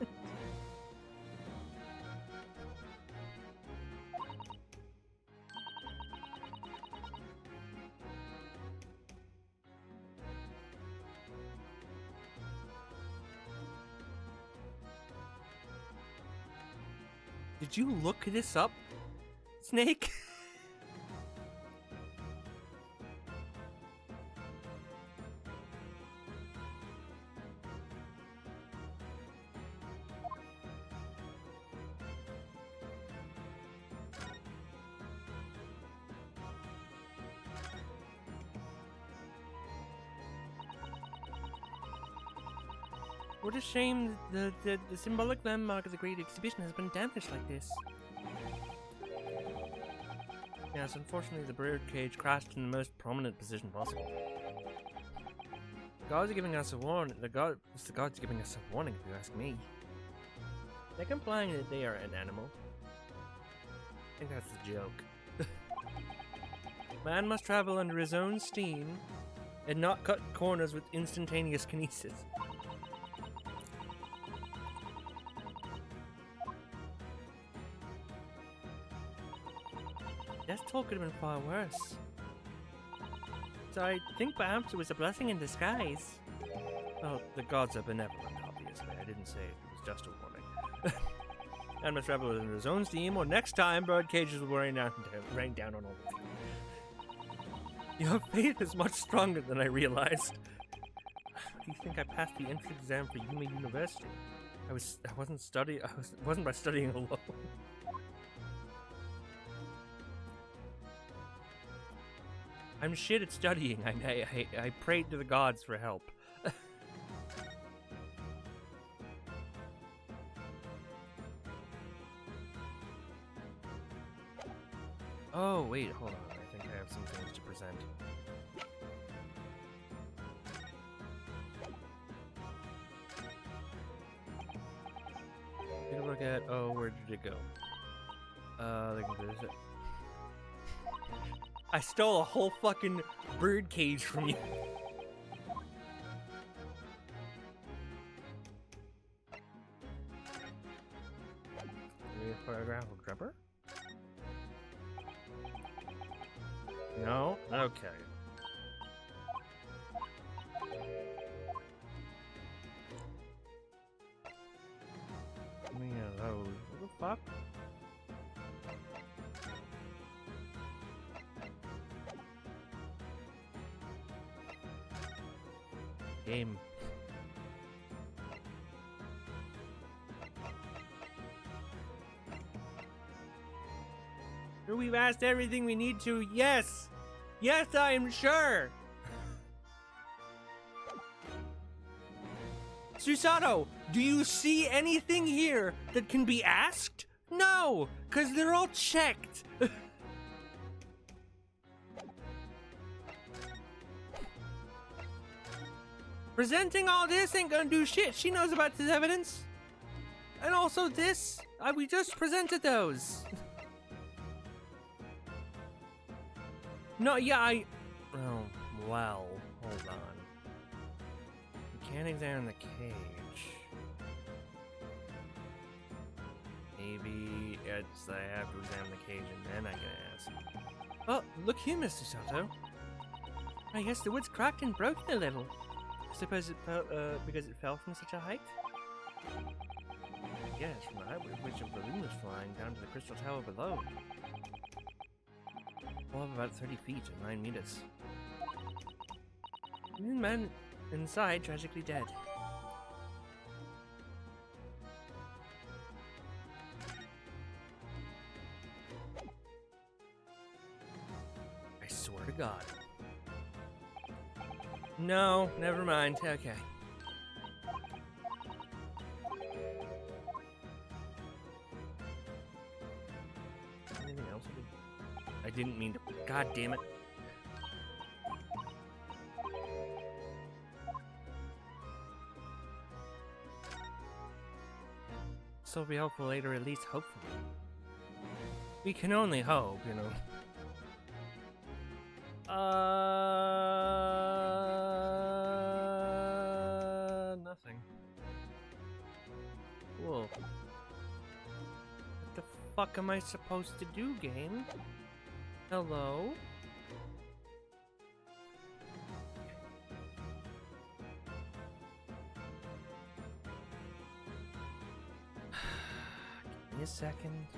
Did you look this up, Snake? What a shame the symbolic landmark of the Great Exhibition has been damaged like this. Yes, unfortunately the birdcage crashed in the most prominent position possible. The gods are giving us a warning. The gods are giving us a warning, if you ask me. They're implying that they are an animal. I think that's the joke. Man must travel under his own steam and not cut corners with instantaneous kinesis. Death toll could have been far worse. So I think perhaps it was a blessing in disguise. Well, the gods are benevolent, obviously. I didn't say it was just a warning. Man must travel under his own steam, or next time bird cages will rain down on all of you. Your faith is much stronger than I realized. How do you think I passed the entrance exam for Yuma University? I wasn't by studying alone. I'm shit at studying. I prayed to the gods for help. Oh, wait, hold on. I think I have some things to present. Take a look at, oh, where did it go? I stole a whole fucking bird cage from you. Photograph a grubber? No? Okay. Give me a those. What the fuck? Game. We've asked everything we need to. Yes! Yes, I am sure! Susato, do you see anything here that can be asked? No, because they're all checked. Presenting all this ain't gonna do shit. She knows about this evidence. And also this. We just presented those. No, yeah, oh, well, hold on. You can't examine the cage. Maybe it's I have to examine the cage and then I can ask. Oh, look here, Mr. Sato. I guess the wood's cracked and broken a little. Suppose it fell, because it fell from such a height? Yes, from the height with which a balloon was flying down to the crystal tower below. All of about 30 feet or 9 meters. The man inside tragically dead. I swear to God. No, never mind. Okay. Anything else? I didn't mean to. God damn it. This will be helpful later, at least hopefully. We can only hope, you know. Nothing. Cool. What the fuck am I supposed to do, game? Hello? Give me a second.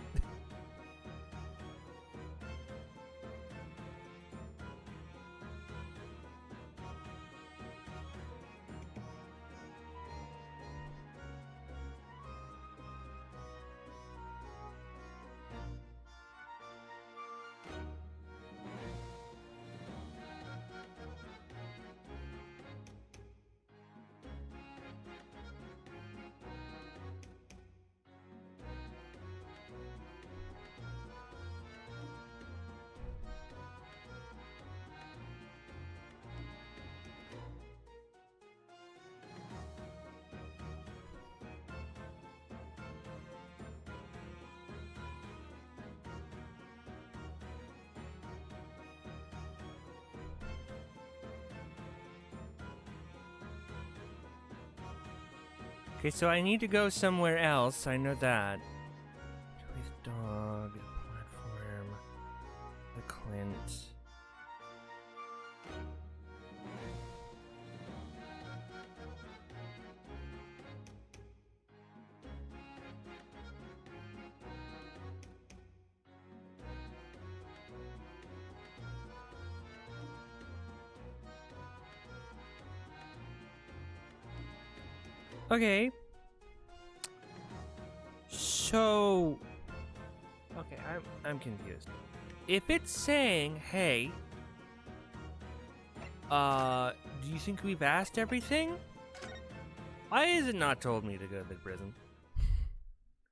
Okay, so I need to go somewhere else. I know that. Toy's dog, platform, the Clint. Okay. So, okay, I'm confused. If it's saying, "Hey, do you think we've asked everything?" Why is it not told me to go to the prison?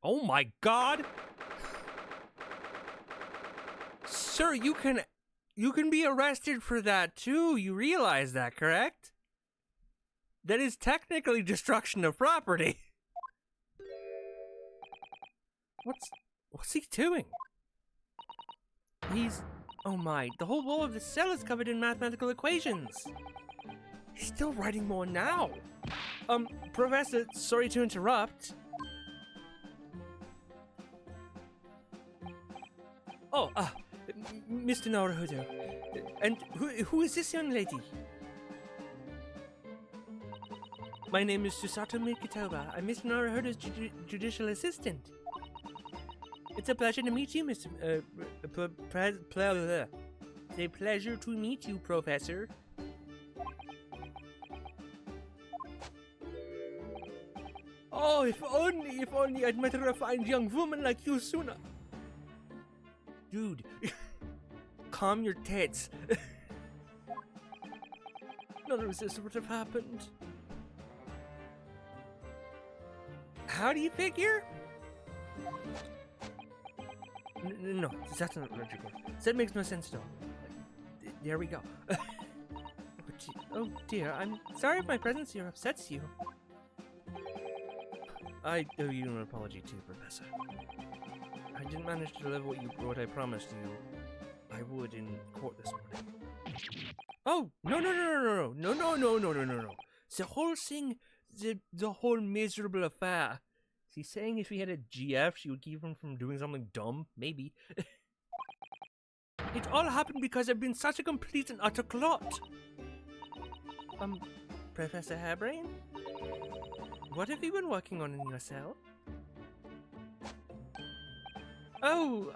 Oh my God, sir, you can be arrested for that too. You realize that, correct? That is technically destruction of property. What's he doing? Oh my, the whole wall of the cell is covered in mathematical equations. He's still writing more now. Professor, sorry to interrupt. Oh, Mr. Naruhodo. And who is this young lady? My name is Susato Mikitoba. I'm Mr. Naruhodo's judicial assistant. It's a pleasure to meet you, Mr. It's a pleasure to meet you, Professor. Oh, if only I'd met a refined young woman like you sooner. Dude, calm your tits. None of this would have happened. How do you figure? No, that's not logical. That makes no sense at all. There we go. Oh dear, I'm sorry if my presence here upsets you. I owe you an apology too, Professor. I didn't manage to deliver what I promised you I would in court this morning. Oh, no. The whole thing, the whole miserable affair. Is he saying if he had a GF, she would keep him from doing something dumb? Maybe. It all happened because I've been such a complete and utter clot. Professor Hairbrain? What have you been working on in your cell? Oh,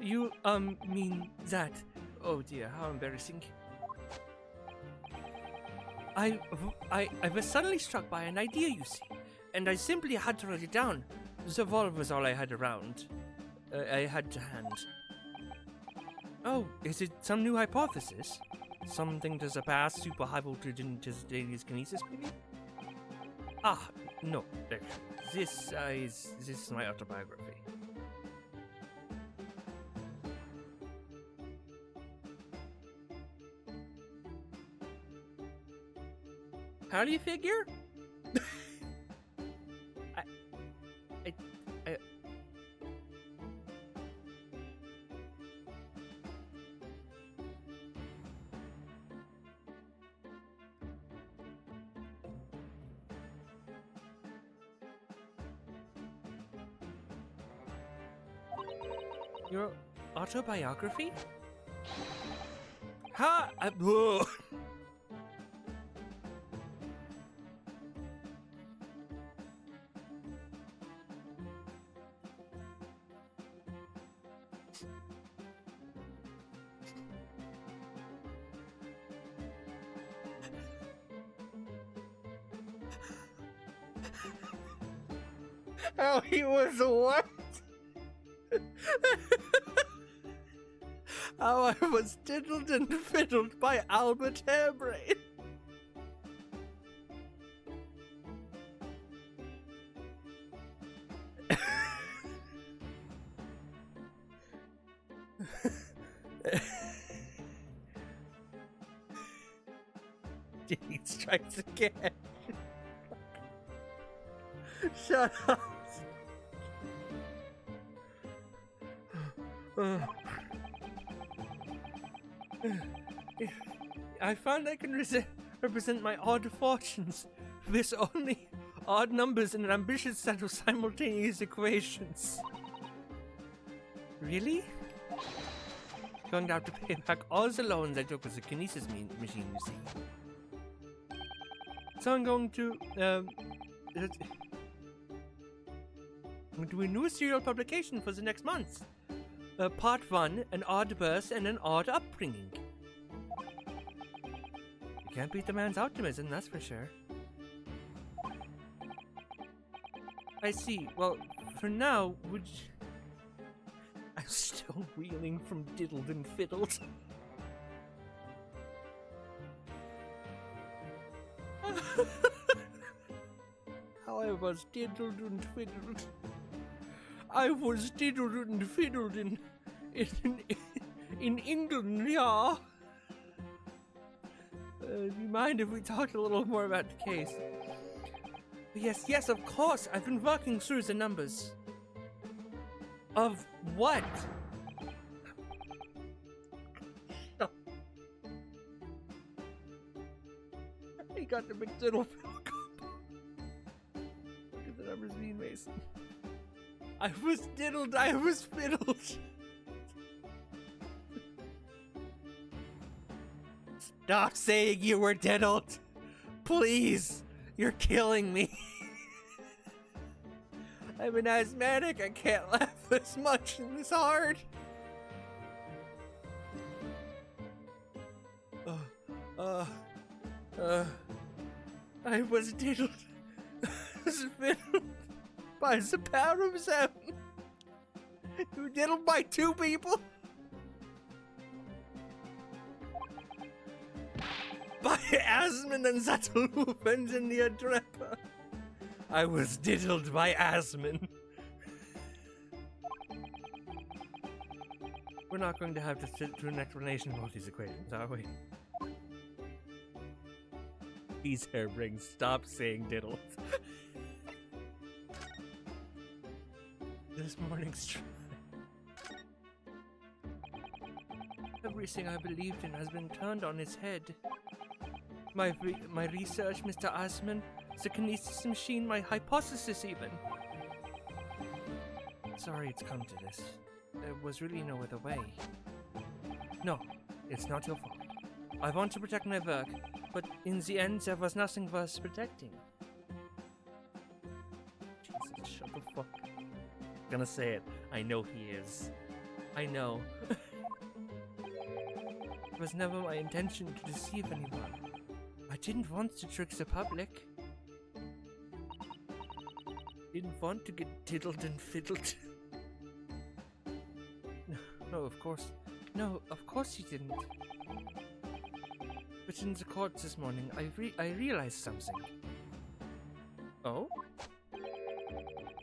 you, mean that. Oh dear, how embarrassing. I was suddenly struck by an idea, you see, and I simply had to write it down. The valve was all I had around. I had to hand. Oh, is it some new hypothesis? Something to surpass super high voltage instantaneous kinesis, maybe? Ah, no. This is my autobiography. How do you figure? Your autobiography? Ha! How he was what? How I was diddled and fiddled by Albert Hairbrain. He strikes again. Shut up. I found I can represent my odd fortunes. This odd numbers in an ambitious set of simultaneous equations. Really? Going to have to pay back all the loans I took with the kinesis machine, you see. So I'm going to do a new serial publication for the next month. Part 1, an odd birth and an odd upbringing. You can't beat the man's optimism, that's for sure. I see. Well, for now, would you... I'm still reeling from diddled and fiddled. How I was diddled and fiddled. I was diddled and fiddled in England, yeah. Do you mind if we talked a little more about the case? Yes, of course. I've been working through the numbers. Of what? Oh. I got the McDiddle Fiddle Cup. Look at the numbers mean, Mason. I was diddled, I was fiddled. Stop saying you were diddled. Please. You're killing me. I'm an asthmatic. I can't laugh this much and this hard. I was diddled. I was fiddled by the power of seven. You diddled by two people? By Asmund and Zatulufens and the Adrepa. I was diddled by Asmund. We're not going to have to sit through an explanation of all these equations, are we? These hairbrings, stop saying diddled. This morning's try. Everything I believed in has been turned on its head. My research, Mr. Asmund, the kinesis machine, my hypothesis even. Sorry it's come to this. There was really no other way. No, it's not your fault. I want to protect my work, but in the end there was nothing worth protecting. Jesus, shut the fuck up. I'm gonna say it. I know he is. I know. It was never my intention to deceive anyone. I didn't want to trick the public. Didn't want to get diddled and fiddled. No, of course. No, of course you didn't. But in the court this morning, I realized something. Oh?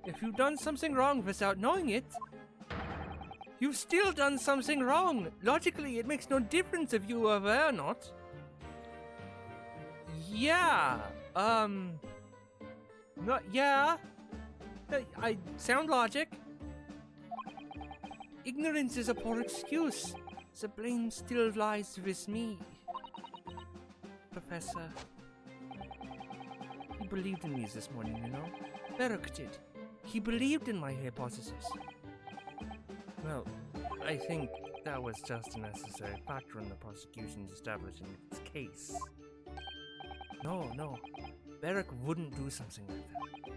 If you've done something wrong without knowing it, you've still done something wrong. Logically, it makes no difference if you were aware or not. Yeah, not, yeah. I sound logic. Ignorance is a poor excuse. The blame still lies with me. Professor. He believed in me this morning, you know? Varric did. He believed in my hypothesis. Well, I think that was just a necessary factor in the prosecution's establishing its case. No. Varric wouldn't do something like that.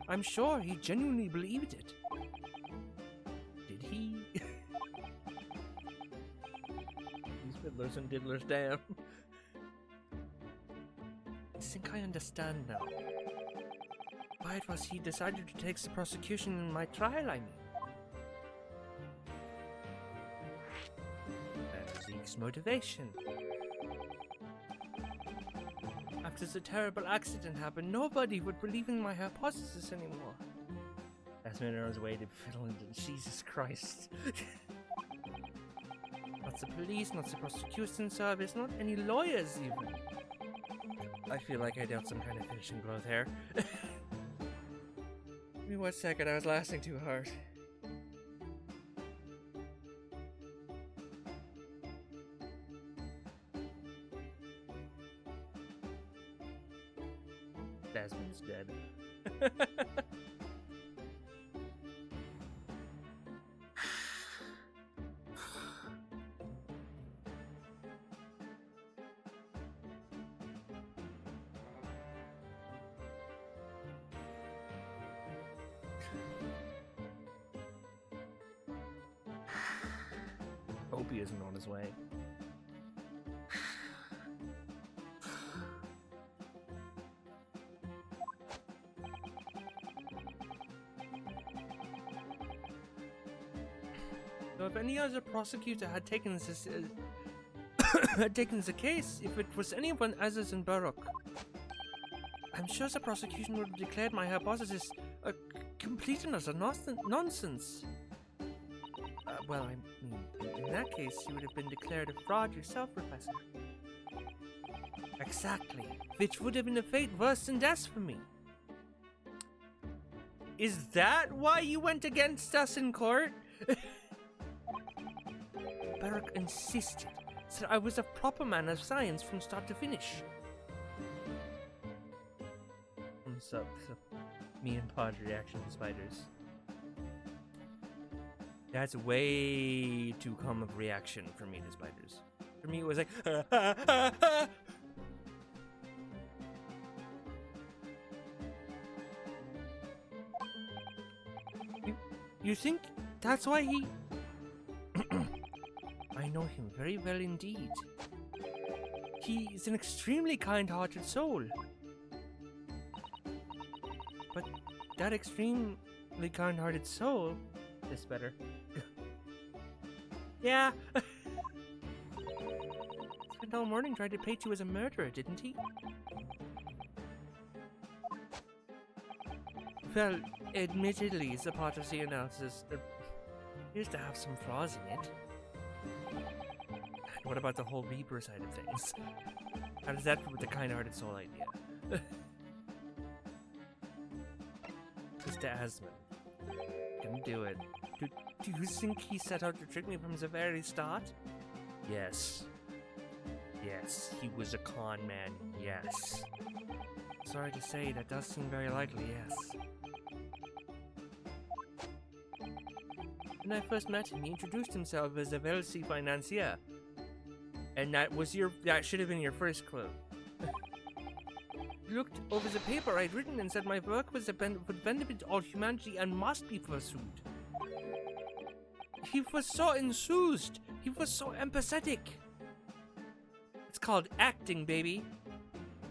I'm sure he genuinely believed it. Did he? These fiddlers and diddlers, damn. I think I understand now. Why it was he decided to take the prosecution in my trial, I mean. Zeke's motivation. After the terrible accident happened, nobody would believe in my hypothesis anymore. Asmund on his way to Finland, Jesus Christ. Not the police, not the prosecution service, not any lawyers even. I feel like I dealt some kind of finishing blow there. Give me 1 second, I was laughing too hard. Asmon's dead. Opie isn't on his way. So if any other prosecutor had taken this, had taken the case, if it was anyone other than Baruch, I'm sure the prosecution would have declared my hypothesis a complete and utter nonsense. Well, I mean, in that case, you would have been declared a fraud yourself, Professor. Exactly. Which would have been a fate worse than death for me. Is that why you went against us in court? Baruch insisted that I was a proper man of science from start to finish. So me and Pod's reaction to spiders. That's way too calm of reaction for me to spiders. For me, it was like, You think that's why he... I know him very well indeed. He is an extremely kind-hearted soul. But that extremely kind-hearted soul... This better. Yeah. Spent all morning trying to paint you as a murderer, didn't he? Well, admittedly, the part of the analysis appears to have some flaws in it. What about the whole Reaper side of things? How does that fit with the kind-hearted soul idea? Mr. Asmon. Couldn't do it. Do you think he set out to trick me from the very start? Yes. Yes, he was a con man, yes. Sorry to say, that does seem very likely, yes. When I first met him, he introduced himself as a wealthy financier. And that should have been your first clue. He looked over the paper I'd written and said my work would benefit all humanity and must be pursued. He was so enthused. He was so empathetic. It's called acting, baby.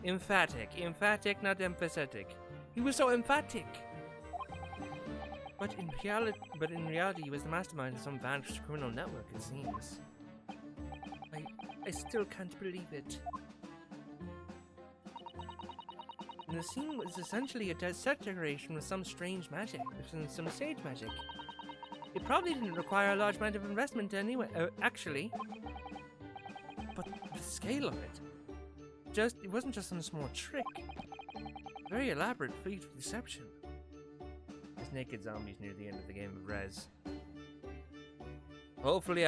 Emphatic. Emphatic, not empathetic. He was so emphatic. But in reality, he was the mastermind of some vanished criminal network, it seems. I still can't believe it. And the scene was essentially a set decoration with some strange magic, with some sage magic. It probably didn't require a large amount of investment anyway, actually. But the scale of it, it wasn't just some small trick. Very elaborate feat of deception. There's naked zombies near the end of the game of Rez. Hopefully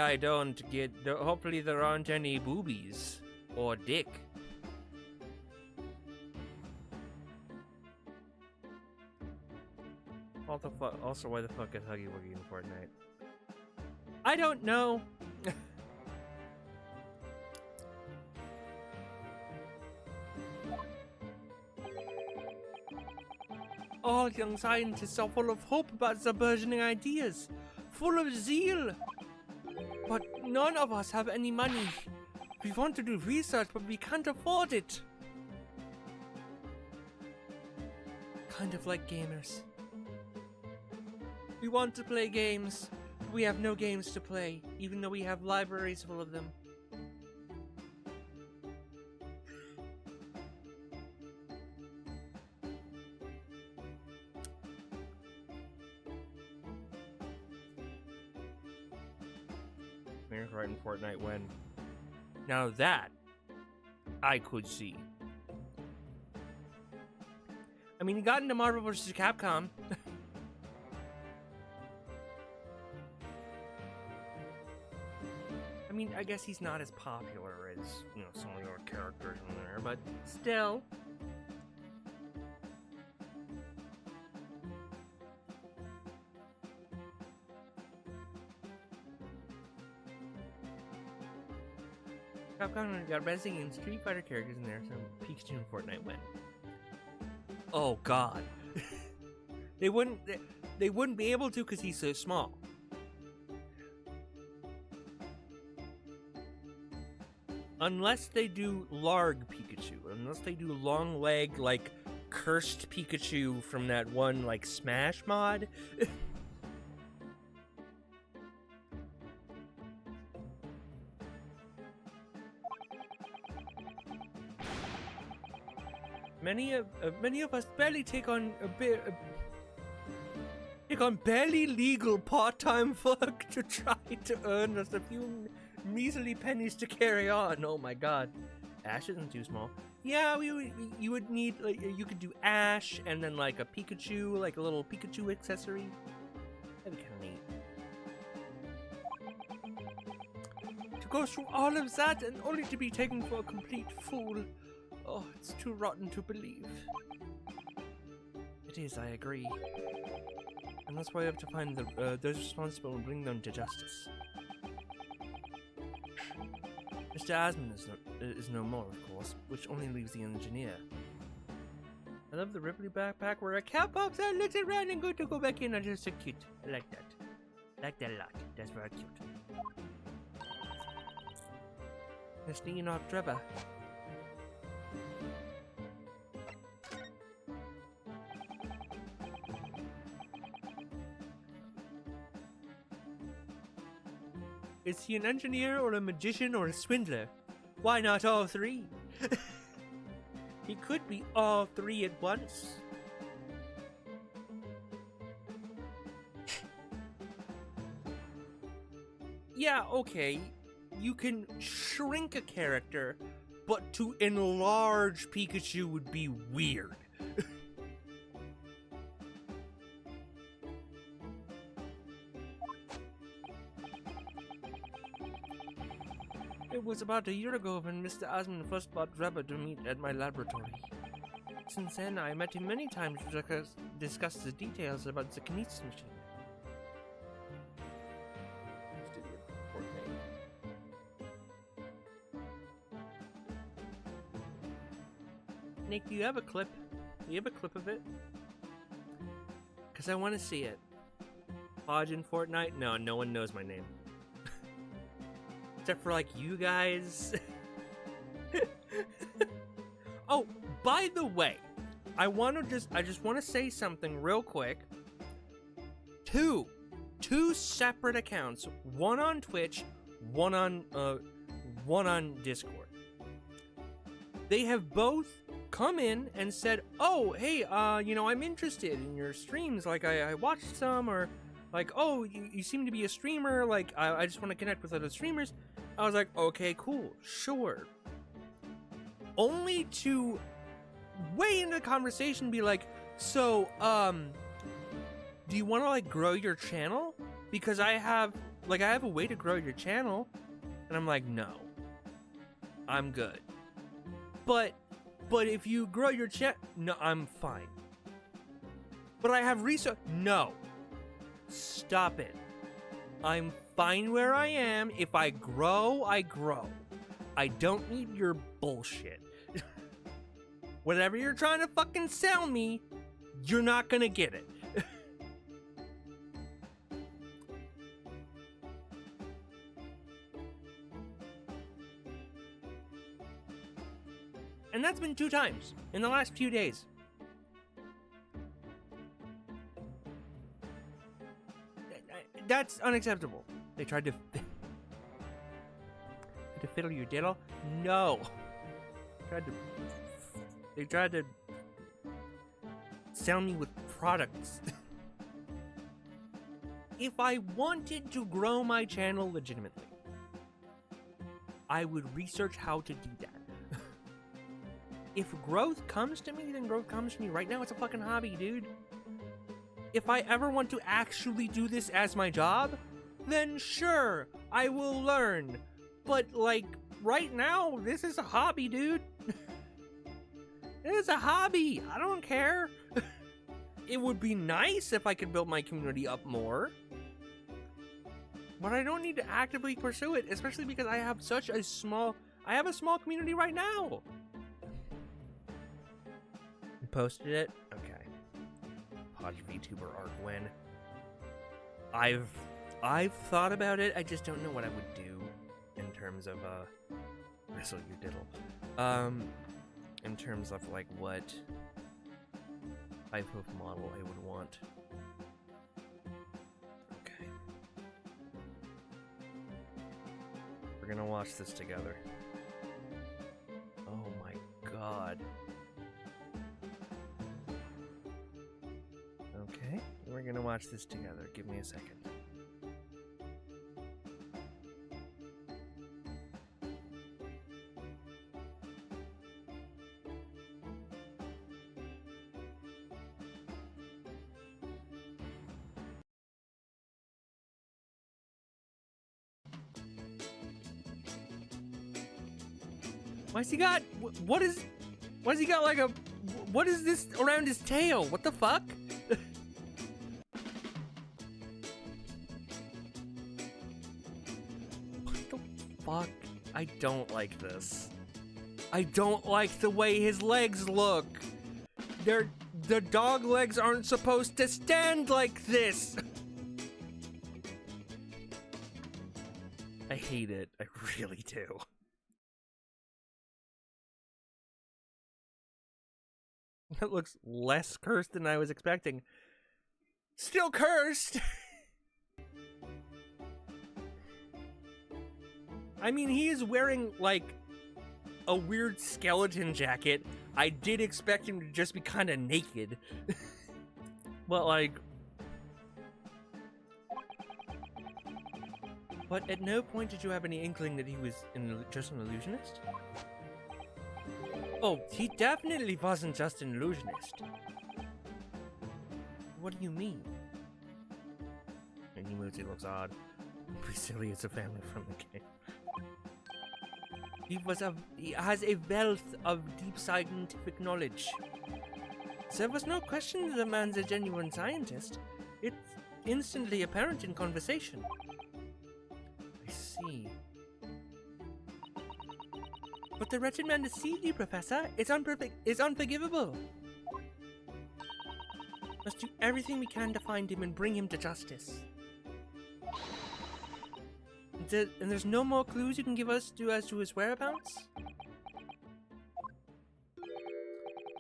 hopefully there aren't any boobies. Or dick. Also, why the fuck is Huggy Wuggy in Fortnite? I don't know. All young scientists are full of hope about the burgeoning ideas, full of zeal. But none of us have any money. We want to do research, but we can't afford it. Kind of like gamers. We want to play games, but we have no games to play, even though we have libraries full of them. Right in Fortnite when? Now that I could see. I mean, he got into Marvel vs. Capcom. I mean, I guess he's not as popular as, some of your characters in there, but still. Capcom got Resident and Street Fighter characters in there, so Pikachu and Fortnite win. Oh God, they wouldn't be able to because he's so small. Unless they do Larg Pikachu, unless they do long leg like cursed Pikachu from that one like Smash mod. Many of us barely take on barely legal part-time work to try to earn us a few measly pennies to carry on. Oh my God, Ash isn't too small. Yeah, you would need like you could do Ash and then like a Pikachu, like a little Pikachu accessory. That'd be kind of neat. To go through all of that and only to be taken for a complete fool. Oh, it's too rotten to believe. It is, I agree. And that's why I have to find those responsible and bring them to justice. Mr. Asmon is no more, of course, which only leaves the engineer. I love the Ripley backpack where a cat pops out, looks around, and go back in. I just so cute. I like that. I like that a lot. That's very cute. Mr. Enoch Drebber. Is he an engineer or a magician or a swindler? Why not all three? He could be all three at once. Yeah, okay. You can shrink a character, but to enlarge Pikachu would be weird. It was about a year ago when Mr. Asmon first brought Drebber to meet at my laboratory. Since then, I met him many times to discuss the details about the Kinesis machine. Nick, do you have a clip? Do you have a clip of it? Because I want to see it. Podge in Fortnite? No, no one knows my name. Except for, like, you guys. Oh, by the way, I just want to say something real quick. Two separate accounts. One on Twitch, one on Discord. They have both come in and said, oh, hey, I'm interested in your streams. Like, I watched some, or like, oh, you seem to be a streamer. Like, I just want to connect with other streamers. I was like, okay, cool, sure. Only to way into the conversation be like, so, do you want to, like, grow your channel? Because I have a way to grow your channel. And I'm like, no. I'm good. But if you grow your channel, no, I'm fine. But I have research. No. Stop it. I'm fine where I am. If I grow, I grow. I don't need your bullshit. Whatever you're trying to fucking sell me, you're not gonna get it. And that's been 2 times in the last few days. That's unacceptable. They tried to fiddle your diddle? No. They tried to sell me with products. If I wanted to grow my channel legitimately, I would research how to do that. If growth comes to me, then growth comes to me. Right now, it's a fucking hobby, dude. If I ever want to actually do this as my job, then sure, I will learn. But, like, right now, this is a hobby, dude. It is a hobby. I don't care. It would be nice if I could build my community up more. But I don't need to actively pursue it, especially because I have such a small I have a small community right now. You posted it? Okay. Podge VTuber Arc I've thought about it. I just don't know what I would do in terms of wrestle your diddle. In terms of like what type of model I would want. Okay. We're gonna watch this together. Oh my god. Okay, we're gonna watch this together. Give me a second. Why's he got? What is he got like a? What is this around his tail? What the fuck? What the fuck? I don't like this. I don't like the way his legs look. The dog legs aren't supposed to stand like this. I hate it. I really do. That looks less cursed than I was expecting. Still cursed! I mean, he is wearing, like, a weird skeleton jacket. I did expect him to just be kind of naked. But, like... But at no point did you have any inkling that he was just an illusionist? Oh, he definitely wasn't just an illusionist. What do you mean? And he moves, he looks odd. Priscilla is a family from the game. He has a wealth of deep scientific knowledge. There was no question that the man's a genuine scientist. It's instantly apparent in conversation. I see. But the wretched man deceived you, Professor. It's unforgivable. Must do everything we can to find him and bring him to justice. And there's no more clues you can give us as to his whereabouts?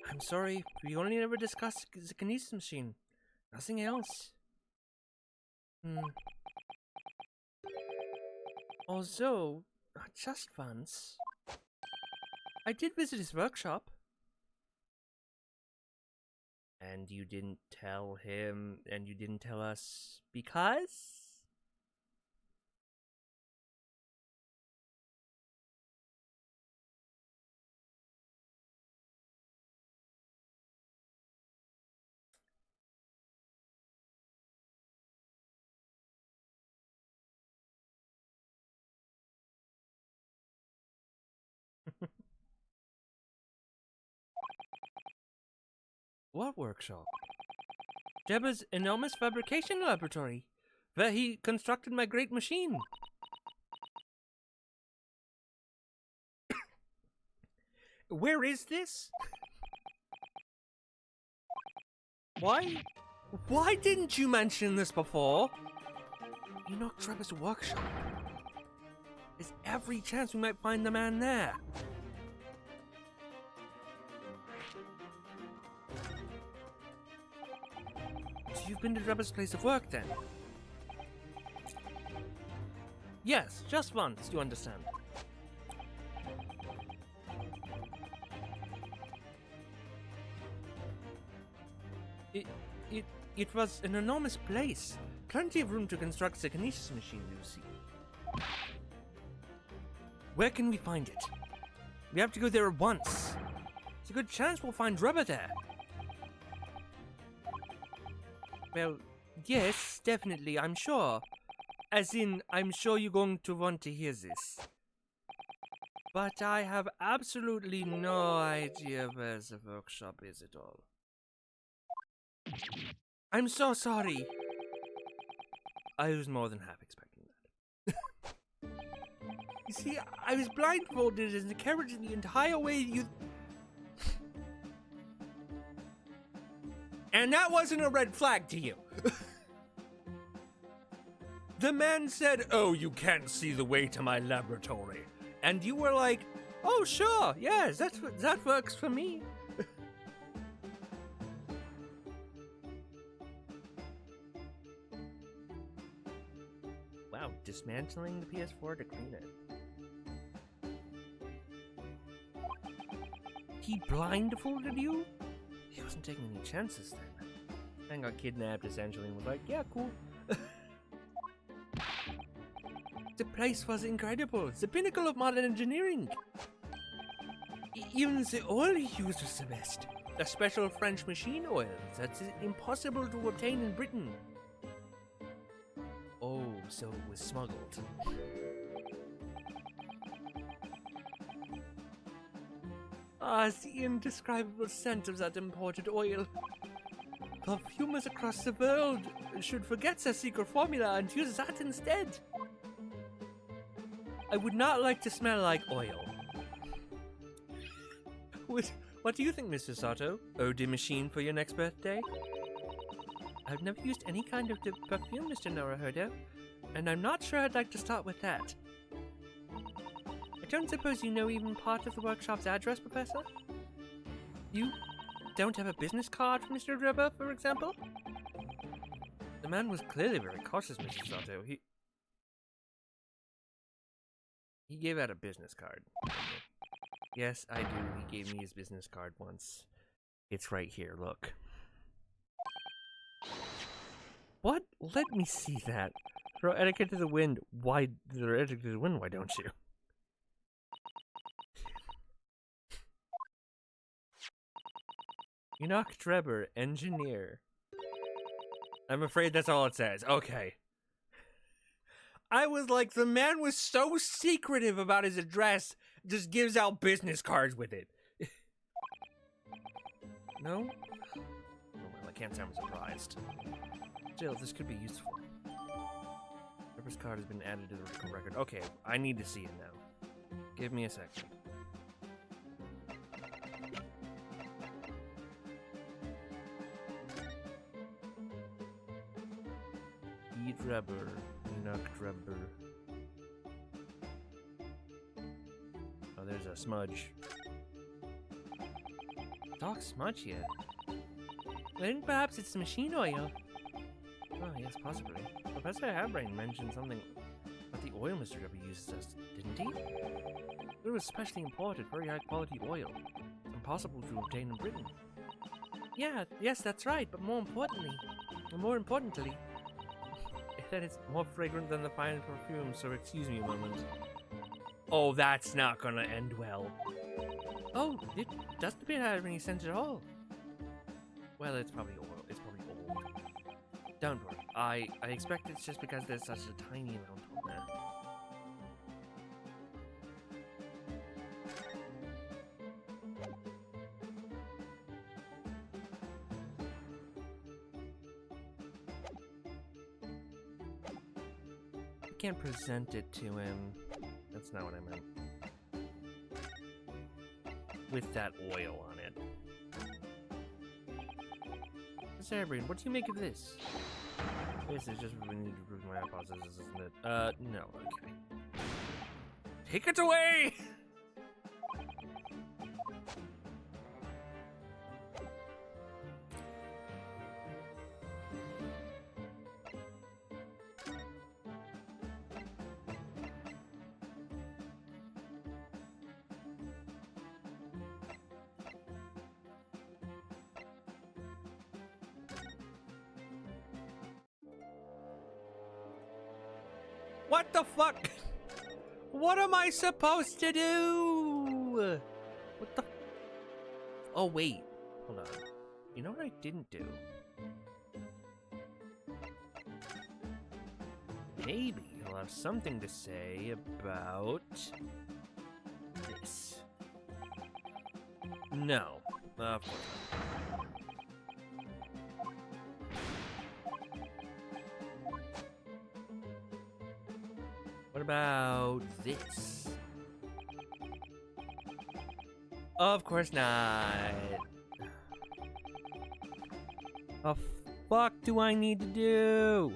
I'm sorry, we only ever discussed the kinesis machine. Nothing else. Although, just once... I did visit his workshop. And you didn't tell him, and you didn't tell us because? What workshop? Jebba's enormous fabrication laboratory, where he constructed my great machine. Where is this? Why didn't you mention this before? You know Jebba's workshop. There's every chance we might find the man there. So you've been to Jebba's place of work then? Yes, just once, you understand. It was an enormous place. Plenty of room to construct the kinesis machine, you see. Where can we find it? We have to go there at once. It's a good chance we'll find Jebba there. Well, yes, definitely, I'm sure. As in, I'm sure you're going to want to hear this. But I have absolutely no idea where the workshop is at all. I'm so sorry. I was more than half expecting that. You see, I was blindfolded in the carriage the entire way you... And that wasn't a red flag to you. The man said, "Oh, you can't see the way to my laboratory." And you were like, "Oh, sure, yes, that works for me." Wow, dismantling the PS4 to clean it. He blindfolded you? He wasn't taking any chances then. Man got kidnapped essentially and was like, "Yeah, cool." The place was incredible. The pinnacle of modern engineering. Even the oil he used was the best. A special French machine oil that's impossible to obtain in Britain. Oh, so it was smuggled. Ah, the indescribable scent of that imported oil. Perfumers across the world should forget their secret formula and use that instead. I would not like to smell like oil. What do you think, Mr. Sato? Eau-de machine for your next birthday? I've never used any kind of perfume, Mr. Naruhodo, and I'm not sure I'd like to start with that. I don't suppose you know even part of the workshop's address, Professor? You don't have a business card for Mr. Rubber, for example? The man was clearly very cautious, Mr. Sato. He gave out a business card. Yes, I do. He gave me his business card once. It's right here, look. What? Let me see that. Throw etiquette to the wind. Why? Throw etiquette to the wind, why don't you? Enoch Drebber, engineer. I'm afraid that's all it says. Okay. I was like, the man was so secretive about his address, just gives out business cards with it. No? Oh, well, I can't say I'm surprised. Still, this could be useful. Rubber's card has been added to the record. Okay, I need to see it now. Give me a second. Drebber, Enoch Drebber. Oh, there's a smudge. Dark smudge here. Then perhaps it's machine oil. Oh, yes, possibly. Professor Harebrained mentioned something about the oil Mr. Drebber uses, didn't he? It was specially imported, very high quality oil. Impossible to obtain in Britain. Yeah, yes, that's right, but more importantly, that it's more fragrant than the fine perfume, so excuse me a moment. Oh, that's not gonna end well. Oh, it doesn't appear to have any scent at all. Well, it's probably oil. It's probably old. Don't worry. I expect it's just because there's such a tiny amount on there. Can't present it to him. That's not what I meant. With that oil on it. Harebrained, what do you make of this? This is just we need to prove my hypothesis, isn't it? No, okay. Take it away! What the fuck? What am I supposed to do? What the? Oh, wait. Hold on. You know what I didn't do? Maybe he'll have something to say about this. No. Of course not. What about this? Of course not. The fuck do I need to do?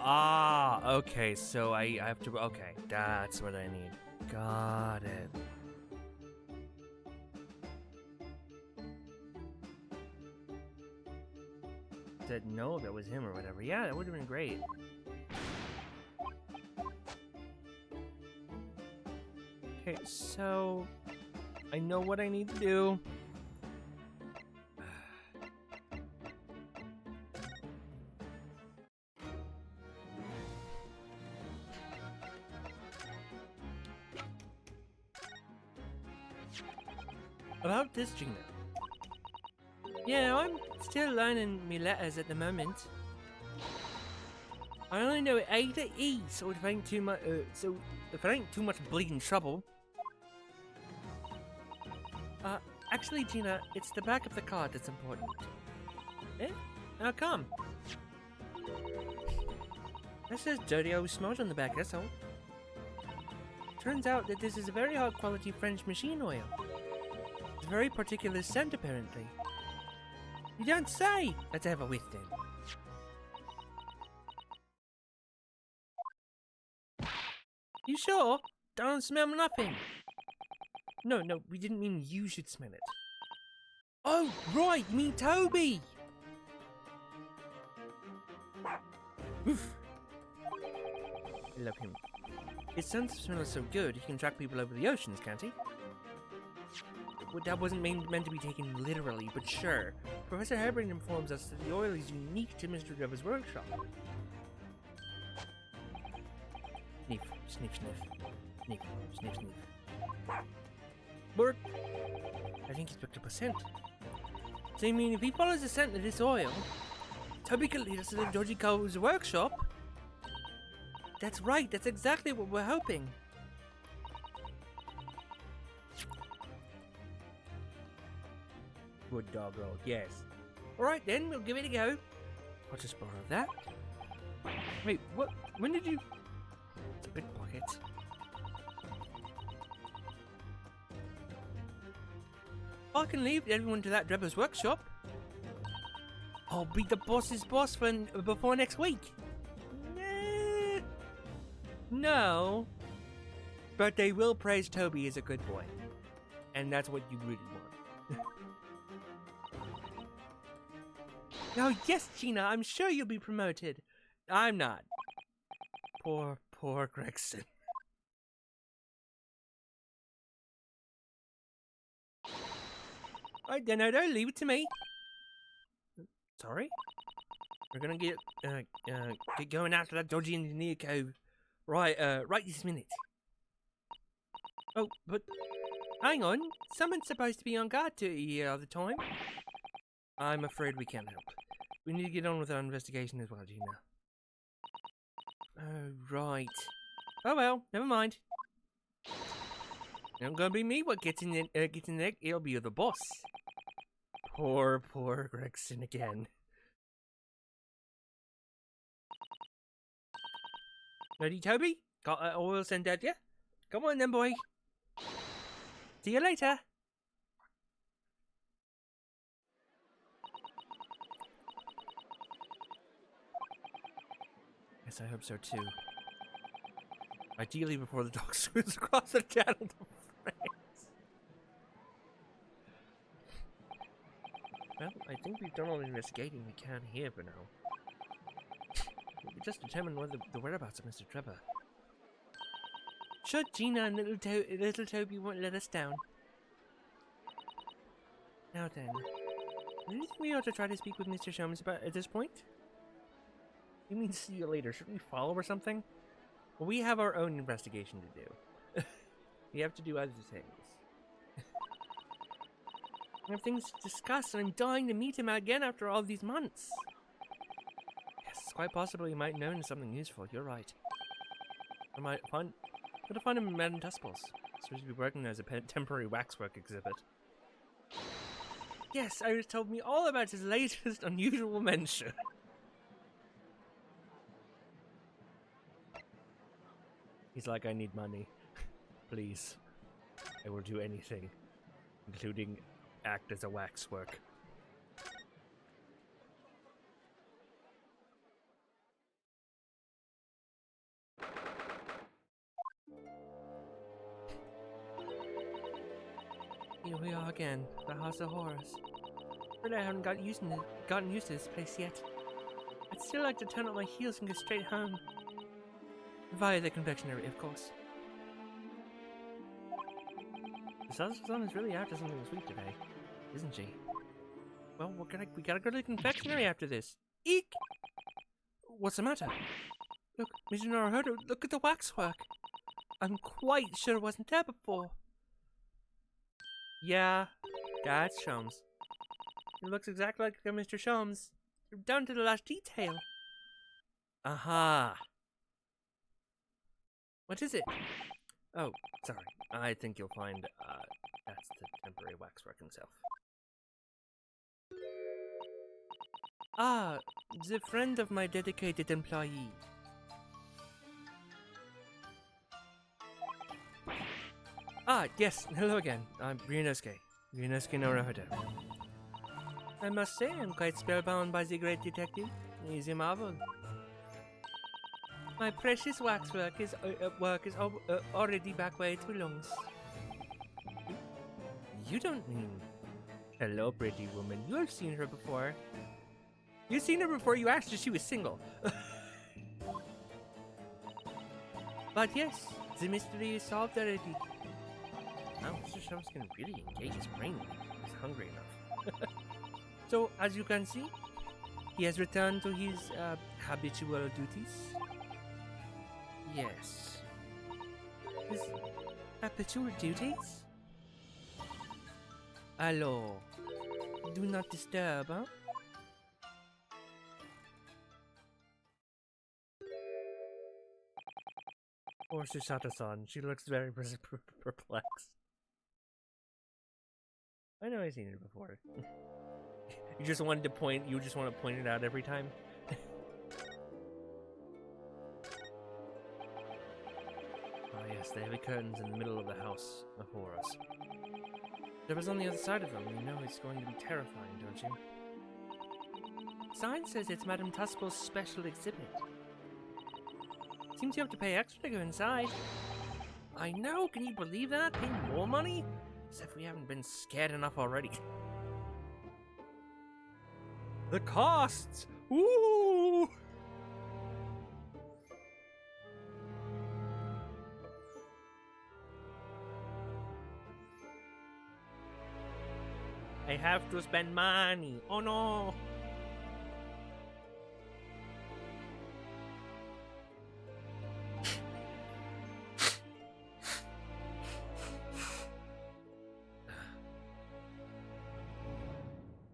Ah, okay, so I have to. Okay, that's what I need. Got it. Didn't know if it was him or whatever. Yeah, that would have been great. Okay, so I know what I need to do. About this, Gina. Yeah, I'm still learning me letters at the moment. I only know A to E, so if I ain't too much, if it ain't too much bleeding trouble. Actually, Gina, it's the back of the card that's important. Eh? How come? That says dirty old smudge on the back, that's all. Turns out that this is a very high quality French machine oil. It's a very particular scent, apparently. You don't say! Let's have a whiff then. You sure? Don't smell nothing. No, we didn't mean you should smell it. Oh, right, you mean Toby! Oof. I love him. His sense of smell is so good, he can track people over the oceans, can't he? That wasn't meant to be taken literally, but sure. Professor Herbert informs us that the oil is unique to Mr. Trevor's workshop. Sniff, sniff, sniff. Sniff, sniff, sniff. Work! I think he's picked up a scent. So you mean if he follows the scent of this oil, Toby can lead us to the Georgie Cole's workshop? That's right, that's exactly what we're hoping. Good doggo, yes. Alright then, we'll give it a go. I'll just borrow that. Wait, what? When did you... It's a pickpocket. I can leave everyone to that Drebber's workshop. I'll be the boss's boss before next week. Nah. No. But they will praise Toby as a good boy. And that's what you really want. Oh, yes, Gina, I'm sure you'll be promoted. I'm not. Poor Gregson. Alright then, Odo, leave it to me. Sorry? We're gonna get going after that dodgy engineer cove. Right this minute. Oh, but hang on. Someone's supposed to be on guard here all the time. I'm afraid we can't help. We need to get on with our investigation as well, Gina. Oh, right. Oh well, never mind. It ain't gonna be me what gets in there. It'll be the boss. Poor Gregson again. Ready, Toby? Got oil sent at you? Come on then, boy. See you later. Yes, I hope so too. Ideally before the dog swims across the channel to France. Well, I think we've done all the investigating we can here for now. We just determined the whereabouts of Mr. Trevor. Sure, Gina and little Toby won't let us down. Now, Now then, do you think we ought to try to speak with Mr. Sholmes about at this point? You mean see you later? Shouldn't we follow or something? Well, we have our own investigation to do. We have to do other things. We have things to discuss, and I'm dying to meet him again after all these months. Yes, it's quite possible he might know something useful. You're right. I might find him in Madame Tuspel's. Supposed to be working as a temporary waxwork exhibit. Yes, Iris told me all about his latest unusual venture. He's like, I need money. Please. I will do anything, including act as a waxwork. Here we are again, the House of Horrors. Really, I haven't gotten used to this place yet. I'd still like to turn up my heels and go straight home. Via the confectionery, of course. The sun is really after something sweet today, isn't she? Well, we gotta go to the confectionery after this. Eek! What's the matter? Look, Mr. Naruhodo, look at the waxwork. I'm quite sure it wasn't there before. Yeah, that's Sholmes. It looks exactly like Mr. Sholmes, down to the last detail. Aha! What is it? Oh, sorry. I think you'll find, that's the temporary waxwork himself. Ah, the friend of my dedicated employee. Ah, yes, hello again. I'm Ryunosuke Naruhodo. I must say I'm quite spellbound by the great detective. He's a marvel. My precious waxwork is already back where it belongs. You don't mean... Hello, pretty woman. You have seen her before. You've seen her before. You asked if she was single. But yes, the mystery is solved already. Now, Mr. Sholmes can really engage his brain when he's hungry enough. So, as you can see, he has returned to his habitual duties. Yes. His habitual duties? Hello. Do not disturb, huh? Poor Susato-san. She looks very perplexed. I know I've seen her before. You just want to point it out every time? Oh yes, the heavy curtains in the middle of the House of Horrors. Whatever's on the other side of them, you know it's going to be terrifying, don't you? Sign says it's Madame Tuspel's special exhibit. Seems you have to pay extra to go inside. I know, can you believe that? Pay more money? As if we haven't been scared enough already. The costs! Woo! I have to spend money. Oh no!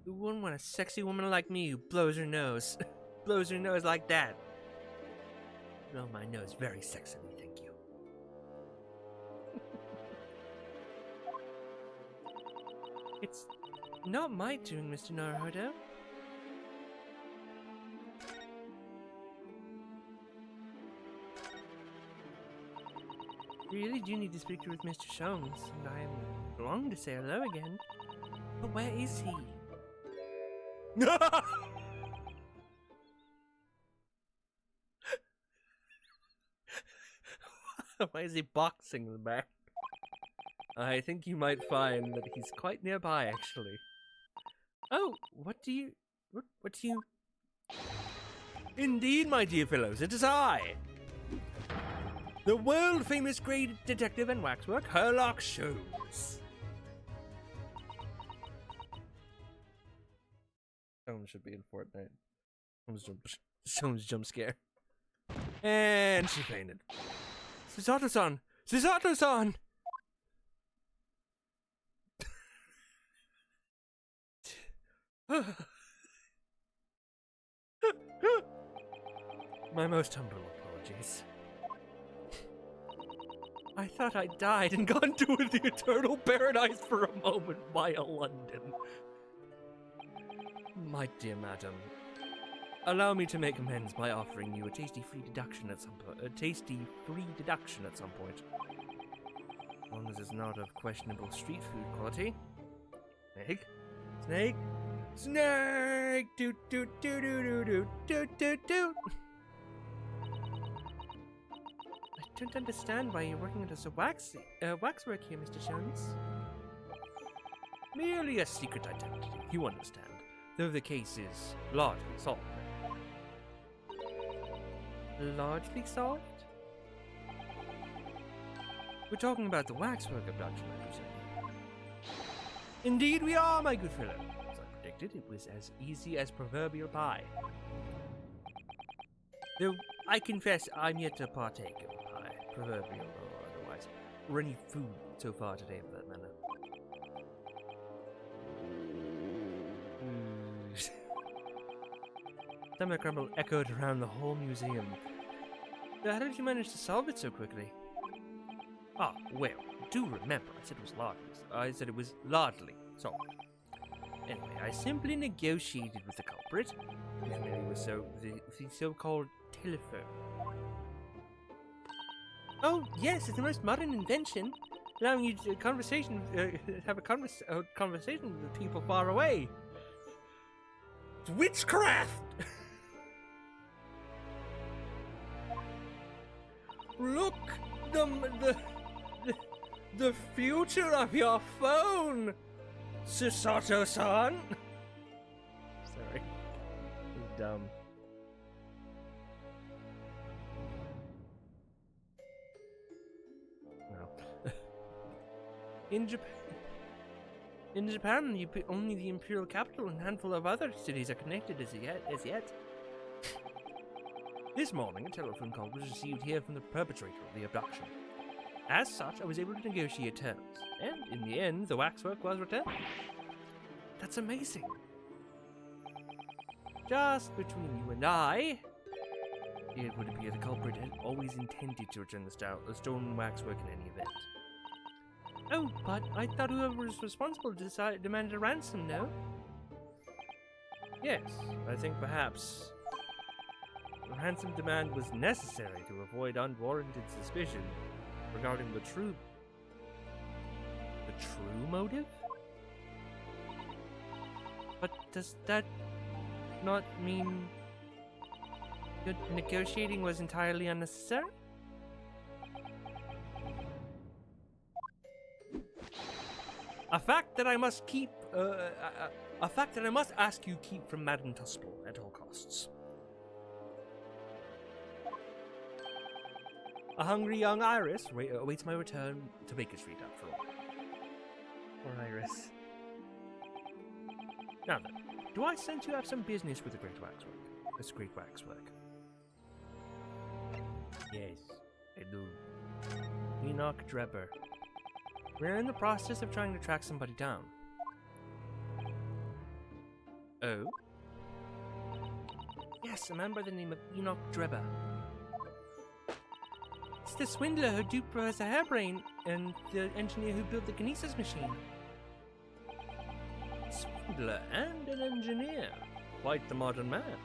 Who wouldn't want a sexy woman like me who blows her nose? Blows her nose like that. Blow my nose very sexily, thank you. It's not my doing, Mr. Naruhodo. Really do need to speak with Mr. Sholmes, and I am longing to say hello again. But where is he? Why is he boxing in the back? I think you might find that he's quite nearby, actually. Oh, what do you... Indeed, my dear fellows, it is I! The world-famous great detective and waxwork, Herlock Sholmes. Someone should be in Fortnite. Someone's jump scare. And she fainted. Susato-san! Susato-san! My most humble apologies. I thought I died and gone to the eternal paradise for a moment via London. My dear madam, allow me to make amends by offering you a tasty free deduction at some point. As long as it's not of questionable street food quality. Snake? Snake? Snake! Doot doot doot doot doot doot doot doot. I don't understand why you're working as a waxwork here, Mr. Jones. Merely a secret identity, you understand. Though the case is largely solved. Largely solved? We're talking about the waxwork abduction, I presume. Indeed we are, my good fellow. As I predicted, it was as easy as proverbial pie. Though I confess I'm yet to partake of pie, proverbial or otherwise, or any food so far today for that matter. Stomach rumble echoed around the whole museum. How did you manage to solve it so quickly? Ah, well, do remember, I said it was largely solved. Anyway, I simply negotiated with the culprit, who's familiar with the so-called telephone. Oh, yes, it's the most modern invention, allowing you to have a conversation with people far away. It's witchcraft! Look, the future of your phone, Susato-san. Sorry, it's dumb. No. In Japan, only the imperial capital and a handful of other cities are connected as yet. This morning, a telephone call was received here from the perpetrator of the abduction. As such, I was able to negotiate terms, and in the end, the waxwork was returned. That's amazing. Just between you and I, it would appear the culprit had always intended to return the stolen waxwork in any event. Oh, but I thought whoever was responsible demanded a ransom, no? Yes, I think perhaps the ransom demand was necessary to avoid unwarranted suspicion regarding the true motive? But does that not mean that negotiating was entirely unnecessary? A fact that I must ask you keep from Madame Tuspel at all costs. A hungry young Iris awaits my return to Baker Street, after all. Poor Iris. Now then, do I sense you have some business with the Great Waxwork? This Great Waxwork. Yes, I do. Enoch Drebber. We're in the process of trying to track somebody down. Oh? Yes, a man by the name of Enoch Drebber. It's the swindler who duped Professor Hairbrain and the engineer who built the Kinesis machine. Swindler and an engineer. Quite the modern man.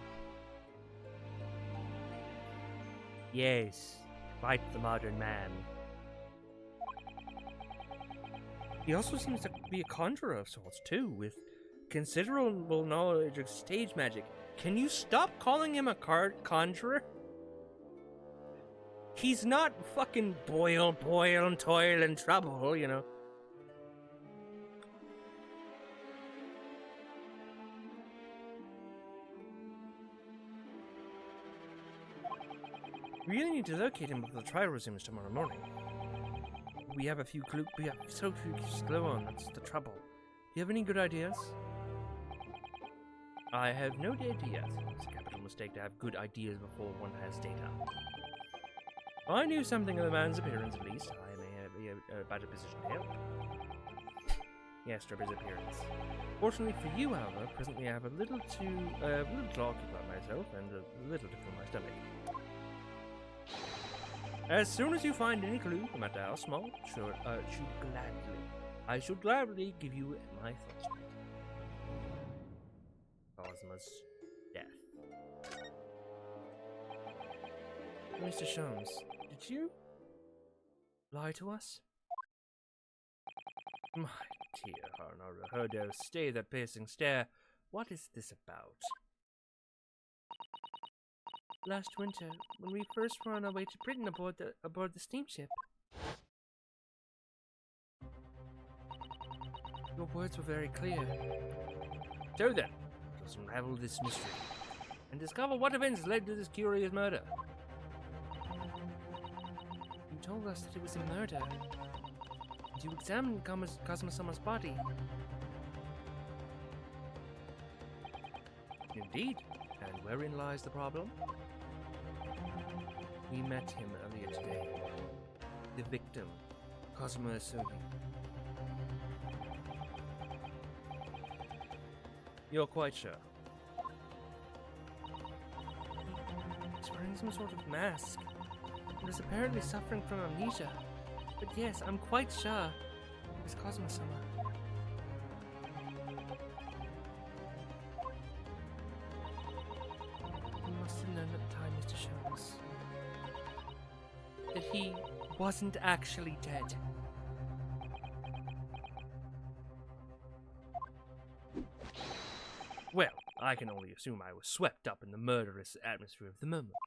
Yes, quite the modern man. He also seems to be a conjurer of sorts, too, with considerable knowledge of stage magic. Can you stop calling him a conjurer? He's not fucking boil, toil, and trouble, you know. We really need to locate him before the trial resumes tomorrow morning. We have so few clues to go on, that's the trouble. Do you have any good ideas? I have no data yet. It's a capital mistake to have good ideas before one has data. If I knew something of the man's appearance, at least, I may be a better position to help. Yes, Trevor's appearance. Fortunately for you, however, presently I have a little to occupy myself and a little to fill my stomach. As soon as you find any clue, no matter how small, I should gladly give you my thoughts on it. Cosmo's death. Mr. Sholmes, did you lie to us? My dear Harunoda, stay that piercing stare. What is this about? Last winter, when we first were on our way to Britain aboard the steamship, your words were very clear. So then, let us unravel this mystery and discover what events led to this curious murder. You told us that it was a murder. And you examined Kazuma-sama's body. Indeed. And wherein lies the problem? We met him earlier today. The victim, Kazuma Asugi. You're quite sure? He's wearing some sort of mask. He was apparently suffering from amnesia. But yes, I'm quite sure it was Kazuma-sama. You must have known at the time, Mr. Sholmes, that he wasn't actually dead. Well, I can only assume I was swept up in the murderous atmosphere of the moment.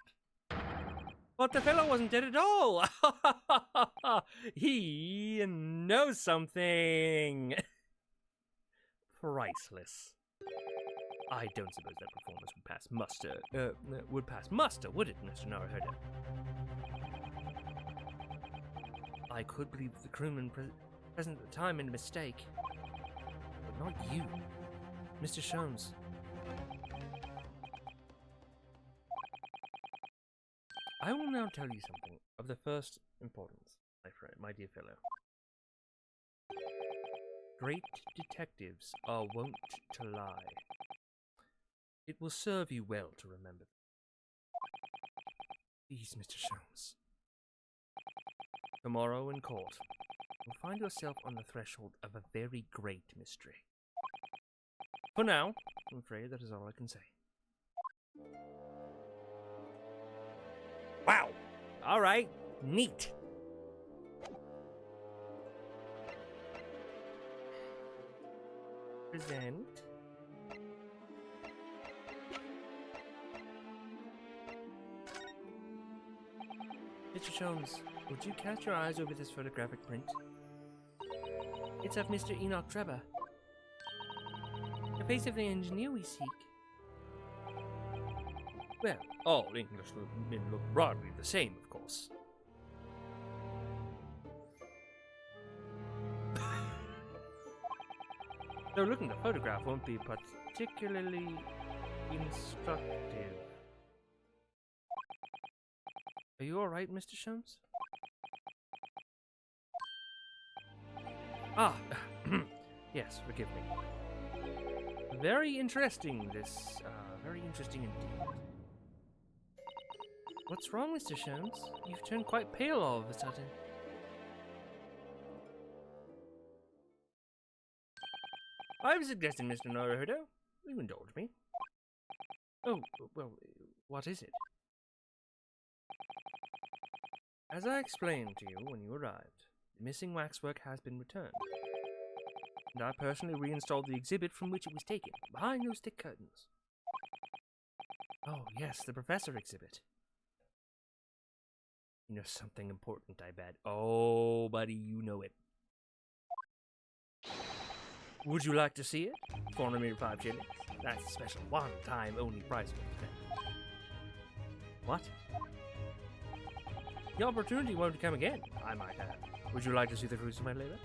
But the fellow wasn't dead at all! He knows something! Priceless. I don't suppose that performance would pass muster, would it, Mr. Naruhodo? I could believe the crewman present at the time made a mistake. But not you, Mr. Sholmes. I will now tell you something of the first importance, my friend, my dear fellow. Great detectives are wont to lie. It will serve you well to remember that. Please, Mr. Sholmes. Tomorrow in court, you'll find yourself on the threshold of a very great mystery. For now, I'm afraid that is all I can say. Wow! Alright, neat. Present. Mr. Sholmes, would you cast your eyes over this photographic print? It's of Mr. Enoch Trevor. The face of the engineer we seek. Well, all Englishmen look broadly the same, of course. Though looking at the photograph won't be particularly instructive. Are you alright, Mr. Sholmes? Ah, yes, forgive me. Very interesting, this, very interesting indeed. What's wrong, Mr. Sholmes? You've turned quite pale all of a sudden. I've suggested, Mr. Naruhodo. You indulge me. Oh, well, what is it? As I explained to you when you arrived, the missing waxwork has been returned. And I personally reinstalled the exhibit from which it was taken, behind those thick curtains. Oh, yes, the Professor exhibit. You know something important, I bet. Oh, buddy, you know it. Would you like to see it? 405 shillings. That's a special one-time only price. What? The opportunity won't come again, I might add. Would you like to see the fruits of my labor?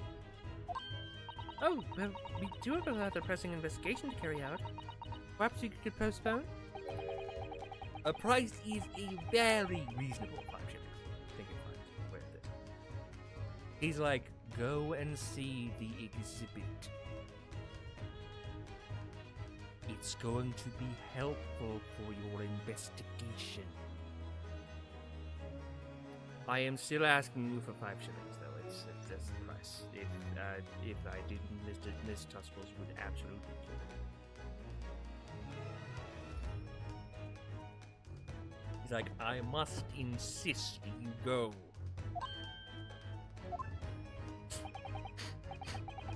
Oh, well, we do have a rather pressing investigation to carry out. Perhaps you could postpone? A price is a very reasonable 5 shillings. I think it's worth it. He's like, go and see the exhibit. It's going to be helpful for your investigation. I am still asking you for 5 shillings, though. That's the price. If I didn't, Miss Tuscles would absolutely kill me. He's like, I must insist you go.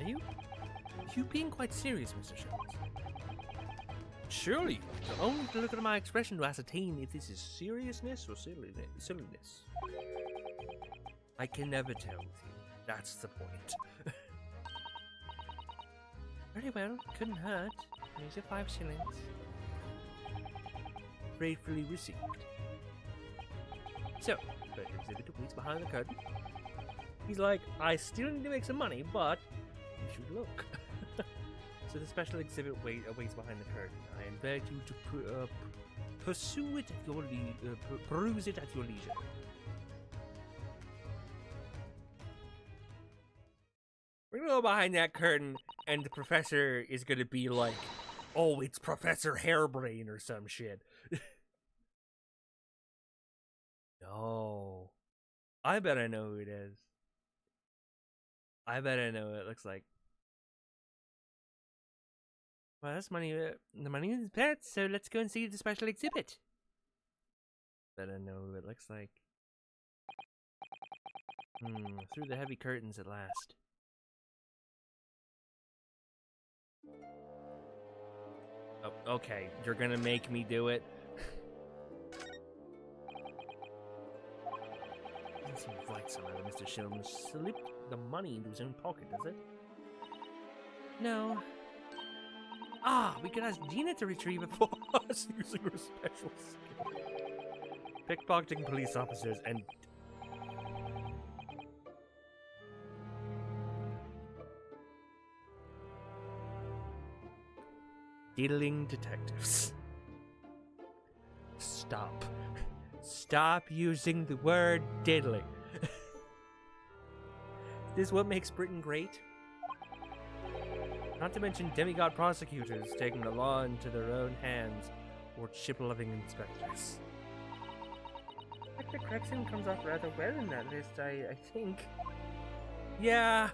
Are you being quite serious, Mr. Jones? Surely, you only have to look at my expression to ascertain if this is seriousness or silliness. I can never tell with you. That's the point. Very well, couldn't hurt. Here's your 5 shillings. Gratefully received. So, the exhibit waits behind the curtain. He's like, I still need to make some money, but you should look. So the special exhibit awaits behind the curtain. I invite you to pursue it at your peruse it at your leisure. We're gonna go behind that curtain, and the professor is gonna be like, "Oh, it's Professor Hairbrain or some shit." No, I bet I know who it is. I bet I know what it looks like. Well, that's money. The money is pets, so let's go and see the special exhibit. Bet I know who it looks like. Through the heavy curtains at last. Oh, okay, you're gonna make me do it. Doesn't seem right somehow that Mr. Sholmes slipped the money into his own pocket, does it? No. Ah, we could ask Gina to retrieve it for us using her special skill. Pickpocketing police officers and... diddling detectives. Stop. Stop using the word diddling. This is what makes Britain great. Not to mention demigod prosecutors taking the law into their own hands, or chip-loving inspectors. Inspector Gregson comes off rather well in that list, I think. Yeah.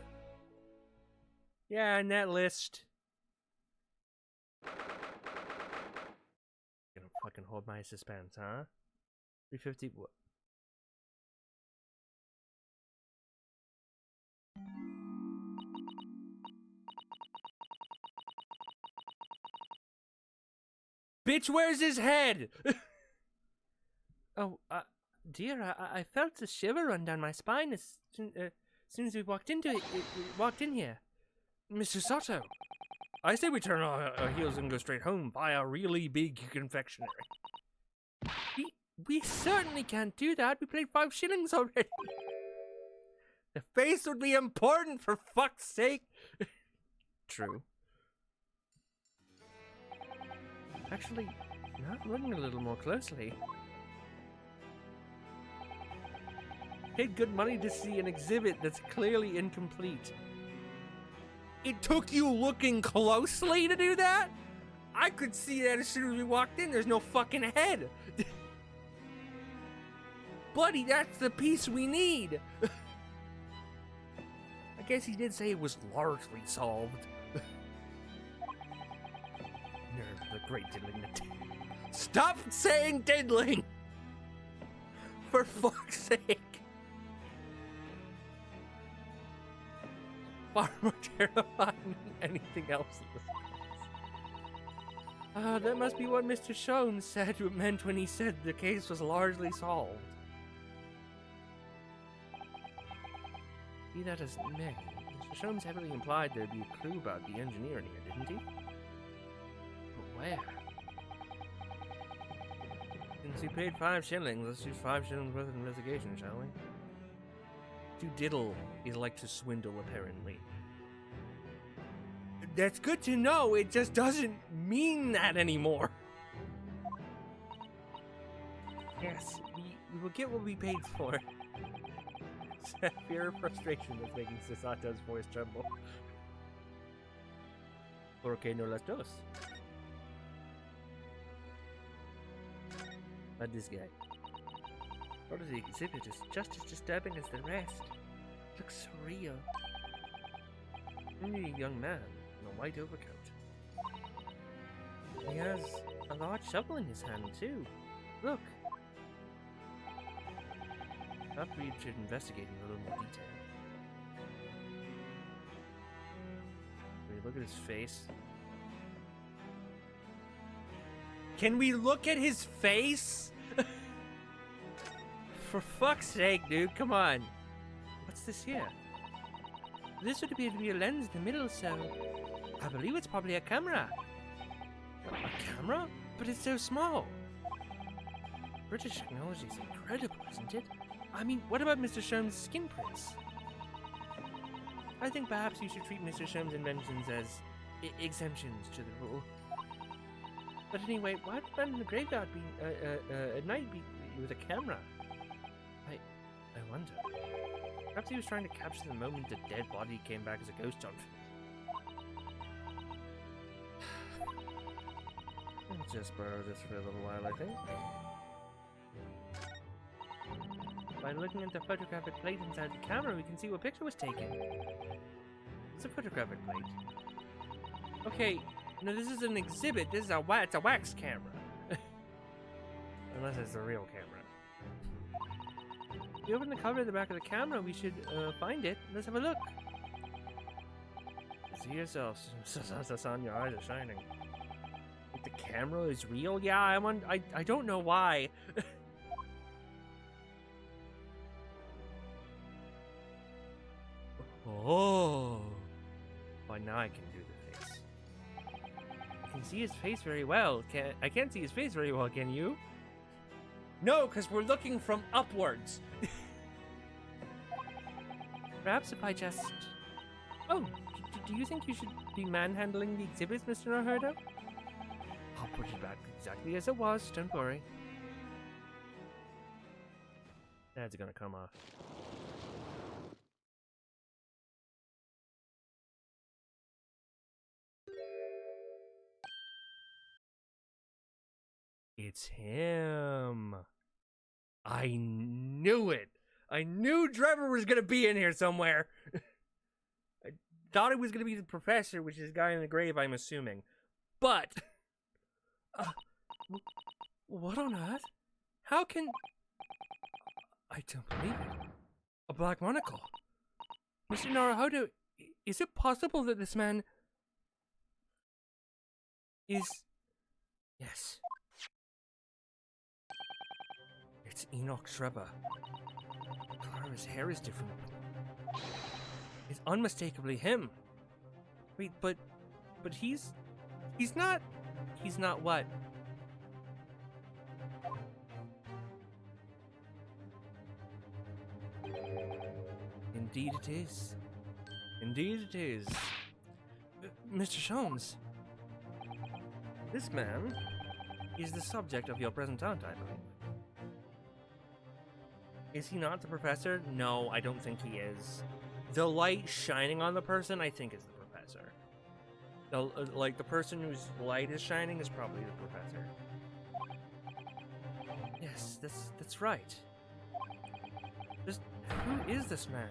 Yeah, in that list. Gonna fucking hold my suspense, huh? 350 what? Bitch, where's his head? Oh, dear, I felt a shiver run down my spine as soon as we walked into it. Walked in here. Mr. Soto, I say we turn our heels and go straight home. Buy a really big confectionery. We certainly can't do that. We paid 5 shillings already. The face would be important, for fuck's sake. True. Actually, now I'm looking a little more closely. Paid good money to see an exhibit that's clearly incomplete. It took you looking closely to do that? I could see that as soon as we walked in. There's no fucking head. Buddy, that's the piece we need. I guess he did say it was largely solved. Nerve, the great diddling. Stop saying diddling! For fuck's sake. Far more terrifying than anything else in this case. That must be what Mr. Sholmes said meant when he said the case was largely solved. Be that as it may, Mr. Sholmes heavily implied there'd be a clue about the engineer in here, didn't he? But where? Since he paid 5 shillings, let's use 5 shillings worth of investigation, shall we? To diddle is like to swindle, apparently. That's good to know. It just doesn't mean that anymore. Yes, we will get what we paid for. Fear of frustration is making Sasato's voice tremble. ¿Por qué no las dos? But this guy. Part of the exhibit is just as disturbing as the rest. Looks surreal. Only a young man in a white overcoat. He has a large shovel in his hand too. Look. Perhaps we should investigate in a little more detail. Can we look at his face? Can we look at his face? For fuck's sake, dude, come on. What's this here? This would appear to be a lens in the middle, so I believe it's probably a camera. A camera? But it's so small. British technology is incredible, isn't it? I mean, what about Mr. Sherm's skin prints? I think perhaps you should treat Mr. Sherm's inventions as exemptions to the rule. But anyway, why would man in the graveyard be at night be with a camera? I wonder. Perhaps he was trying to capture the moment the dead body came back as a ghost on film. I'll just borrow this for a little while, I think. By looking at the photographic plate inside the camera, we can see what picture was taken. It's a photographic plate. Okay, no, this is an exhibit. This is it's a wax camera. Unless it's a real camera. If you open the cover at the back of the camera, we should find it. Let's have a look. See yourself, Sasan, your eyes are shining. Like the camera is real? Yeah, I don't know why. Oh. Well, now I can do the face. I can see his face very well. I can't see his face very well, can you? No, because we're looking from upwards. Perhaps if I just... Oh, do you think you should be manhandling the exhibits, Mr. Naruto? I'll put it back exactly as it was, don't worry. That's gonna come off. It's him. I knew it. I knew Trevor was going to be in here somewhere. I thought it was going to be the professor, which is the guy in the grave, I'm assuming. But... what on earth? How can... I don't believe it. A black monocle. Mr. Naruhodo, is it possible that this man... is... Yes. It's Enoch Schreiber. The color of his hair is different. It's unmistakably him. Wait, but he's not what? Indeed it is. Indeed it is. Mr. Sholmes. This man is the subject of your present art, I believe. Is he not the professor? No, I don't think he is. The light shining on the person, I think, is the professor. The person whose light is shining is probably the professor. Yes, that's right. Just who is this man?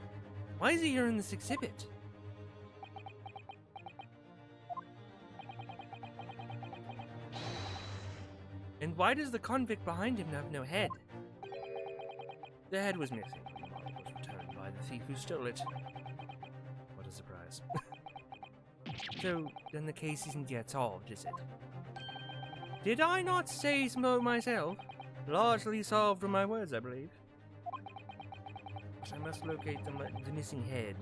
Why is he here in this exhibit? And why does the convict behind him have no head? The head was missing when the body was returned by the thief who stole it. What a surprise. So, then the case isn't yet solved, is it? Did I not say so myself? Largely solved with my words, I believe. But I must locate the missing head.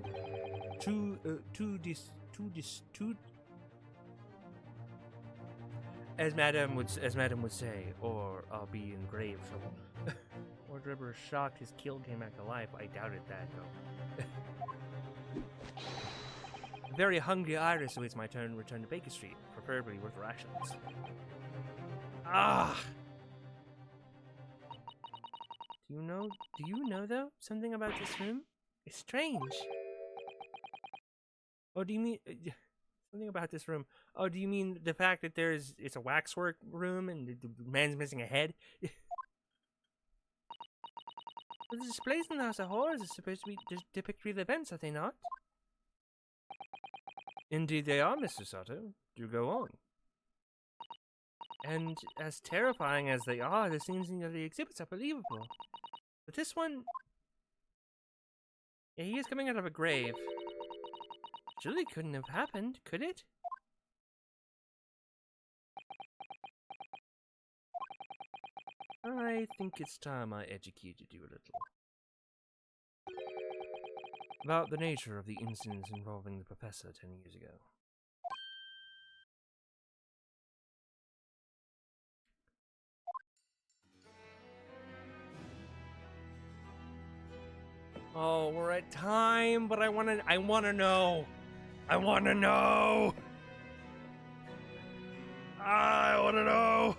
As Madam would say, or I'll be in grave trouble. Lord River shocked his kill came back to life. I doubted that, though. very hungry Iris awaits my turn to return to Baker Street, preferably with rations. Ah! Do you know though, something about this room? It's strange. Oh, do you mean something about this room? Oh, do you mean the fact that it's a waxwork room and the man's missing a head? But the displays in the House of Horrors are supposed to depict real events, are they not? Indeed they are, Mr. Sato. Do go on. And as terrifying as they are, the scenes in the exhibits are believable. But this one... Yeah, he is coming out of a grave. Surely couldn't have happened, could it? I think it's time I educated you a little. About the nature of the incidents involving the professor 10 years ago. Oh, we're at time, but I wanna know. I wanna know! I wanna know!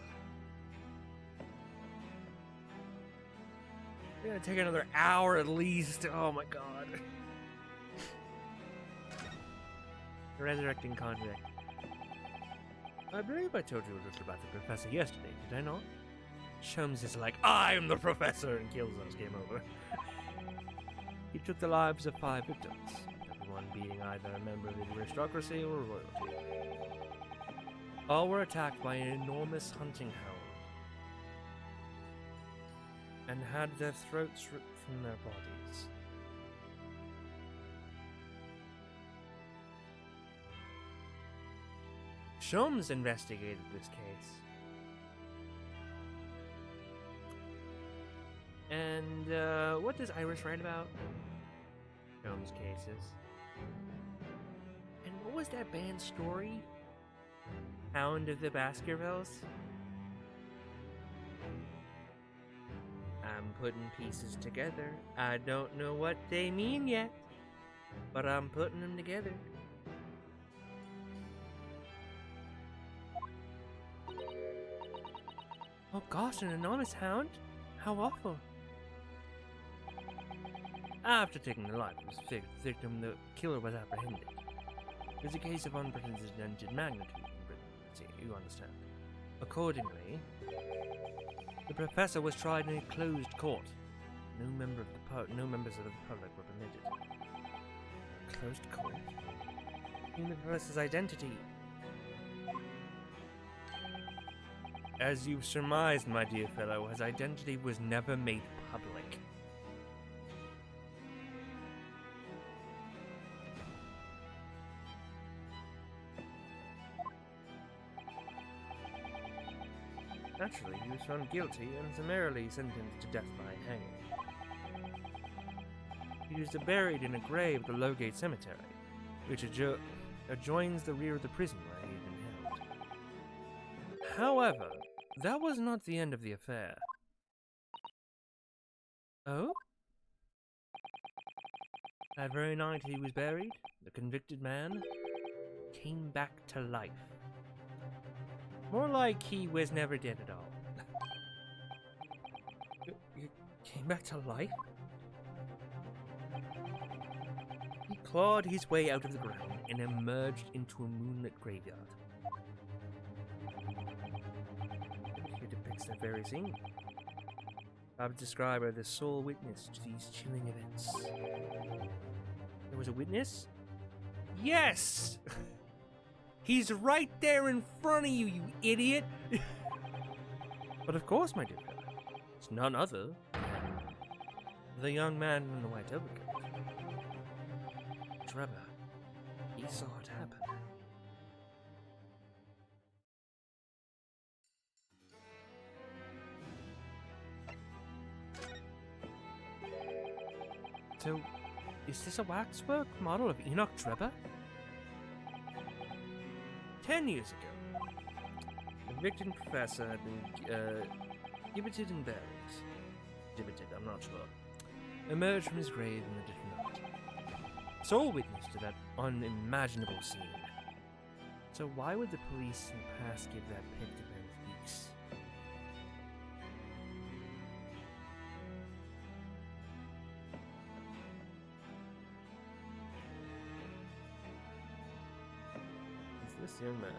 It's gonna take another hour at least. Oh my god. Resurrecting contract. I believe I told you a little about the professor yesterday, did I not? Sholmes is like, I'm the professor, and kills us. Game over. He took the lives of 5 victims, everyone being either a member of the aristocracy or royalty. All were attacked by an enormous hunting hound and had their throats ripped from their bodies. Sholmes investigated this case. And, what does Iris write about? Sholmes cases. And what was that band's story? Hound of the Baskervilles? I'm putting pieces together. I don't know what they mean yet, but I'm putting them together. Oh gosh, an anonymous hound? How awful. After taking the life of his victim, the killer was apprehended. It was a case of unprecedented magnitude in Britain, you understand. Accordingly, the professor was tried in a closed court. No members of the public were permitted. Closed court? In the professor's identity. As you surmised, my dear fellow, his identity was never made public. Naturally, he was found guilty and summarily sentenced to death by hanging. He was buried in a grave at the Lowgate Cemetery, which adjoins the rear of the prison where he had been held. However, that was not the end of the affair. Oh? That very night he was buried, the convicted man came back to life. More like he was never dead at all. You came back to life? He clawed his way out of the ground and emerged into a moonlit graveyard. Here depicts that very scene. I would describe her the sole witness to these chilling events. There was a witness? Yes! He's right there in front of you, you idiot! But of course, my dear fellow, it's none other than the young man in the white overcoat. Trevor. He saw it happen. So, is this a waxwork model of Enoch Trevor? 10 years ago, the victim professor had been gibbeted and buried. Gibbeted, I'm not sure. Emerged from his grave in the dead of night. sole witness to that unimaginable scene. So why would the police in the past give that pit to Van Weeks? Is this young man?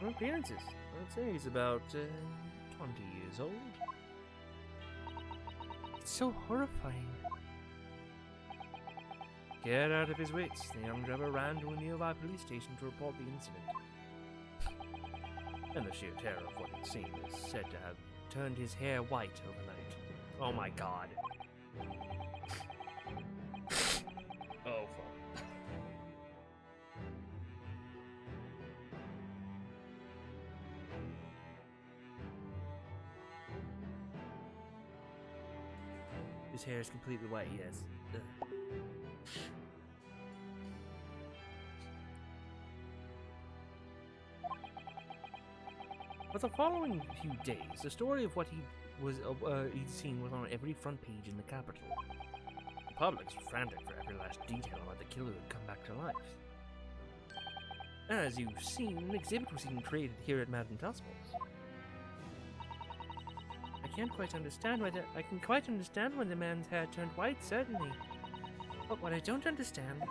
What appearances? I'd say he's about 20 years old. It's so horrifying. Scared out of his wits, the young driver ran to a nearby police station to report the incident. And the sheer terror of what he'd seen is said to have turned his hair white overnight. Oh my god. Oh fuck. His hair is completely white, yes. Ugh. For the following few days, the story of what he'd seen was on every front page in the capital. The public was frantic for every last detail about the killer who had come back to life. As you've seen, an exhibit was even created here at Madame Tussauds. I can quite understand why the man's hair turned white, certainly. But what I don't understand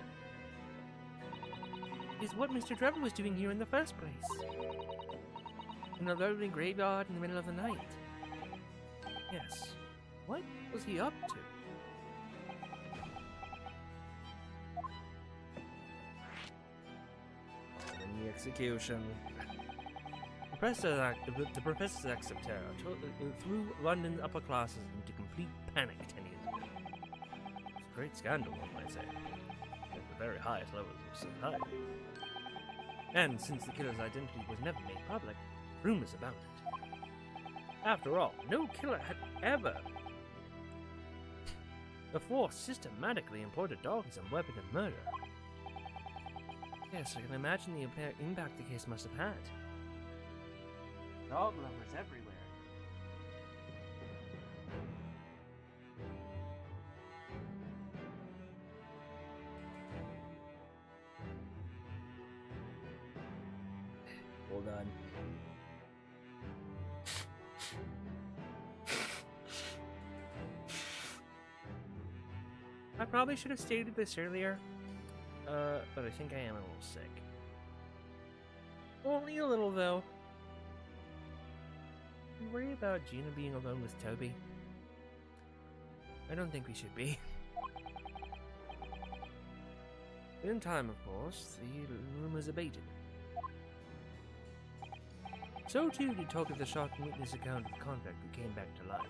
is what Mr. Drebber was doing here in the first place. In a lonely graveyard in the middle of the night. Yes. What was he up to? In the execution. The Professor's Acts of Terror threw London's upper classes into complete panic 10 years ago. It's a great scandal, one might say, at the very highest levels of society. And since the killer's identity was never made public, rumors about it. After all, no killer had ever before systematically employed a dog as a weapon of murder. Yes, I can imagine the impact the case must have had. Dog lovers everywhere. Hold on. I probably should have stated this earlier, but I think I am a little sick. Only a little, though. You worry about Gina being alone with Toby? I don't think we should be. In time, of course, the rumors abated. So too did talk of the shocking witness account of the convict who came back to life.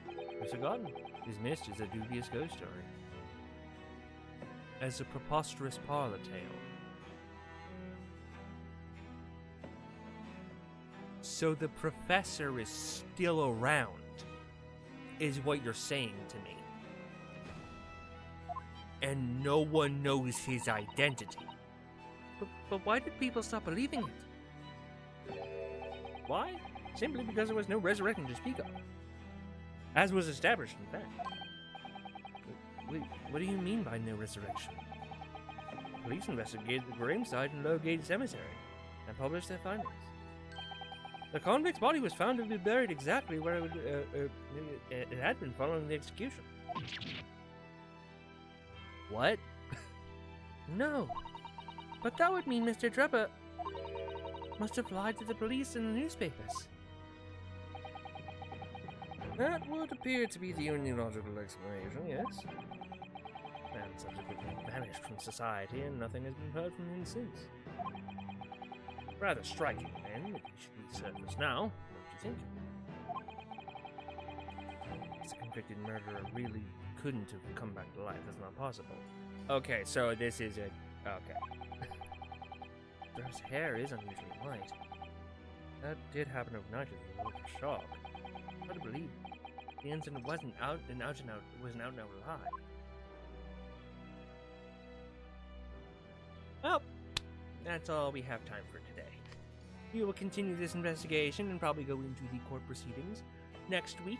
It was forgotten, dismissed as a dubious ghost story. As a preposterous parlor tale. So the professor is still around, is what you're saying to me. And no one knows his identity. But why did people stop believing it? Why? Simply because there was no resurrection to speak of. As was established, in fact. Wait, what do you mean by no resurrection? Police investigated the gravesite in Lowgate Cemetery and published their findings. The convict's body was found to be buried exactly where it had been following the execution. What? No. But that would mean Mr. Drebber must have lied to the police and the newspapers. That would appear to be the only logical explanation, yes. And subsequently vanished from society, and nothing has been heard from him since. Rather striking, then, that he should resurface now, don't you think? This convicted murderer really couldn't have come back to life. That's not possible. Okay, so this is it. Okay. His hair is unusually white. That did happen overnight. It was a little shock. Hard to believe. The incident wasn't out and out, was an out and out lie. Well, that's all we have time for today. We will continue this investigation and probably go into the court proceedings next week.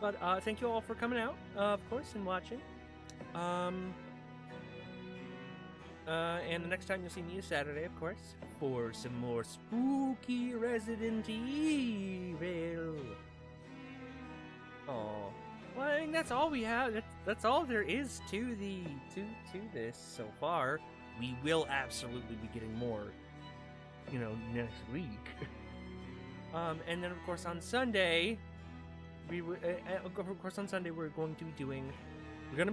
But thank you all for coming out, of course, and watching. And the next time you'll see me is Saturday, of course, for some more spooky Resident Evil. Oh, well, I mean, that's all we have. That's all there is to this so far. We will absolutely be getting more, next week. And then of course on Sunday, we're going to be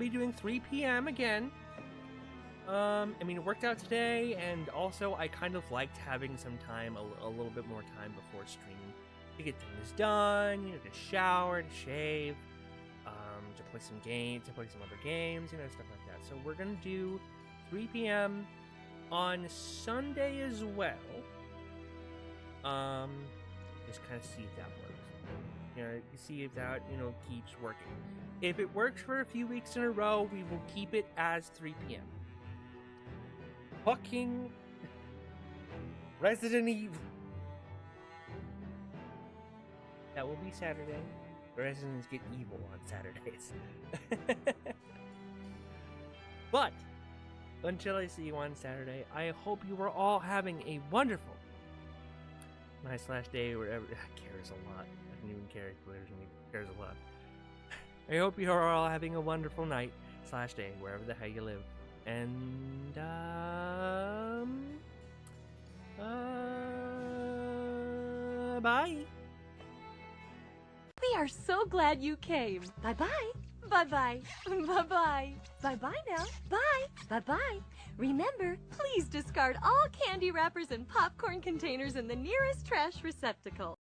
doing 3 p.m. again. It worked out today, and also I kind of liked having some time, a little bit more time before stream to get things done, to shower, to shave, to play some games, to play some other games, stuff like that. So we're gonna do 3 p.m. on Sunday as well. Just kind of see if that works. See if that, keeps working. If it works for a few weeks in a row, we will keep it as 3 p.m. Fucking Resident Evil. That will be Saturday. Residents get evil on Saturdays. But until I see you on Saturday, I hope you are all having a wonderful night/day, whatever. Cares a lot. I don't even care if cares a lot. I hope you are all having a wonderful night/day, wherever the hell you live. And, bye. We are so glad you came. Bye-bye. Bye-bye. Bye-bye. Bye-bye now. Bye. Bye-bye. Remember, please discard all candy wrappers and popcorn containers in the nearest trash receptacle.